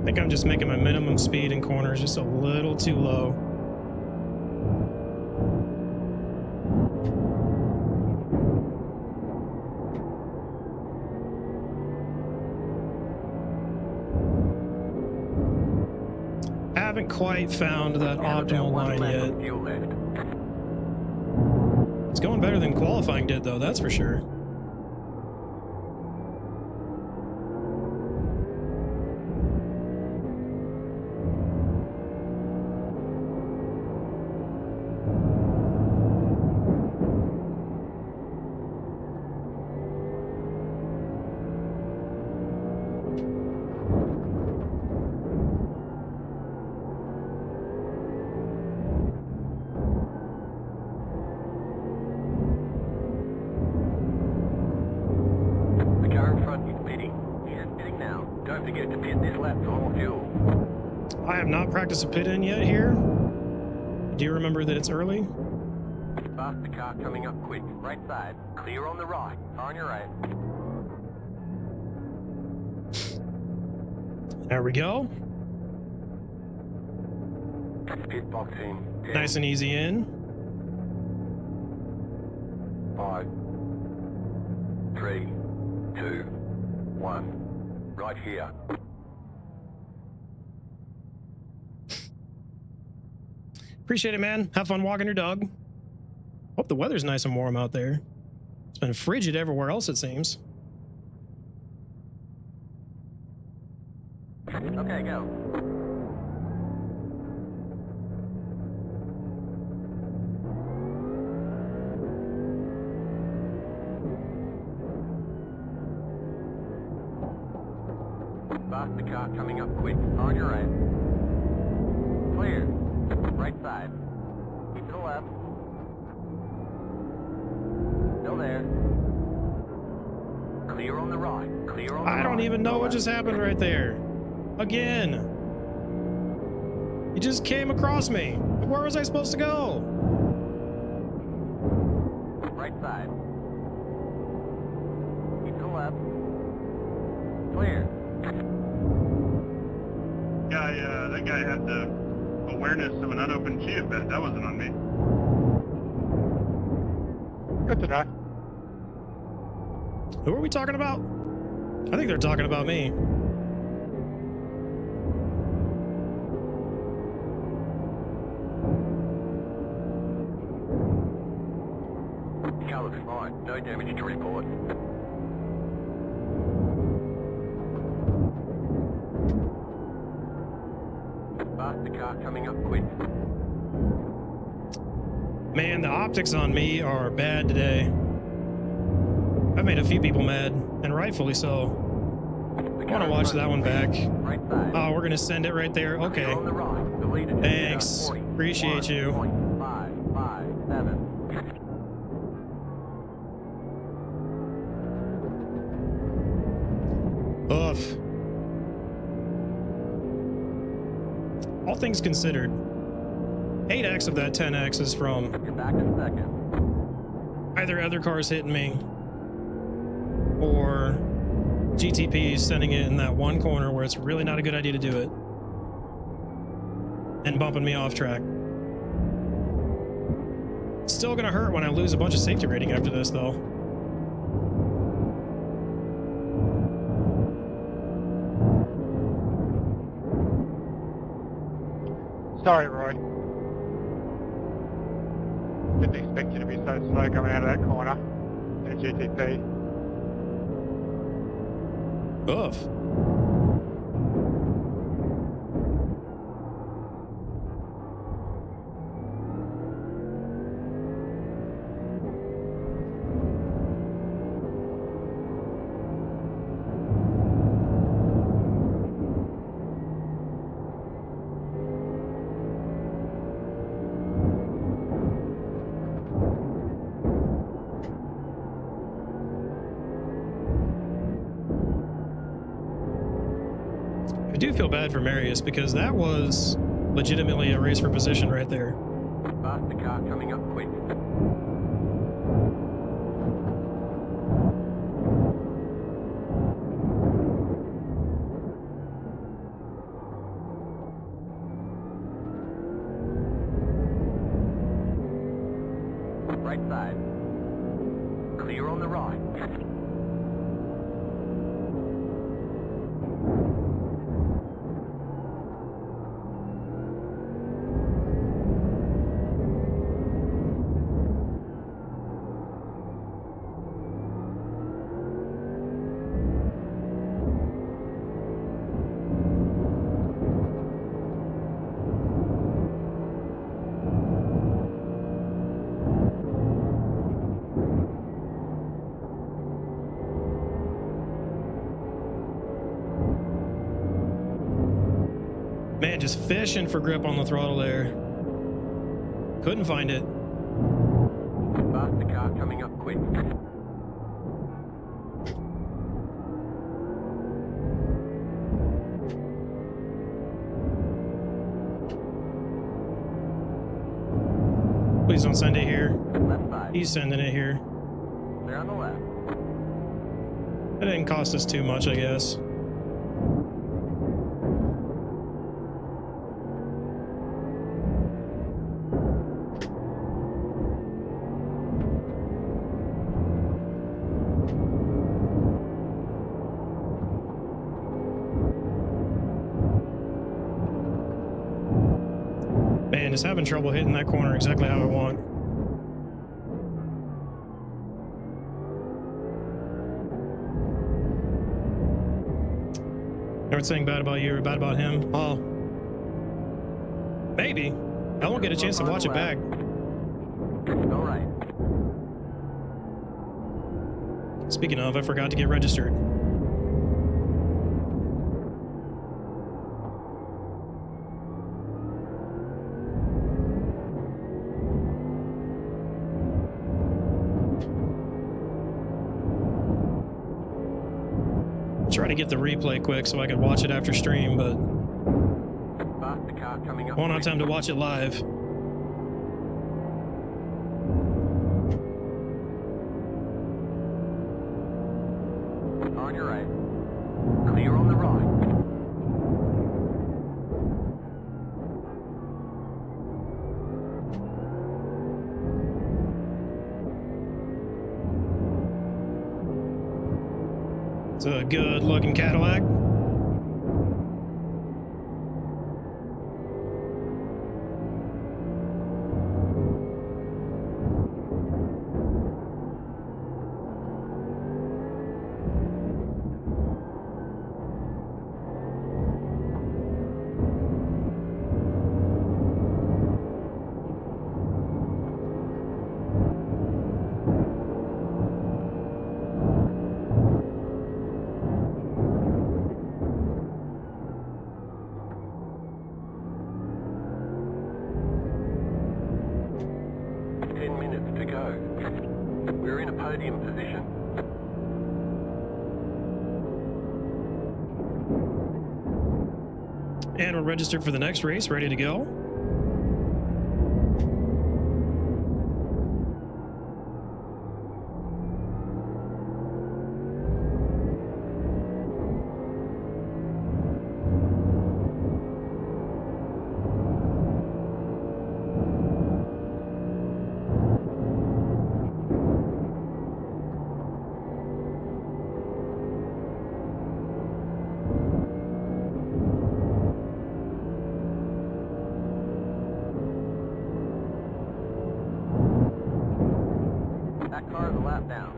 I think I'm just making my minimum speed in corners just a little too low. I haven't quite found that optimal line yet. It's going better than qualifying did, though, that's for sure. I have not practiced a pit in yet here. Do you remember that it's early? Past the car coming up quick. Right side. Clear on the right. On your right. There we go. Pit box in. 10, Nice and easy in. 5, 3, 2, 1. Right here. Appreciate it, man. Have fun walking your dog. Hope the weather's nice and warm out there. It's been frigid everywhere else, it seems. Okay, go. Past the car coming up quick. On your right. Clear. Right side. Keep to the left. Still there. Clear on the right. Clear on the right. I don't even know what just happened right there. Again. He just came across me. Where was I supposed to go? Right side. Keep to the left. Clear. That guy had the awareness of an unopened key at that. That wasn't on me. Good to know. Who are we talking about? I think they're talking about me. fine. No damage to report. Faster car coming up quick. Man, the optics on me are bad today. I've made a few people mad, and rightfully so. I want to watch that one back. Right side. Oh, we're going to send it right there. Okay. On the right. The leader is Thanks. 40, Appreciate you. 557. Oof. All things considered, 8x of that 10x is from You're back in second. either other cars hitting me or GTP sending it in that one corner where it's really not a good idea to do it and bumping me off track. It's still gonna hurt when I lose a bunch of safety rating after this, though. Sorry, Roy. Didn't expect you to be so slow coming out of that corner in a GTP. Oof. I do feel bad for Marius because that was legitimately a race for position right there. Faster car coming up quick. Right side. Clear on the right. Man, just fishing for grip on the throttle there. Couldn't find it. Faster car coming up quick. Please don't send it here. Left side. He's sending it here. Clear on the left. That didn't cost us too much, I guess. Man, just having trouble hitting that corner exactly how I want. Never saying bad about you or bad about him. Oh, maybe. I won't get a chance to watch it back. All right. Speaking of, I forgot to get registered. Try to get the replay quick so I could watch it after stream, but Faster car coming up won't have quick. time to watch it live. On your right. Clear on the right. It's a good looking Cadillac. to go. We're in a podium position. And we're registered for the next race, ready to go. That car is a lap down.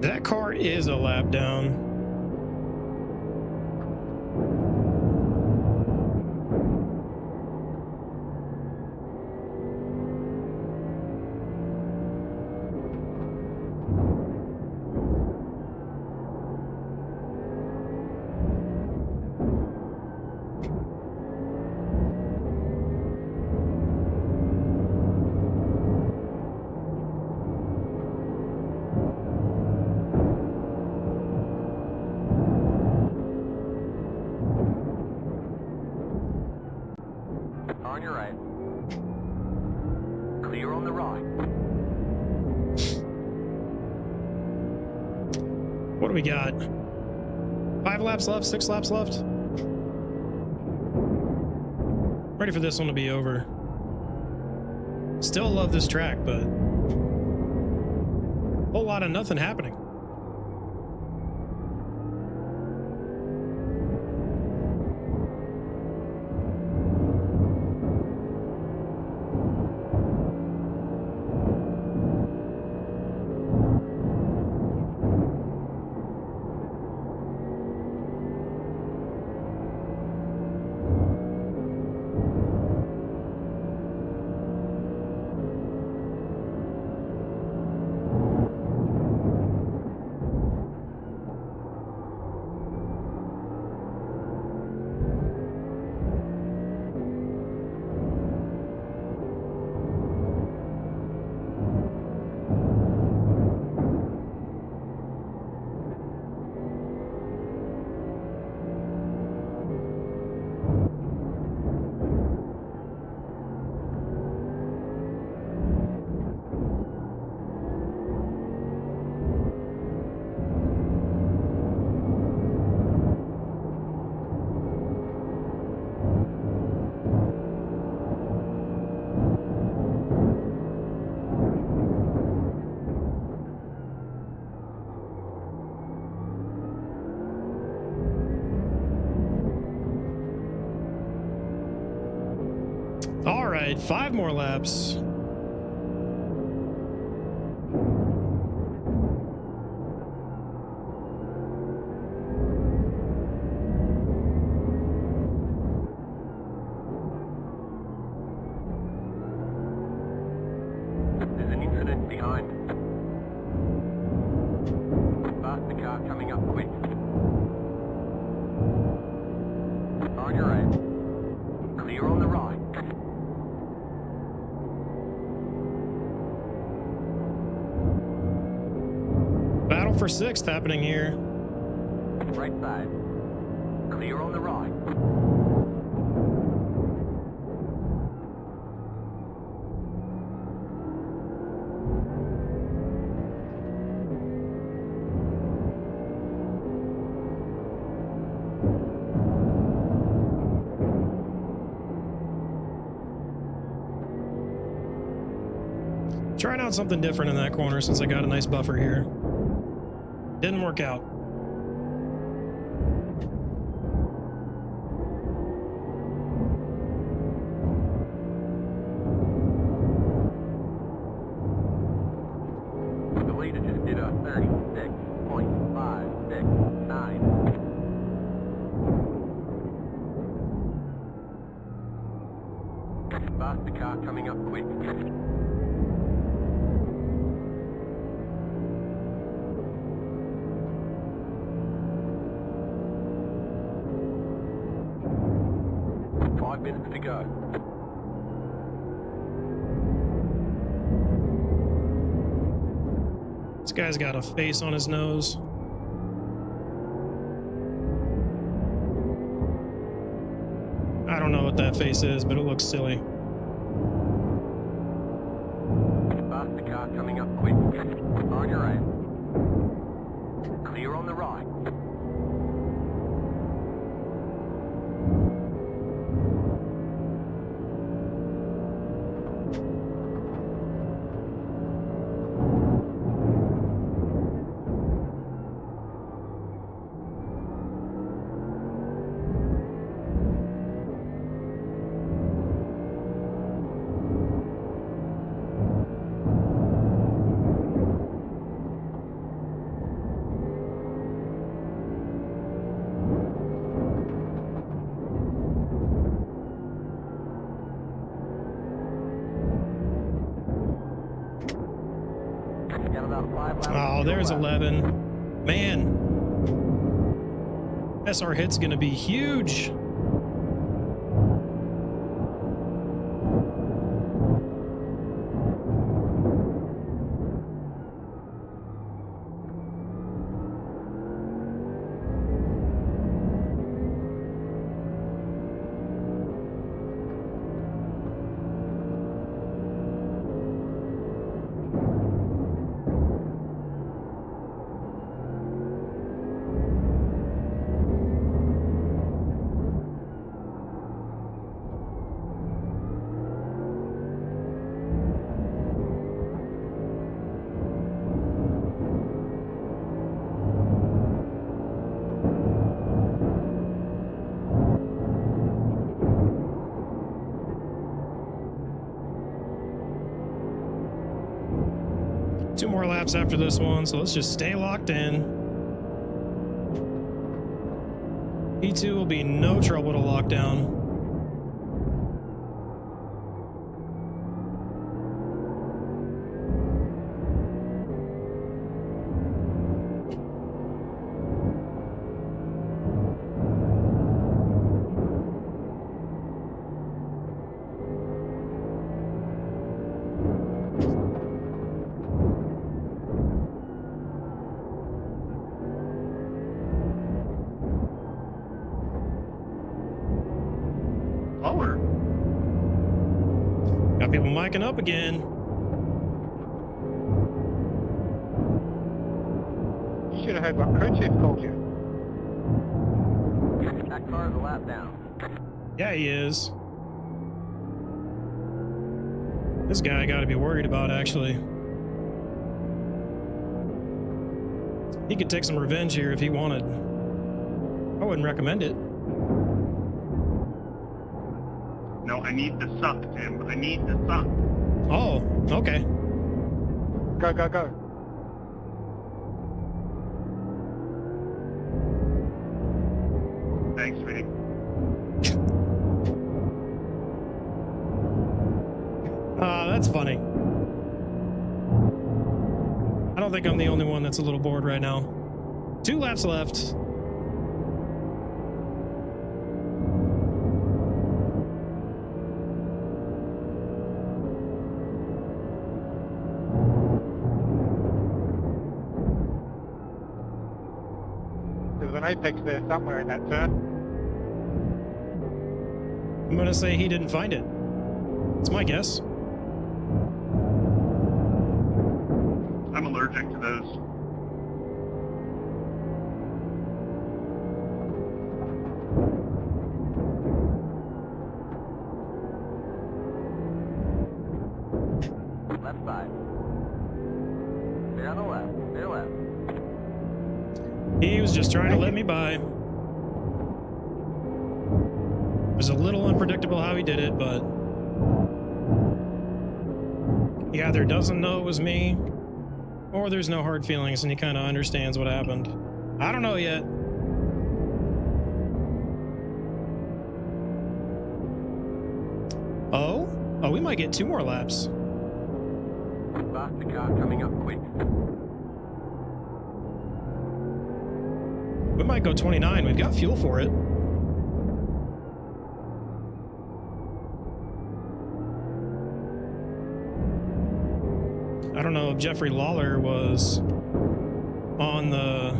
That car is a lap down. On your right. Clear on the right. What do we got? 5 laps left, 6 laps left. Ready for this one to be over. Still love this track, but a whole lot of nothing happening. All right, 5 more laps. There's an incident behind. Faster car coming up quick. On your right. Clear on the right. Battle for 6th happening here. Right side. Clear on the right. Trying out something different in that corner since I got a nice buffer here. Didn't work out. The leader just did a 36.569. Faster car coming up quick. 5 minutes to go. This guy's got a face on his nose. I don't know what that face is, but it looks silly. Faster car coming up quick. On your right. Clear on the right. Oh, there's 11. Man. SR hit's gonna be huge. Two more laps after this one, so let's just stay locked in. P2 will be no trouble to lock down. Got people micing up again. You should have heard what crew chief called you. That car's a lap down. Yeah, he is. This guy I gotta be worried about, actually. He could take some revenge here if he wanted. I wouldn't recommend it. No, I need the suck, Tim. I need the suck. Oh, okay. Go, go, go. Thanks, sweetie. That's funny. I don't think I'm the only one that's a little bored right now. 2 laps left. There's an apex there somewhere in that turn. I'm gonna say he didn't find it. It's my guess. I'm allergic to those. Left side. Stay on the left. Stay left. He was just trying to let me by. It was a little unpredictable how he did it, but he either doesn't know it was me, or there's no hard feelings and he kind of understands what happened. I don't know yet. Oh, we might get 2 more laps. Faster car coming up quick. We might go 29. We've got fuel for it. don't know if Jeffrey Lawler was on the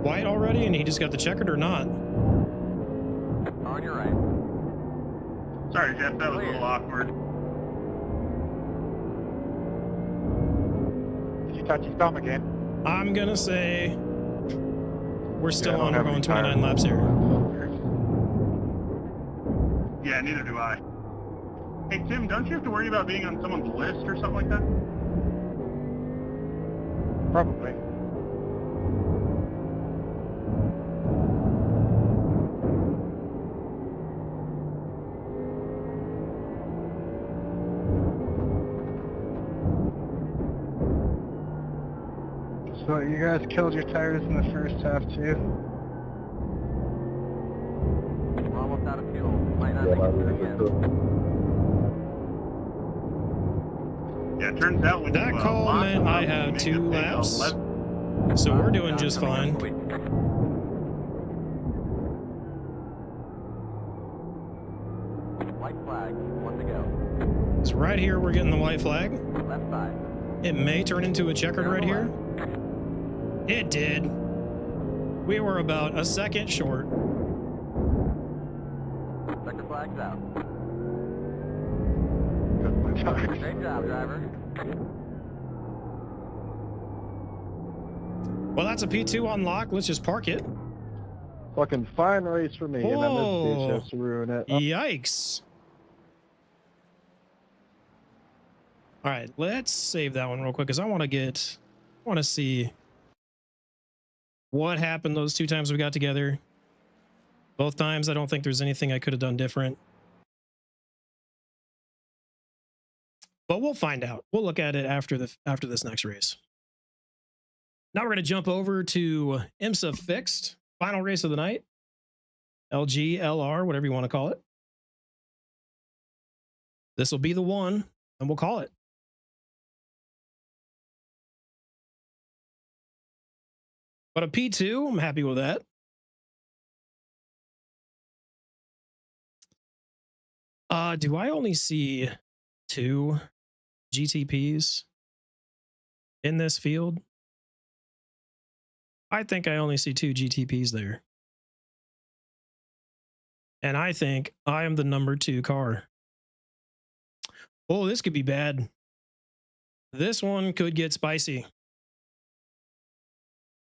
white already and he just got the checkered or not. On your right. Sorry, Jeff, that was a little awkward. Did you touch his thumb again? I'm gonna say we're still Yeah, I on. don't We're have going any 29 laps here. Yeah, neither do I. Hey, Tim, don't you have to worry about being on someone's list or something like that? Probably. So you guys killed your tires in the first half too? We're almost out of fuel. Might not make it to the end. Yeah, it turns out when That you, call lock meant them I up, have you make 2 a big laps. 11 So we're doing just fine. White flag, 1 to go. So right here, we're getting the white flag. Left side. It may turn into a checkered Clear on right the here. It did. We were about a second short. Checker flag's out. Good my tires. Great job, driver. Well, that's a P2 unlock. Let's just park it. Fucking fine race for me, and then this Whoa. bitch has to ruin it. Yikes. All right, let's save that one real quick because I want to see what happened those 2 times we got together. Both times, I don't think there's anything I could have done different. But we'll find out. We'll look at it after this next race. Now we're going to jump over to IMSA Fixed, final race of the night. LG, LR, whatever you want to call it. This will be the one, and we'll call it. But a P2, I'm happy with that. Do I only see 2 GTPs in this field? I think I only see 2 GTPs there. And I think I am the number 2 car. Oh, this could be bad. This one could get spicy.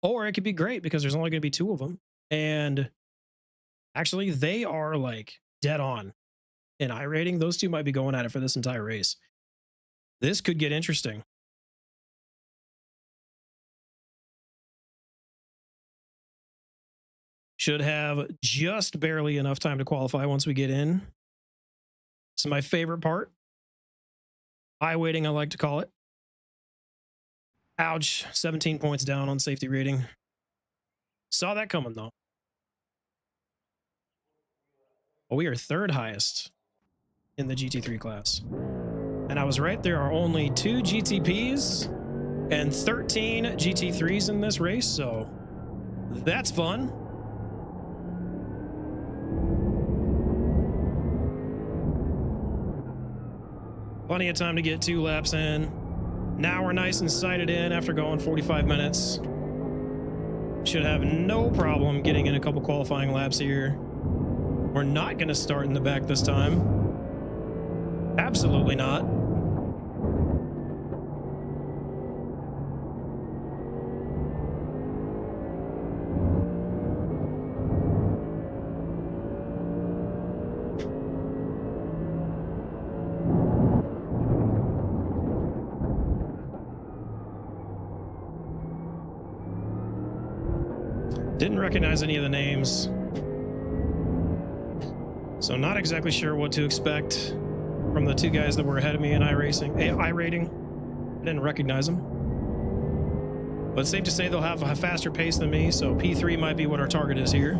Or it could be great because there's only going to be 2 of them. And actually, they are like dead on in iRating. Those 2 might be going at it for this entire race. This could get interesting. Should have just barely enough time to qualify once we get in. This is my favorite part. I-waiting, I like to call it. Ouch, 17 points down on safety rating. Saw that coming, though. Well, we are 3rd highest in the GT3 class. And I was right, there are only 2 GTPs and 13 GT3s in this race, so that's fun. Plenty of time to get 2 laps in. Now we're nice and sighted in after going 45 minutes. Should have no problem getting in a couple qualifying laps here. We're not going to start in the back this time. Absolutely not. Didn't recognize any of the names. So not exactly sure what to expect from the 2 guys that were ahead of me in iRating. I didn't recognize them. But it's safe to say they'll have a faster pace than me, so P3 might be what our target is here.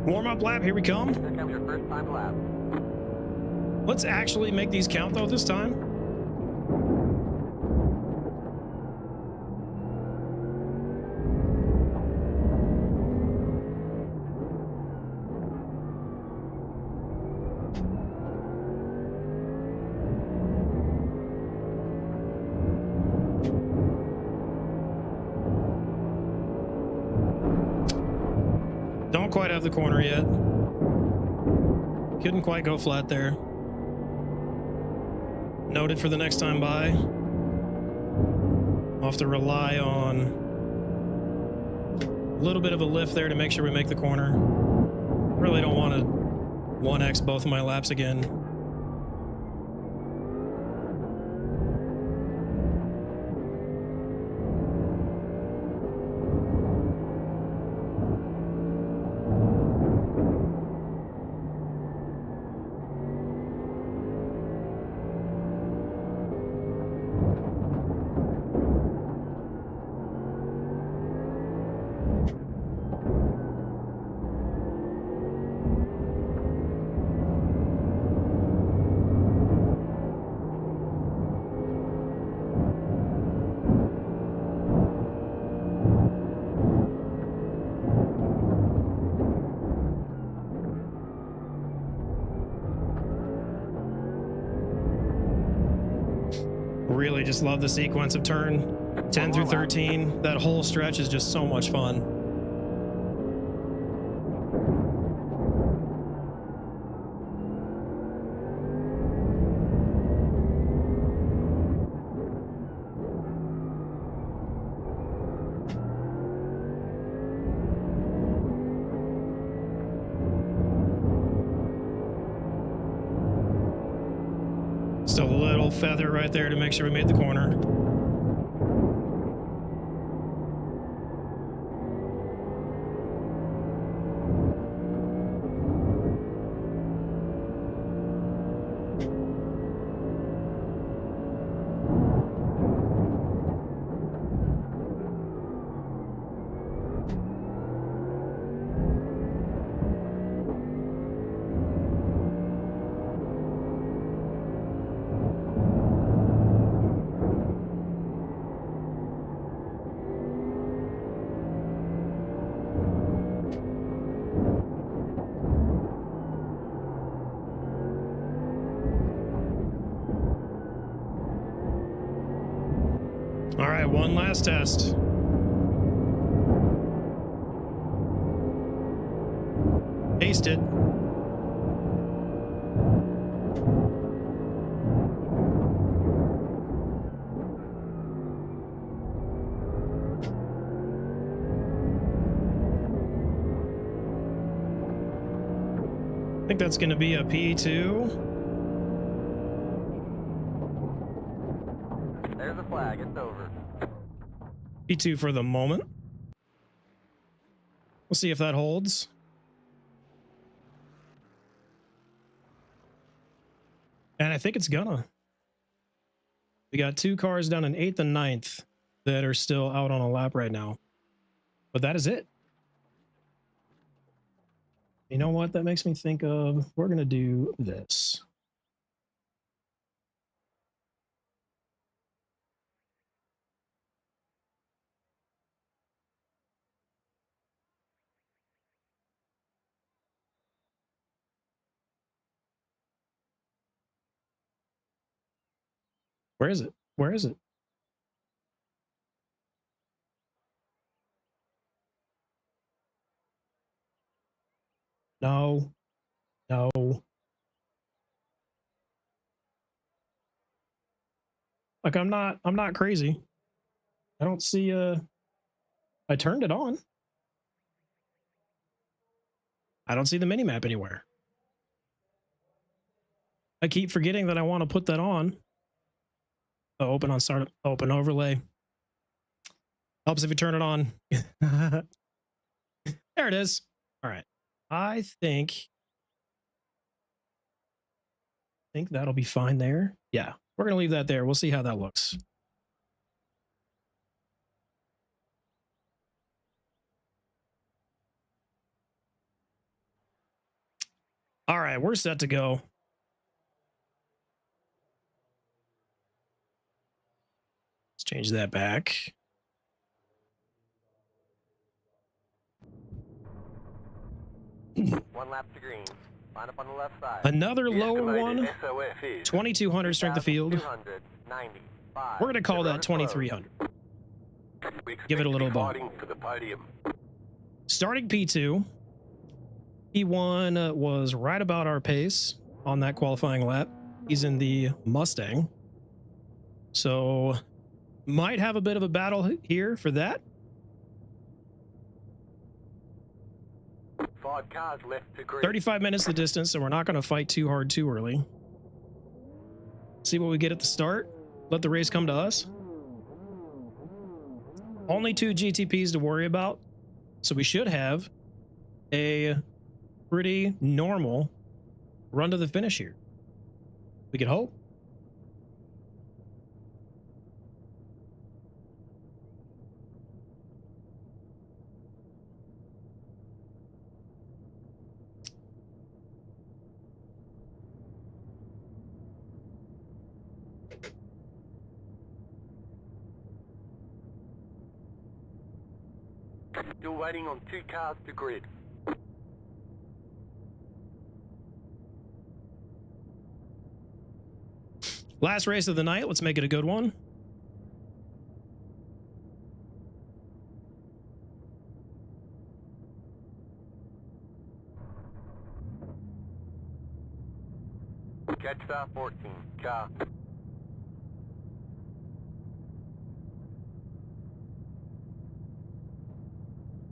Warm-up lap, here we come. Here comes your first time lap. Let's actually make these count though this time. Don't quite have the corner yet. Couldn't quite go flat there. Noted for the next time by. I'll have to rely on a little bit of a lift there to make sure we make the corner. Really don't want to 1x both of my laps again. Really just love the sequence of turn 10 through 13. That whole stretch is just so much fun. Still a little feather right there to make sure we made the corner. All right, one last test. Taste it. I think that's going to be a P2. There's a flag. It's over. P2 for the moment. We'll see if that holds. And I think it's gonna. We got two cars down in 8th and 9th that are still out on a lap right now. But that is it. You know what that makes me think of? We're gonna do this. Where is it? Where is it? No. No. Like I'm not crazy. I don't see I turned it on. I don't see the mini map anywhere. I keep forgetting that I want to put that on. Oh, open on startup, open overlay. Helps if you turn it on. There it is. All right. I think that'll be fine there. Yeah, we're going to leave that there. We'll see how that looks. All right, we're set to go. Let's change that back. One lap to green. Line up on the left side. Another The lower estimated one. SOS is 2200 strength of field. 295. We're going to call that 2300. Give it a little bump. For the podium. Starting P2. P1 was right about our pace on that qualifying lap. He's in the Mustang. So might have a bit of a battle here for that. 5 cars left to green. 35 minutes the distance, so we're not going to fight too hard too early. See what we get at the start. Let the race come to us. Only 2 GTPs to worry about, so we should have a pretty normal run to the finish here. We can hope. Still waiting on 2 cars to grid. Last race of the night. Let's make it a good one. Catch star 14. Car